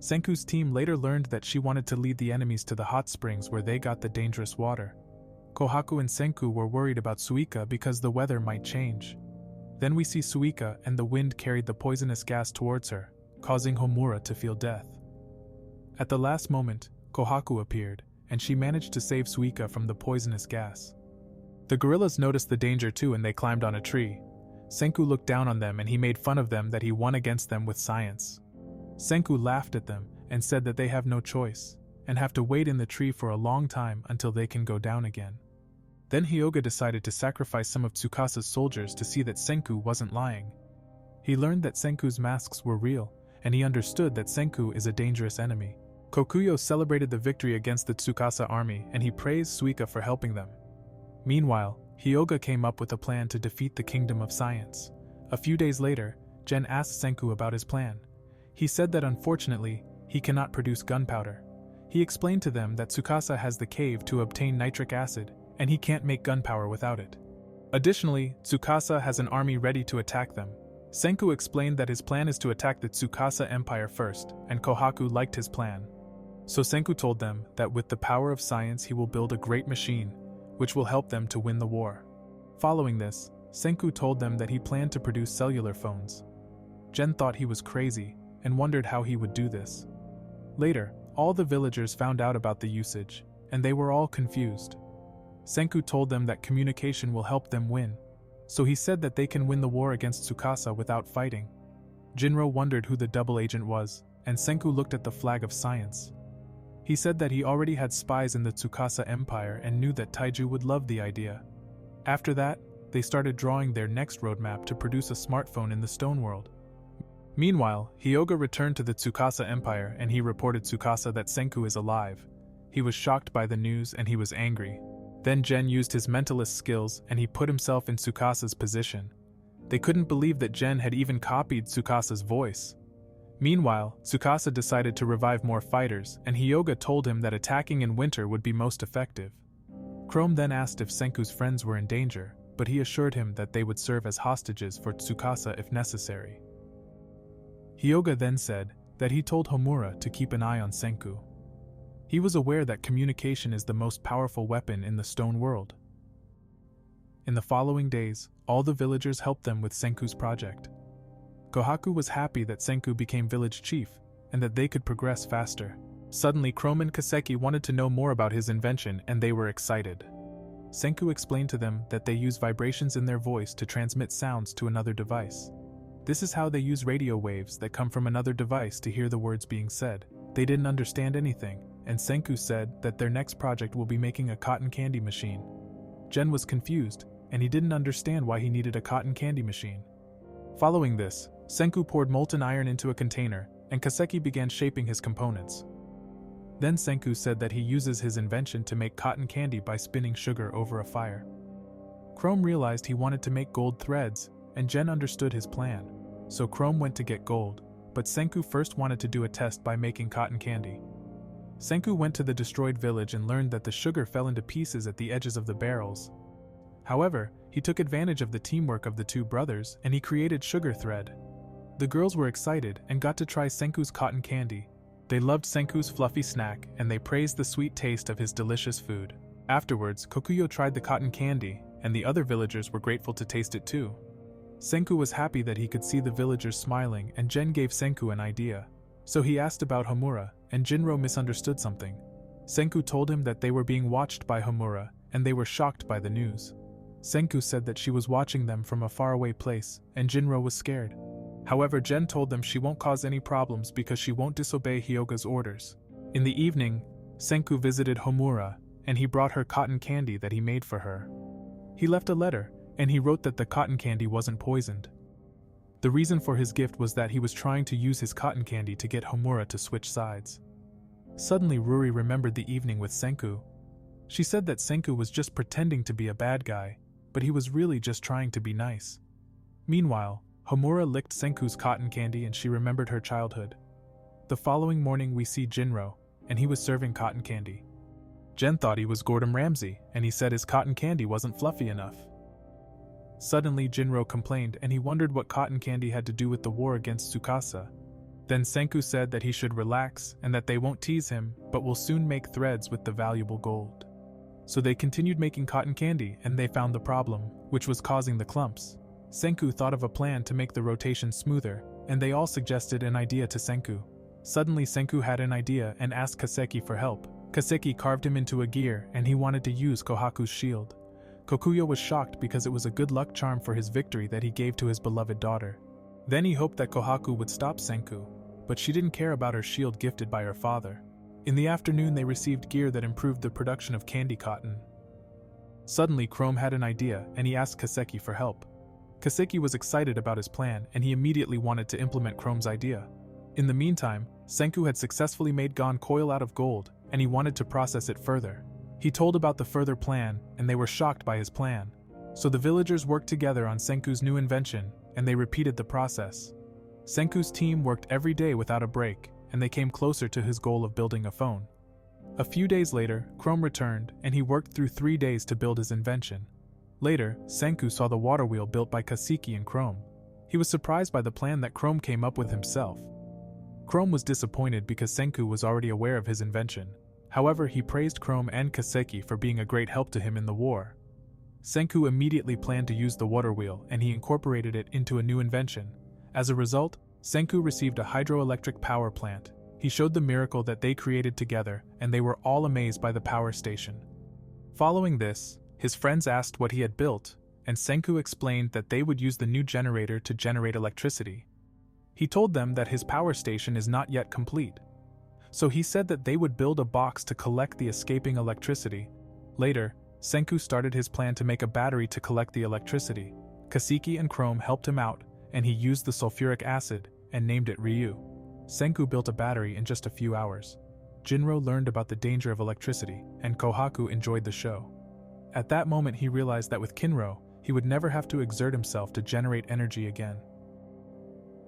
Senku's team later learned that she wanted to lead the enemies to the hot springs where they got the dangerous water. Kohaku and Senku were worried about Suika because the weather might change. Then we see Suika and the wind carried the poisonous gas towards her, causing Homura to feel death. At the last moment, Kohaku appeared, and she managed to save Suika from the poisonous gas. The gorillas noticed the danger too and they climbed on a tree. Senku looked down on them and he made fun of them that he won against them with science. Senku laughed at them and said that they have no choice, and have to wait in the tree for a long time until they can go down again. Then Hyoga decided to sacrifice some of Tsukasa's soldiers to see that Senku wasn't lying. He learned that Senku's masks were real, and he understood that Senku is a dangerous enemy. Kokuyo celebrated the victory against the Tsukasa army and he praised Suika for helping them. Meanwhile, Hyoga came up with a plan to defeat the Kingdom of Science. A few days later, Gen asked Senku about his plan. He said that unfortunately, he cannot produce gunpowder. He explained to them that Tsukasa has the cave to obtain nitric acid, and he can't make gunpowder without it. Additionally, Tsukasa has an army ready to attack them. Senku explained that his plan is to attack the Tsukasa Empire first, and Kohaku liked his plan. So Senku told them that with the power of science he will build a great machine, which will help them to win the war. Following this, Senku told them that he planned to produce cellular phones. Gen thought he was crazy, and wondered how he would do this. Later, all the villagers found out about the usage, and they were all confused. Senku told them that communication will help them win, so he said that they can win the war against Tsukasa without fighting. Jinro wondered who the double agent was, and Senku looked at the flag of science. He said that he already had spies in the Tsukasa Empire and knew that Taiju would love the idea. After that, they started drawing their next roadmap to produce a smartphone in the stone world. Meanwhile, Hyoga returned to the Tsukasa Empire and he reported Tsukasa that Senku is alive. He was shocked by the news and he was angry. Then Gen used his mentalist skills and he put himself in Tsukasa's position. They couldn't believe that Gen had even copied Tsukasa's voice. Meanwhile, Tsukasa decided to revive more fighters and Hyoga told him that attacking in winter would be most effective. Chrome then asked if Senku's friends were in danger, but he assured him that they would serve as hostages for Tsukasa if necessary. Hyoga then said that he told Homura to keep an eye on Senku. He was aware that communication is the most powerful weapon in the stone world. In the following days, all the villagers helped them with Senku's project. Kohaku was happy that Senku became village chief, and that they could progress faster. Suddenly Chrome and Kaseki wanted to know more about his invention and they were excited. Senku explained to them that they use vibrations in their voice to transmit sounds to another device. This is how they use radio waves that come from another device to hear the words being said. They didn't understand anything, and Senku said that their next project will be making a cotton candy machine. Gen was confused, and he didn't understand why he needed a cotton candy machine. Following this, Senku poured molten iron into a container, and Kaseki began shaping his components. Then Senku said that he uses his invention to make cotton candy by spinning sugar over a fire. Chrome realized he wanted to make gold threads, and Gen understood his plan, so Chrome went to get gold, but Senku first wanted to do a test by making cotton candy. Senku went to the destroyed village and learned that the sugar fell into pieces at the edges of the barrels. However, he took advantage of the teamwork of the two brothers and he created sugar thread. The girls were excited and got to try Senku's cotton candy. They loved Senku's fluffy snack and they praised the sweet taste of his delicious food. Afterwards, Kokuyo tried the cotton candy, and the other villagers were grateful to taste it too. Senku was happy that he could see the villagers smiling, and Gen gave Senku an idea. So he asked about Homura, and Jinro misunderstood something. Senku told him that they were being watched by Homura, and they were shocked by the news. Senku said that she was watching them from a faraway place, and Jinro was scared. However, Gen told them she won't cause any problems because she won't disobey Hyoga's orders. In the evening, Senku visited Homura, and he brought her cotton candy that he made for her. He left a letter, and he wrote that the cotton candy wasn't poisoned. The reason for his gift was that he was trying to use his cotton candy to get Homura to switch sides. Suddenly Ruri remembered the evening with Senku. She said that Senku was just pretending to be a bad guy, but he was really just trying to be nice. Meanwhile, Homura licked Senku's cotton candy and she remembered her childhood. The following morning we see Jinro, and he was serving cotton candy. Gen thought he was Gordon Ramsay, and he said his cotton candy wasn't fluffy enough. Suddenly Jinro complained and he wondered what cotton candy had to do with the war against Tsukasa. Then Senku said that he should relax and that they won't tease him, but will soon make threads with the valuable gold. So they continued making cotton candy and they found the problem, which was causing the clumps. Senku thought of a plan to make the rotation smoother, and they all suggested an idea to Senku. Suddenly Senku had an idea and asked Kaseki for help. Kaseki carved him into a gear and he wanted to use Kohaku's shield. Kokuyo was shocked because it was a good luck charm for his victory that he gave to his beloved daughter. Then he hoped that Kohaku would stop Senku, but she didn't care about her shield gifted by her father. In the afternoon they received gear that improved the production of candy cotton. Suddenly Chrome had an idea and he asked Kaseki for help. Kaseki was excited about his plan and he immediately wanted to implement Chrome's idea. In the meantime, Senku had successfully made Gon coil out of gold and he wanted to process it further. He told about the further plan and they were shocked by his plan. So the villagers worked together on Senku's new invention and they repeated the process. Senku's team worked every day without a break and they came closer to his goal of building a phone. A few days later, Chrome returned and he worked through 3 days to build his invention. Later, Senku saw the water wheel built by Kaseki and Chrome. He was surprised by the plan that Chrome came up with himself. Chrome was disappointed because Senku was already aware of his invention. However, he praised Chrome and Kaseki for being a great help to him in the war. Senku immediately planned to use the water wheel and he incorporated it into a new invention. As a result, Senku received a hydroelectric power plant. He showed the miracle that they created together and they were all amazed by the power station. Following this, his friends asked what he had built, and Senku explained that they would use the new generator to generate electricity. He told them that his power station is not yet complete. So he said that they would build a box to collect the escaping electricity. Later, Senku started his plan to make a battery to collect the electricity. Kaseki and Chrome helped him out, and he used the sulfuric acid and named it Ryu. Senku built a battery in just a few hours. Jinro learned about the danger of electricity, and Kohaku enjoyed the show. At that moment he realized that with Kinro, he would never have to exert himself to generate energy again.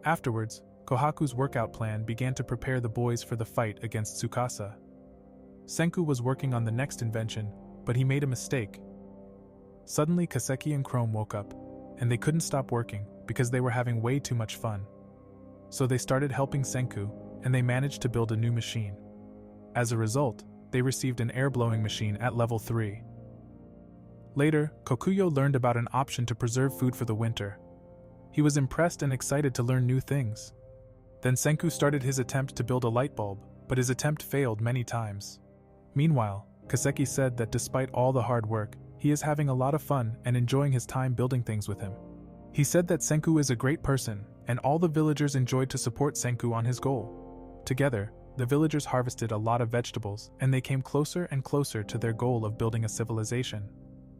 Afterwards, Kohaku's workout plan began to prepare the boys for the fight against Tsukasa. Senku was working on the next invention, but he made a mistake. Suddenly Kaseki and Chrome woke up, and they couldn't stop working because they were having way too much fun. So they started helping Senku, and they managed to build a new machine. As a result, they received an air-blowing machine at level 3. Later, Kokuyo learned about an option to preserve food for the winter. He was impressed and excited to learn new things. Then Senku started his attempt to build a light bulb, but his attempt failed many times. Meanwhile, Kaseki said that despite all the hard work, he is having a lot of fun and enjoying his time building things with him. He said that Senku is a great person, and all the villagers enjoyed to support Senku on his goal. Together, the villagers harvested a lot of vegetables, and they came closer and closer to their goal of building a civilization.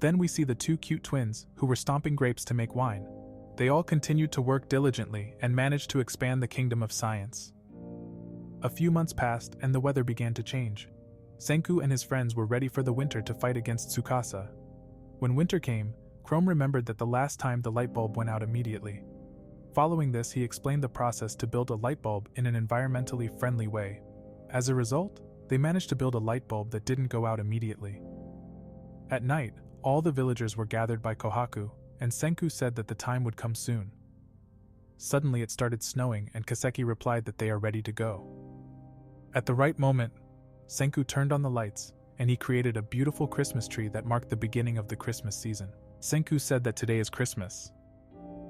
Then we see the two cute twins, who were stomping grapes to make wine. They all continued to work diligently and managed to expand the kingdom of science. A few months passed and the weather began to change. Senku and his friends were ready for the winter to fight against Tsukasa. When winter came, Chrome remembered that the last time the light bulb went out immediately. Following this, he explained the process to build a light bulb in an environmentally friendly way. As a result, they managed to build a light bulb that didn't go out immediately. At night, all the villagers were gathered by Kohaku, and Senku said that the time would come soon. Suddenly it started snowing and Kaseki replied that they are ready to go. At the right moment, Senku turned on the lights, and he created a beautiful Christmas tree that marked the beginning of the Christmas season. Senku said that today is Christmas.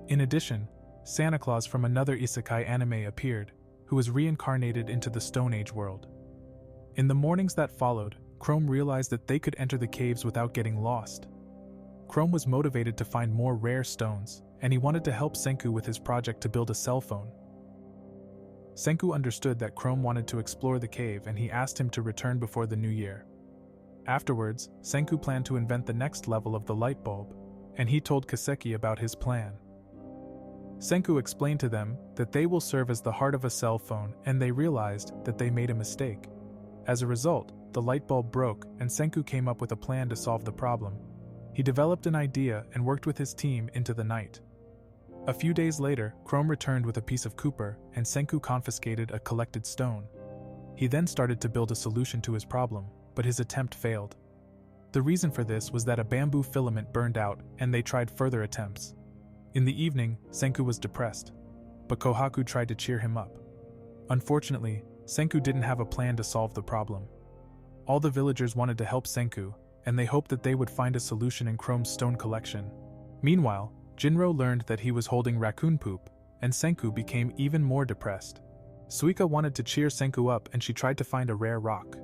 In addition, Santa Claus from another Isekai anime appeared, who was reincarnated into the Stone Age world. In the mornings that followed, Chrome realized that they could enter the caves without getting lost. Chrome was motivated to find more rare stones, and he wanted to help Senku with his project to build a cell phone. Senku understood that Chrome wanted to explore the cave and he asked him to return before the new year. Afterwards, Senku planned to invent the next level of the light bulb, and he told Kaseki about his plan. Senku explained to them that they will serve as the heart of a cell phone, and they realized that they made a mistake. As a result, the light bulb broke and Senku came up with a plan to solve the problem. He developed an idea and worked with his team into the night. A few days later, Chrome returned with a piece of copper and Senku confiscated a collected stone. He then started to build a solution to his problem, but his attempt failed. The reason for this was that a bamboo filament burned out and they tried further attempts. In the evening, Senku was depressed, but Kohaku tried to cheer him up. Unfortunately, Senku didn't have a plan to solve the problem. All the villagers wanted to help Senku, and they hoped that they would find a solution in Chrome's stone collection. Meanwhile, Jinro learned that he was holding raccoon poop, and Senku became even more depressed. Suika wanted to cheer Senku up and she tried to find a rare rock.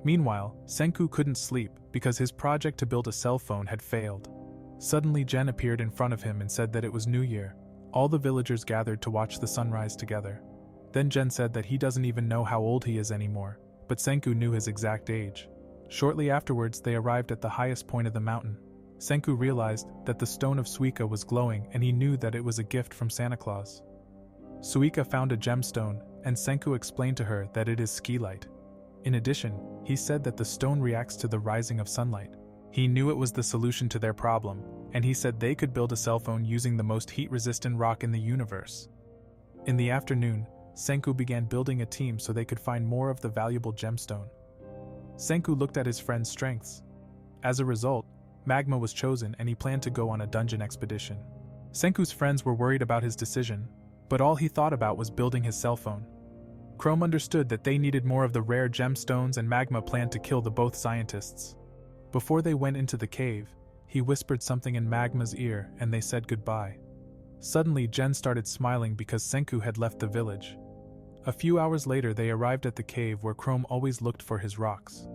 Meanwhile, Senku couldn't sleep because his project to build a cell phone had failed. Suddenly Jen appeared in front of him and said that it was New Year. All the villagers gathered to watch the sunrise together. Then Jen said that he doesn't even know how old he is anymore, but Senku knew his exact age. Shortly afterwards they arrived at the highest point of the mountain. Senku realized that the stone of Suika was glowing and he knew that it was a gift from Santa Claus. Suika found a gemstone, and Senku explained to her that it is skilite. In addition, he said that the stone reacts to the rising of sunlight. He knew it was the solution to their problem, and he said they could build a cell phone using the most heat-resistant rock in the universe. In the afternoon, Senku began building a team so they could find more of the valuable gemstone. Senku looked at his friend's strengths. As a result, Magma was chosen and he planned to go on a dungeon expedition. Senku's friends were worried about his decision, but all he thought about was building his cell phone. Chrome understood that they needed more of the rare gemstones and Magma planned to kill the both scientists. Before they went into the cave, he whispered something in Magma's ear and they said goodbye. Suddenly Jen started smiling because Senku had left the village. A few hours later they arrived at the cave where Chrome always looked for his rocks.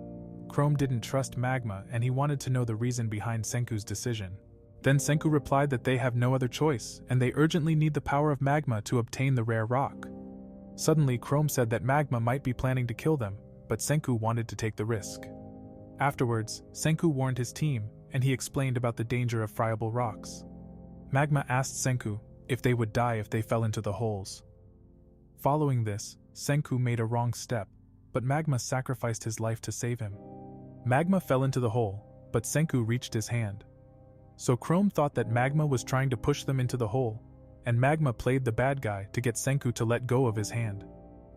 Chrome didn't trust Magma and he wanted to know the reason behind Senku's decision. Then Senku replied that they have no other choice and they urgently need the power of Magma to obtain the rare rock. Suddenly Chrome said that Magma might be planning to kill them, but Senku wanted to take the risk. Afterwards, Senku warned his team and he explained about the danger of friable rocks. Magma asked Senku if they would die if they fell into the holes. Following this, Senku made a wrong step, but Magma sacrificed his life to save him. Magma fell into the hole, but Senku reached his hand. So Chrome thought that Magma was trying to push them into the hole, and Magma played the bad guy to get Senku to let go of his hand.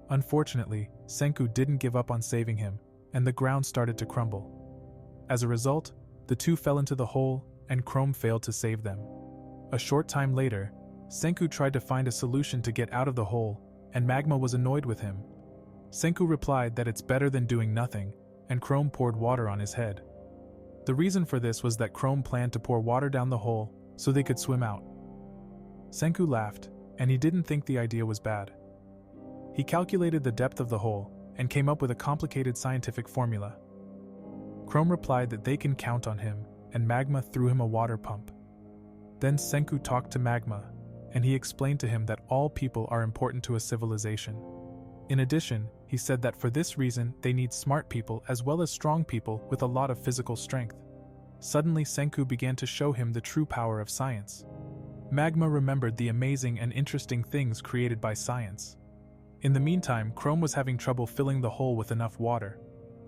Unfortunately, Senku didn't give up on saving him, and the ground started to crumble. As a result, the two fell into the hole, and Chrome failed to save them. A short time later, Senku tried to find a solution to get out of the hole, and Magma was annoyed with him. Senku replied that it's better than doing nothing, and Chrome poured water on his head. The reason for this was that Chrome planned to pour water down the hole so they could swim out. Senku laughed, and he didn't think the idea was bad. He calculated the depth of the hole and came up with a complicated scientific formula. Chrome replied that they can count on him, and Magma threw him a water pump. Then Senku talked to Magma, and he explained to him that all people are important to a civilization. In addition, he said that for this reason they need smart people as well as strong people with a lot of physical strength. Suddenly Senku began to show him the true power of science. Magma remembered the amazing and interesting things created by science. In the meantime, Chrome was having trouble filling the hole with enough water.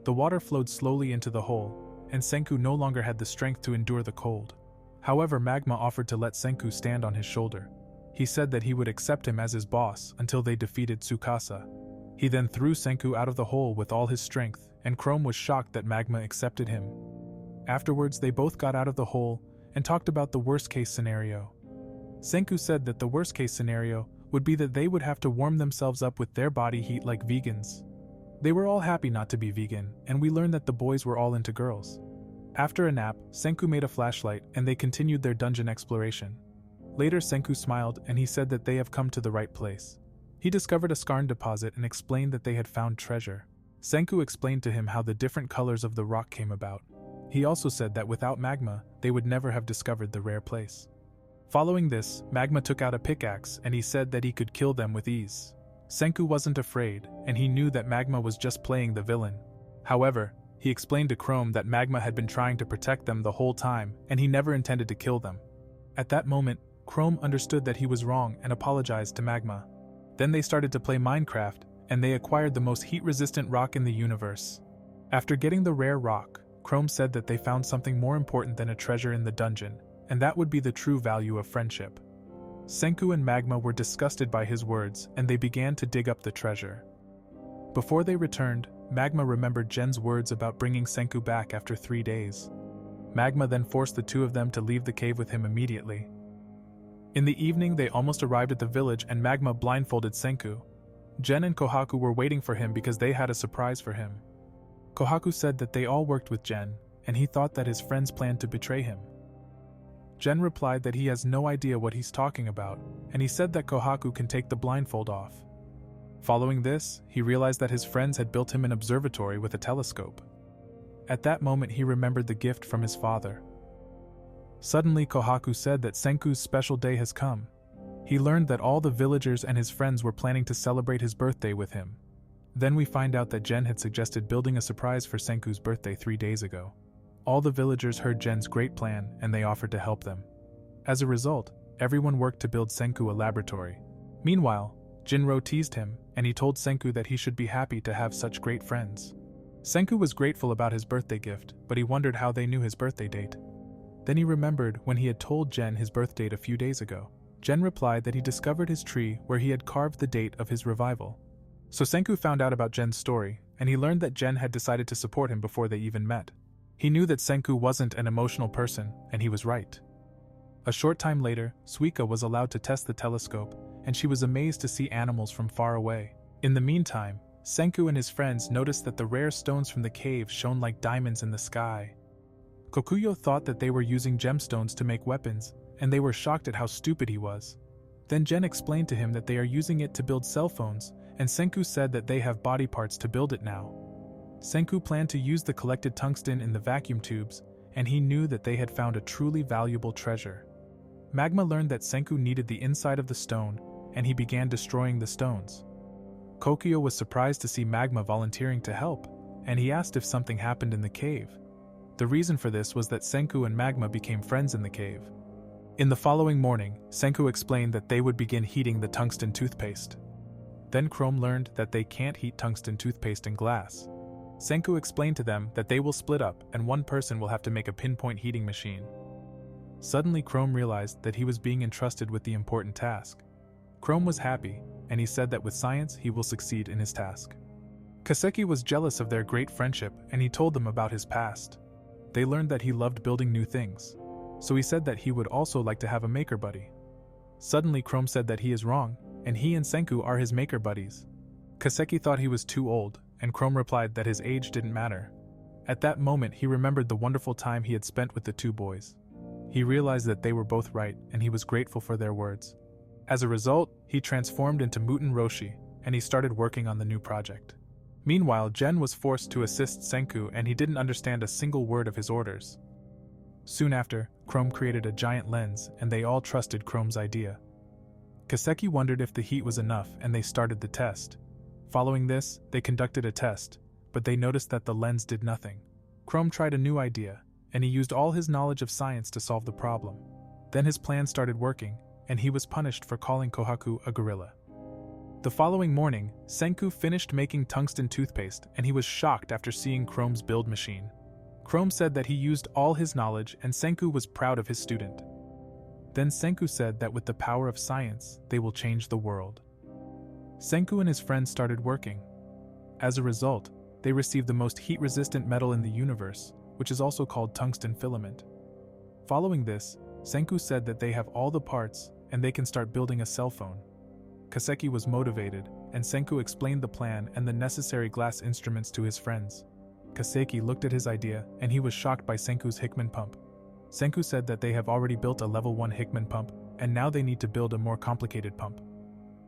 The water flowed slowly into the hole, and Senku no longer had the strength to endure the cold. However, Magma offered to let Senku stand on his shoulder. He said that he would accept him as his boss until they defeated Tsukasa. He then threw Senku out of the hole with all his strength, and Chrome was shocked that Magma accepted him. Afterwards, they both got out of the hole and talked about the worst-case scenario. Senku said that the worst-case scenario would be that they would have to warm themselves up with their body heat like vegans. They were all happy not to be vegan, and we learned that the boys were all into girls. After a nap, Senku made a flashlight and they continued their dungeon exploration. Later Senku smiled and he said that they have come to the right place. He discovered a skarn deposit and explained that they had found treasure. Senku explained to him how the different colors of the rock came about. He also said that without Magma, they would never have discovered the rare place. Following this, Magma took out a pickaxe and he said that he could kill them with ease. Senku wasn't afraid, and he knew that Magma was just playing the villain. However, he explained to Chrome that Magma had been trying to protect them the whole time and he never intended to kill them. At that moment, Chrome understood that he was wrong and apologized to Magma. Then they started to play Minecraft, and they acquired the most heat-resistant rock in the universe. After getting the rare rock, Chrome said that they found something more important than a treasure in the dungeon, and that would be the true value of friendship. Senku and Magma were disgusted by his words, and they began to dig up the treasure. Before they returned, Magma remembered Jen's words about bringing Senku back after 3 days. Magma then forced the two of them to leave the cave with him immediately. In the evening they almost arrived at the village and Magma blindfolded Senku. Jen and Kohaku were waiting for him because they had a surprise for him. Kohaku said that they all worked with Jen, and he thought that his friends planned to betray him. Jen replied that he has no idea what he's talking about, and he said that Kohaku can take the blindfold off. Following this, he realized that his friends had built him an observatory with a telescope. At that moment he remembered the gift from his father. Suddenly Kohaku said that Senku's special day has come. He learned that all the villagers and his friends were planning to celebrate his birthday with him. Then we find out that Jen had suggested building a surprise for Senku's birthday 3 days ago. All the villagers heard Jen's great plan and they offered to help them. As a result, everyone worked to build Senku a laboratory. Meanwhile, Jinro teased him, and he told Senku that he should be happy to have such great friends. Senku was grateful about his birthday gift, but he wondered how they knew his birthday date. Then he remembered when he had told Jen his birth date a few days ago. Jen replied that he discovered his tree where he had carved the date of his revival. So Senku found out about Jen's story, and he learned that Jen had decided to support him before they even met. He knew that Senku wasn't an emotional person, and he was right. A short time later, Suika was allowed to test the telescope, and she was amazed to see animals from far away. In the meantime, Senku and his friends noticed that the rare stones from the cave shone like diamonds in the sky. Kokuyo thought that they were using gemstones to make weapons, and they were shocked at how stupid he was. Then Jen explained to him that they are using it to build cell phones, and Senku said that they have body parts to build it now. Senku planned to use the collected tungsten in the vacuum tubes, and he knew that they had found a truly valuable treasure. Magma learned that Senku needed the inside of the stone, and he began destroying the stones. Kokuyo was surprised to see Magma volunteering to help, and he asked if something happened in the cave. The reason for this was that Senku and Magma became friends in the cave. In the following morning, Senku explained that they would begin heating the tungsten toothpaste. Then Chrome learned that they can't heat tungsten toothpaste in glass. Senku explained to them that they will split up and one person will have to make a pinpoint heating machine. Suddenly Chrome realized that he was being entrusted with the important task. Chrome was happy, and he said that with science he will succeed in his task. Kaseki was jealous of their great friendship and he told them about his past. They learned that he loved building new things, so he said that he would also like to have a maker buddy. Suddenly Chrome said that he is wrong, and he and Senku are his maker buddies. Kaseki thought he was too old, and Chrome replied that his age didn't matter. At that moment he remembered the wonderful time he had spent with the two boys. He realized that they were both right, and he was grateful for their words. As a result, he transformed into Muten Roshi, and he started working on the new project. Meanwhile, Jen was forced to assist Senku and he didn't understand a single word of his orders. Soon after, Chrome created a giant lens and they all trusted Chrome's idea. Kaseki wondered if the heat was enough and they started the test. Following this, they conducted a test, but they noticed that the lens did nothing. Chrome tried a new idea, and he used all his knowledge of science to solve the problem. Then his plan started working, and he was punished for calling Kohaku a gorilla. The following morning, Senku finished making tungsten toothpaste and he was shocked after seeing Chrome's build machine. Chrome said that he used all his knowledge and Senku was proud of his student. Then Senku said that with the power of science, they will change the world. Senku and his friends started working. As a result, they received the most heat-resistant metal in the universe, which is also called tungsten filament. Following this, Senku said that they have all the parts and they can start building a cell phone. Kaseki was motivated, and Senku explained the plan and the necessary glass instruments to his friends. Kaseki looked at his idea, and he was shocked by Senku's Hickman pump. Senku said that they have already built a level 1 Hickman pump, and now they need to build a more complicated pump.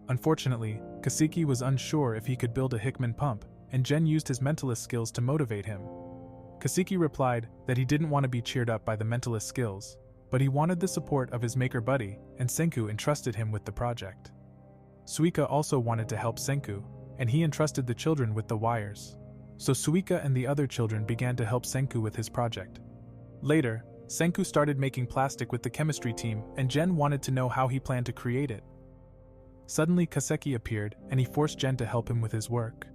Unfortunately, Kaseki was unsure if he could build a Hickman pump, and Jen used his mentalist skills to motivate him. Kaseki replied that he didn't want to be cheered up by the mentalist skills, but he wanted the support of his maker buddy, and Senku entrusted him with the project. Suika also wanted to help Senku, and he entrusted the children with the wires. So Suika and the other children began to help Senku with his project. Later, Senku started making plastic with the chemistry team, and Jen wanted to know how he planned to create it. Suddenly Kaseki appeared, and he forced Jen to help him with his work.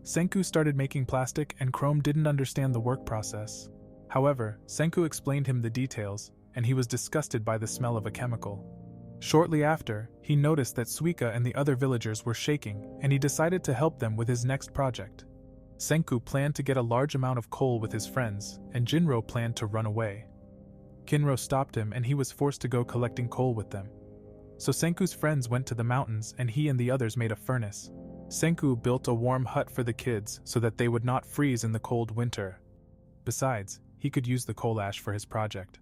Senku started making plastic and Chrome didn't understand the work process. However, Senku explained him the details, and he was disgusted by the smell of a chemical. Shortly after, he noticed that Suika and the other villagers were shaking, and he decided to help them with his next project. Senku planned to get a large amount of coal with his friends, and Jinro planned to run away. Kinro stopped him and he was forced to go collecting coal with them. So Senku's friends went to the mountains and he and the others made a furnace. Senku built a warm hut for the kids so that they would not freeze in the cold winter. Besides, he could use the coal ash for his project.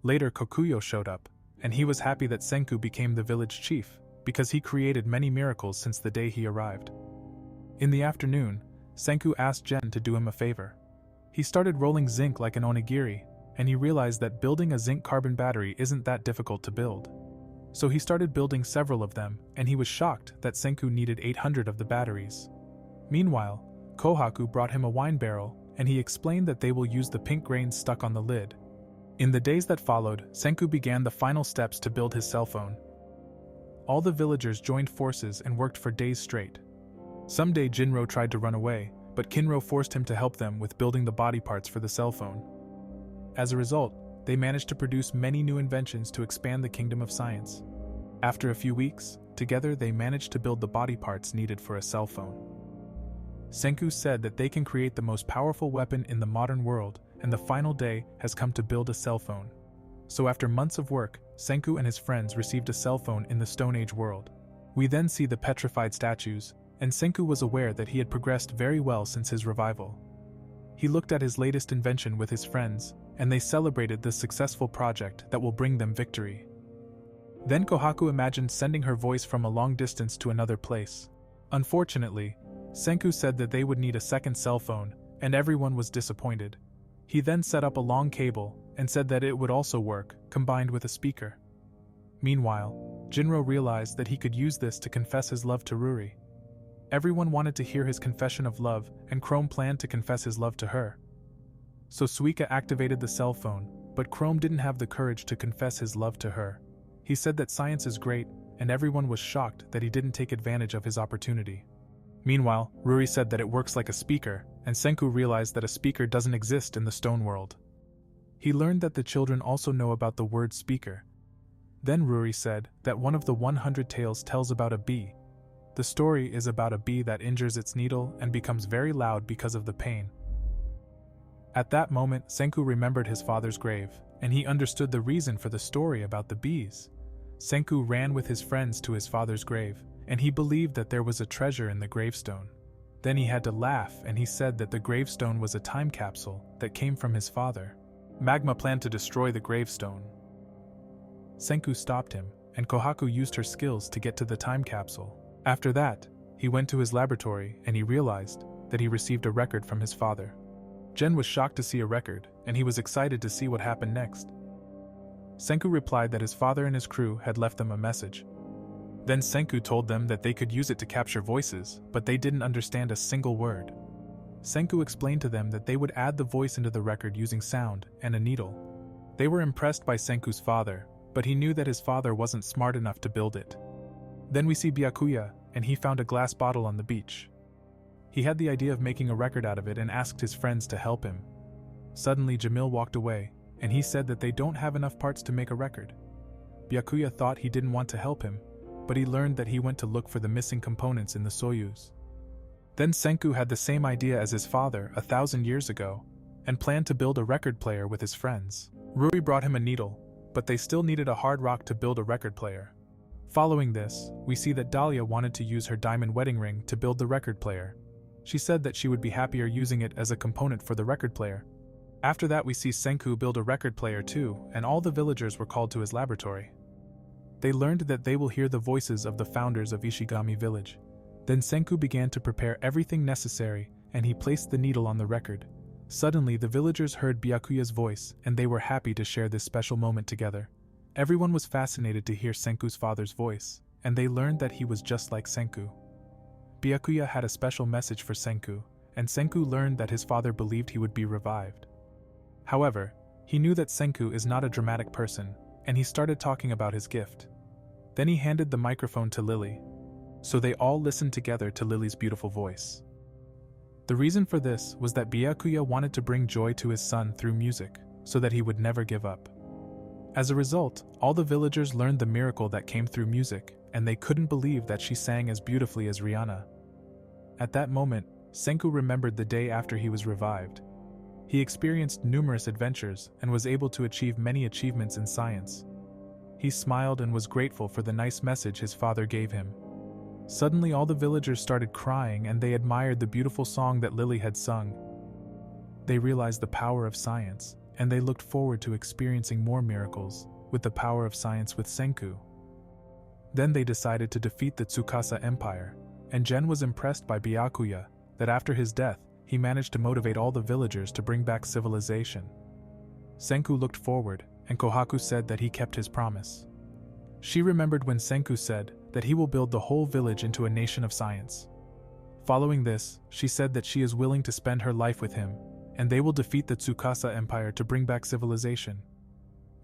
Later, Kokuyo showed up, and he was happy that Senku became the village chief, because he created many miracles since the day he arrived. In the afternoon, Senku asked Gen to do him a favor. He started rolling zinc like an onigiri, and he realized that building a zinc carbon battery isn't that difficult to build. So he started building several of them, and he was shocked that Senku needed 800 of the batteries. Meanwhile, Kohaku brought him a wine barrel, and he explained that they will use the pink grains stuck on the lid. In the days that followed, Senku began the final steps to build his cell phone. All the villagers joined forces and worked for days straight. Someday Jinro tried to run away, but Kinro forced him to help them with building the body parts for the cell phone. As a result, they managed to produce many new inventions to expand the kingdom of science. After a few weeks, together they managed to build the body parts needed for a cell phone. Senku said that they can create the most powerful weapon in the modern world, and the final day has come to build a cell phone. So after months of work, Senku and his friends received a cell phone in the Stone Age world. We then see the petrified statues, and Senku was aware that he had progressed very well since his revival. He looked at his latest invention with his friends, and they celebrated this successful project that will bring them victory. Then Kohaku imagined sending her voice from a long distance to another place. Unfortunately, Senku said that they would need a second cell phone, and everyone was disappointed. He then set up a long cable and said that it would also work, combined with a speaker. Meanwhile, Jinro realized that he could use this to confess his love to Ruri. Everyone wanted to hear his confession of love, and Chrome planned to confess his love to her. So Suika activated the cell phone, but Chrome didn't have the courage to confess his love to her. He said that science is great, and everyone was shocked that he didn't take advantage of his opportunity. Meanwhile, Ruri said that it works like a speaker, and Senku realized that a speaker doesn't exist in the stone world. He learned that the children also know about the word speaker. Then Ruri said that one of the 100 tales tells about a bee. The story is about a bee that injures its needle and becomes very loud because of the pain. At that moment, Senku remembered his father's grave, and he understood the reason for the story about the bees. Senku ran with his friends to his father's grave, and he believed that there was a treasure in the gravestone. Then he had to laugh, and he said that the gravestone was a time capsule that came from his father. Magma planned to destroy the gravestone. Senku stopped him, and Kohaku used her skills to get to the time capsule. After that, he went to his laboratory and he realized that he received a record from his father. Gen was shocked to see a record, and he was excited to see what happened next. Senku replied that his father and his crew had left them a message. Then Senku told them that they could use it to capture voices, but they didn't understand a single word. Senku explained to them that they would add the voice into the record using sound and a needle. They were impressed by Senku's father, but he knew that his father wasn't smart enough to build it. Then we see Byakuya, and he found a glass bottle on the beach. He had the idea of making a record out of it and asked his friends to help him. Suddenly Jamil walked away, and he said that they don't have enough parts to make a record. Byakuya thought he didn't want to help him, but he learned that he went to look for the missing components in the Soyuz. Then Senku had the same idea as his father 1,000 years ago, and planned to build a record player with his friends. Ruri brought him a needle, but they still needed a hard rock to build a record player. Following this, we see that Dahlia wanted to use her diamond wedding ring to build the record player. She said that she would be happier using it as a component for the record player. After that, we see Senku build a record player too, and all the villagers were called to his laboratory. They learned that they will hear the voices of the founders of Ishigami village. Then Senku began to prepare everything necessary, and he placed the needle on the record. Suddenly the villagers heard Byakuya's voice, and they were happy to share this special moment together. Everyone was fascinated to hear Senku's father's voice, and they learned that he was just like Senku. Byakuya had a special message for Senku, and Senku learned that his father believed he would be revived. However, he knew that Senku is not a dramatic person, and he started talking about his gift. Then he handed the microphone to Lily. So they all listened together to Lily's beautiful voice. The reason for this was that Byakuya wanted to bring joy to his son through music, so that he would never give up. As a result, all the villagers learned the miracle that came through music, and they couldn't believe that she sang as beautifully as Rihanna. At that moment, Senku remembered the day after he was revived. He experienced numerous adventures and was able to achieve many achievements in science. He smiled and was grateful for the nice message his father gave him. Suddenly all the villagers started crying and they admired the beautiful song that Lily had sung. They realized the power of science, and they looked forward to experiencing more miracles with the power of science with Senku. Then they decided to defeat the Tsukasa Empire, and Gen was impressed by Byakuya that after his death, he managed to motivate all the villagers to bring back civilization. Senku looked forward, and Kohaku said that he kept his promise. She remembered when Senku said that he will build the whole village into a nation of science. Following this, she said that she is willing to spend her life with him, and they will defeat the Tsukasa Empire to bring back civilization.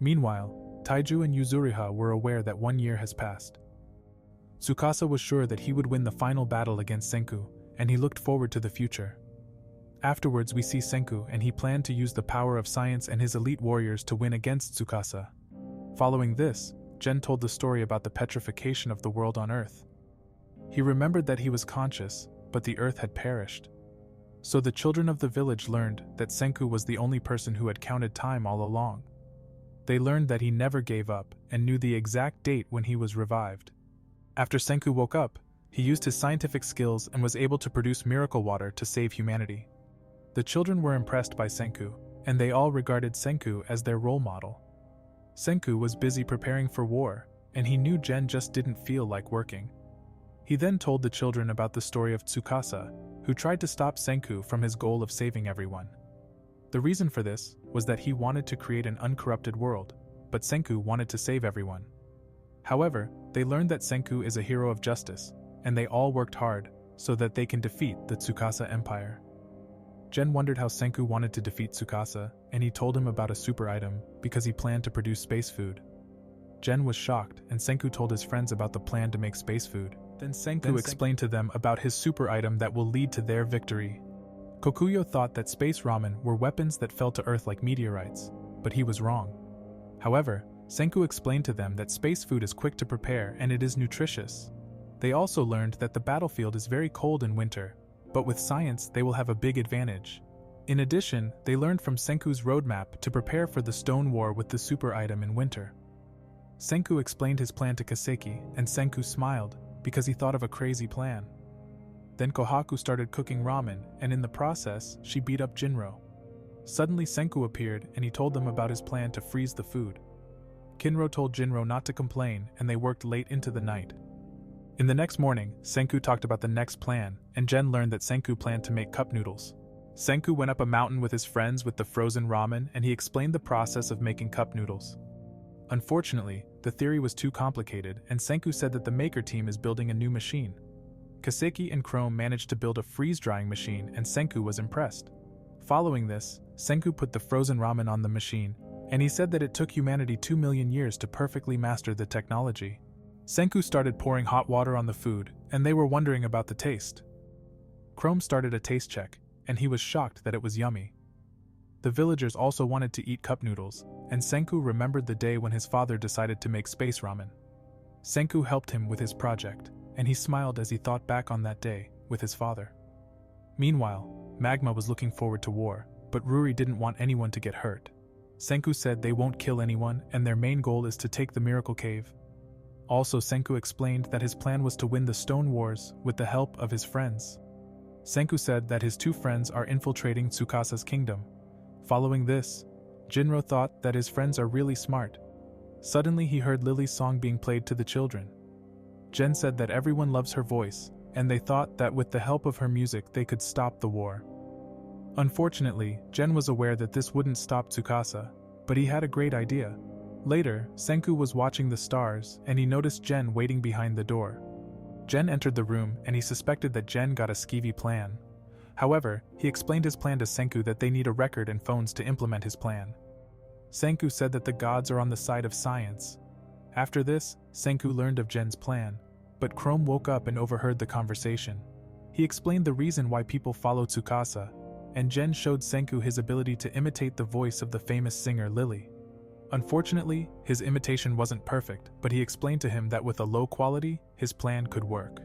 Meanwhile, Taiju and Yuzuriha were aware that 1 year has passed. Tsukasa was sure that he would win the final battle against Senku, and he looked forward to the future. Afterwards we see Senku and he planned to use the power of science and his elite warriors to win against Tsukasa. Following this, Gen told the story about the petrification of the world on Earth. He remembered that he was conscious, but the Earth had perished. So the children of the village learned that Senku was the only person who had counted time all along. They learned that he never gave up and knew the exact date when he was revived. After Senku woke up, he used his scientific skills and was able to produce miracle water to save humanity. The children were impressed by Senku, and they all regarded Senku as their role model. Senku was busy preparing for war, and he knew Gen just didn't feel like working. He then told the children about the story of Tsukasa, who tried to stop Senku from his goal of saving everyone. The reason for this was that he wanted to create an uncorrupted world, but Senku wanted to save everyone. However, they learned that Senku is a hero of justice, and they all worked hard so that they can defeat the Tsukasa Empire. Gen wondered how Senku wanted to defeat Tsukasa, and he told him about a super item because he planned to produce space food. Gen was shocked, and Senku told his friends about the plan to make space food. Then Senku explained to them about his super item that will lead to their victory. Kokuyo thought that space ramen were weapons that fell to Earth like meteorites, but he was wrong. However, Senku explained to them that space food is quick to prepare and it is nutritious. They also learned that the battlefield is very cold in winter, but with science they will have a big advantage. In addition, they learned from Senku's roadmap to prepare for the stone war with the super item in winter. Senku explained his plan to Kaseki, and Senku smiled, because he thought of a crazy plan. Then Kohaku started cooking ramen, and in the process, she beat up Jinro. Suddenly Senku appeared and he told them about his plan to freeze the food. Kinro told Jinro not to complain, and they worked late into the night. In the next morning, Senku talked about the next plan, and Gen learned that Senku planned to make cup noodles. Senku went up a mountain with his friends with the frozen ramen, and he explained the process of making cup noodles. Unfortunately, the theory was too complicated, and Senku said that the maker team is building a new machine. Kaseki and Chrome managed to build a freeze-drying machine, and Senku was impressed. Following this, Senku put the frozen ramen on the machine, and he said that it took humanity 2 million years to perfectly master the technology. Senku started pouring hot water on the food, and they were wondering about the taste. Chrome started a taste check, and he was shocked that it was yummy. The villagers also wanted to eat cup noodles, and Senku remembered the day when his father decided to make space ramen. Senku helped him with his project, and he smiled as he thought back on that day with his father. Meanwhile, Magma was looking forward to war, but Ruri didn't want anyone to get hurt. Senku said they won't kill anyone, and their main goal is to take the Miracle Cave. Also, Senku explained that his plan was to win the Stone Wars with the help of his friends. Senku said that his 2 friends are infiltrating Tsukasa's kingdom. Following this, Jinro thought that his friends are really smart. Suddenly he heard Lily's song being played to the children. Gen said that everyone loves her voice, and they thought that with the help of her music they could stop the war. Unfortunately, Gen was aware that this wouldn't stop Tsukasa, but he had a great idea. Later, Senku was watching the stars, and he noticed Gen waiting behind the door. Gen entered the room, and he suspected that Gen got a skeevy plan. However, he explained his plan to Senku that they need a record and phones to implement his plan. Senku said that the gods are on the side of science. After this, Senku learned of Gen's plan, but Chrome woke up and overheard the conversation. He explained the reason why people follow Tsukasa, and Gen showed Senku his ability to imitate the voice of the famous singer Lily. Unfortunately, his imitation wasn't perfect, but he explained to him that with a low quality, his plan could work.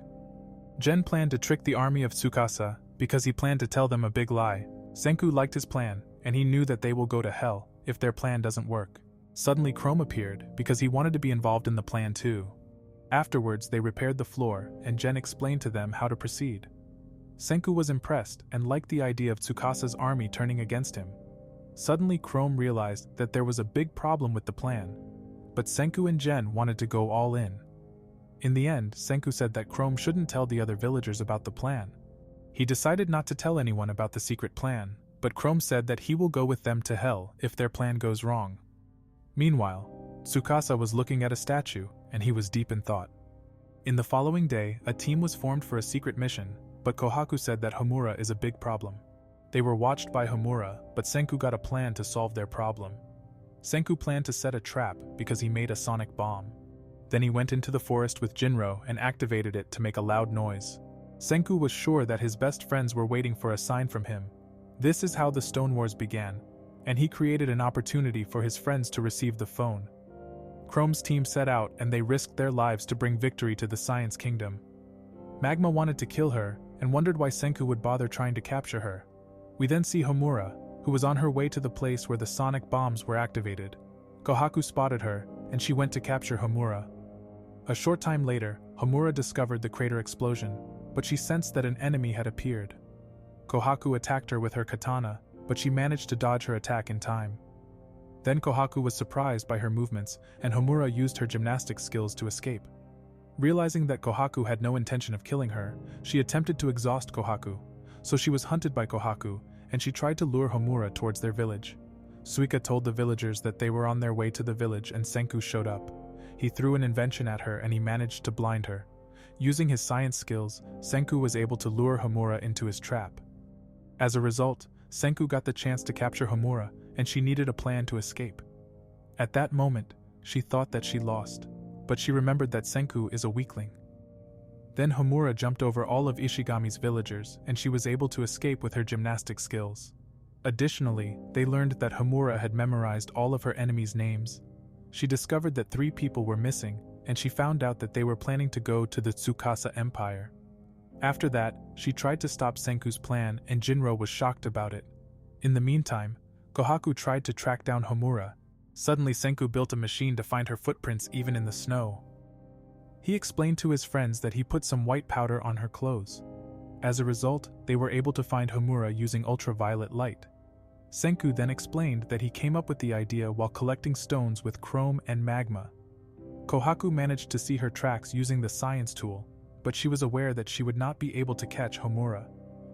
Gen planned to trick the army of Tsukasa, because he planned to tell them a big lie. Senku liked his plan, and he knew that they will go to hell if their plan doesn't work. Suddenly Chrome appeared, because he wanted to be involved in the plan too. Afterwards, they repaired the floor, and Gen explained to them how to proceed. Senku was impressed and liked the idea of Tsukasa's army turning against him. Suddenly, Chrome realized that there was a big problem with the plan, but Senku and Gen wanted to go all in. In the end, Senku said that Chrome shouldn't tell the other villagers about the plan. He decided not to tell anyone about the secret plan, but Chrome said that he will go with them to hell if their plan goes wrong. Meanwhile, Tsukasa was looking at a statue, and he was deep in thought. In the following day, a team was formed for a secret mission, but Kohaku said that Homura is a big problem. They were watched by Homura, but Senku got a plan to solve their problem. Senku planned to set a trap because he made a sonic bomb. Then he went into the forest with Jinro and activated it to make a loud noise. Senku was sure that his best friends were waiting for a sign from him. This is how the Stone Wars began, and he created an opportunity for his friends to receive the phone. Chrome's team set out and they risked their lives to bring victory to the Science Kingdom. Magma wanted to kill her and wondered why Senku would bother trying to capture her. We then see Homura, who was on her way to the place where the sonic bombs were activated. Kohaku spotted her, and she went to capture Homura. A short time later, Homura discovered the crater explosion, but she sensed that an enemy had appeared. Kohaku attacked her with her katana, but she managed to dodge her attack in time. Then Kohaku was surprised by her movements, and Homura used her gymnastics skills to escape. Realizing that Kohaku had no intention of killing her, she attempted to exhaust Kohaku, so she was hunted by Kohaku, and she tried to lure Homura towards their village. Suika told the villagers that they were on their way to the village and Senku showed up. He threw an invention at her and he managed to blind her. Using his science skills, Senku was able to lure Homura into his trap. As a result, Senku got the chance to capture Homura, and she needed a plan to escape. At that moment, she thought that she lost, but she remembered that Senku is a weakling. Then Homura jumped over all of Ishigami's villagers, and she was able to escape with her gymnastic skills. Additionally, they learned that Homura had memorized all of her enemies' names. She discovered that 3 people were missing, and she found out that they were planning to go to the Tsukasa Empire. After that, she tried to stop Senku's plan, and Jinro was shocked about it. In the meantime, Kohaku tried to track down Homura. Suddenly, Senku built a machine to find her footprints even in the snow. He explained to his friends that he put some white powder on her clothes. As a result, they were able to find Homura using ultraviolet light. Senku then explained that he came up with the idea while collecting stones with chrome and magma. Kohaku managed to see her tracks using the science tool, but she was aware that she would not be able to catch Homura.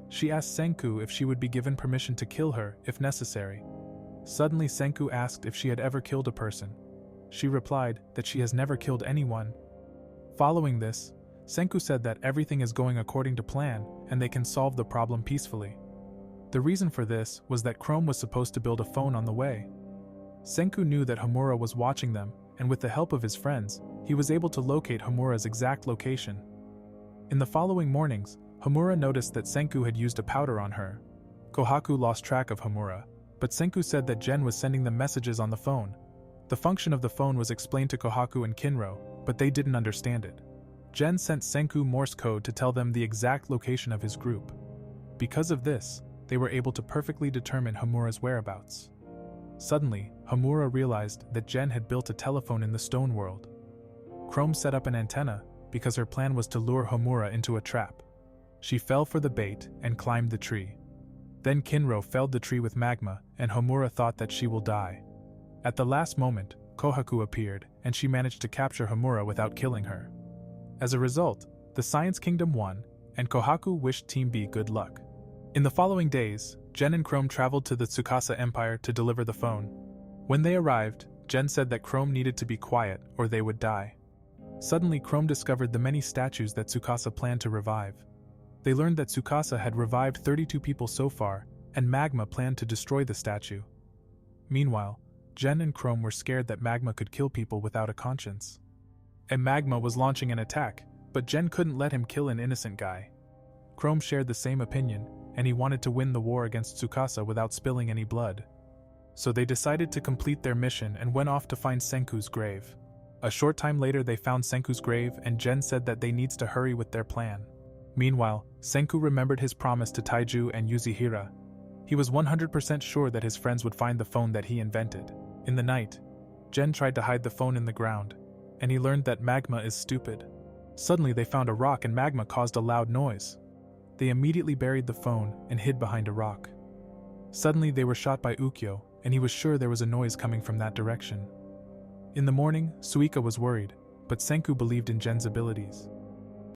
She asked Senku if she would be given permission to kill her if necessary. Suddenly, Senku asked if she had ever killed a person. She replied that she has never killed anyone. Following this, Senku said that everything is going according to plan and they can solve the problem peacefully. The reason for this was that Chrome was supposed to build a phone on the way. Senku knew that Homura was watching them, and with the help of his friends, he was able to locate Homura's exact location. In the following mornings, Homura noticed that Senku had used a powder on her. Kohaku lost track of Homura, but Senku said that Gen was sending them messages on the phone. The function of the phone was explained to Kohaku and Kinro, but they didn't understand it. Gen sent Senku Morse code to tell them the exact location of his group. Because of this, they were able to perfectly determine Homura's whereabouts. Suddenly, Homura realized that Gen had built a telephone in the stone world. Chrome set up an antenna because her plan was to lure Homura into a trap. She fell for the bait and climbed the tree. Then Kinro felled the tree with magma, and Homura thought that she will die. At the last moment, Kohaku appeared, and she managed to capture Homura without killing her. As a result, the Science Kingdom won, and Kohaku wished Team B good luck. In the following days, Gen and Chrome traveled to the Tsukasa Empire to deliver the phone. When they arrived, Gen said that Chrome needed to be quiet or they would die. Suddenly, Chrome discovered the many statues that Tsukasa planned to revive. They learned that Tsukasa had revived 32 people so far, and Magma planned to destroy the statue. Meanwhile, Gen and Chrome were scared that Magma could kill people without a conscience. And Magma was launching an attack, but Gen couldn't let him kill an innocent guy. Chrome shared the same opinion, and he wanted to win the war against Tsukasa without spilling any blood. So they decided to complete their mission and went off to find Senku's grave. A short time later they found Senku's grave, and Gen said that they needs to hurry with their plan. Meanwhile, Senku remembered his promise to Taiju and Yuzihira. He was 100% sure that his friends would find the phone that he invented. In the night, Gen tried to hide the phone in the ground, and he learned that magma is stupid. Suddenly they found a rock and magma caused a loud noise. They immediately buried the phone and hid behind a rock. Suddenly they were shot by Ukyo, and he was sure there was a noise coming from that direction. In the morning, Suika was worried, but Senku believed in Gen's abilities.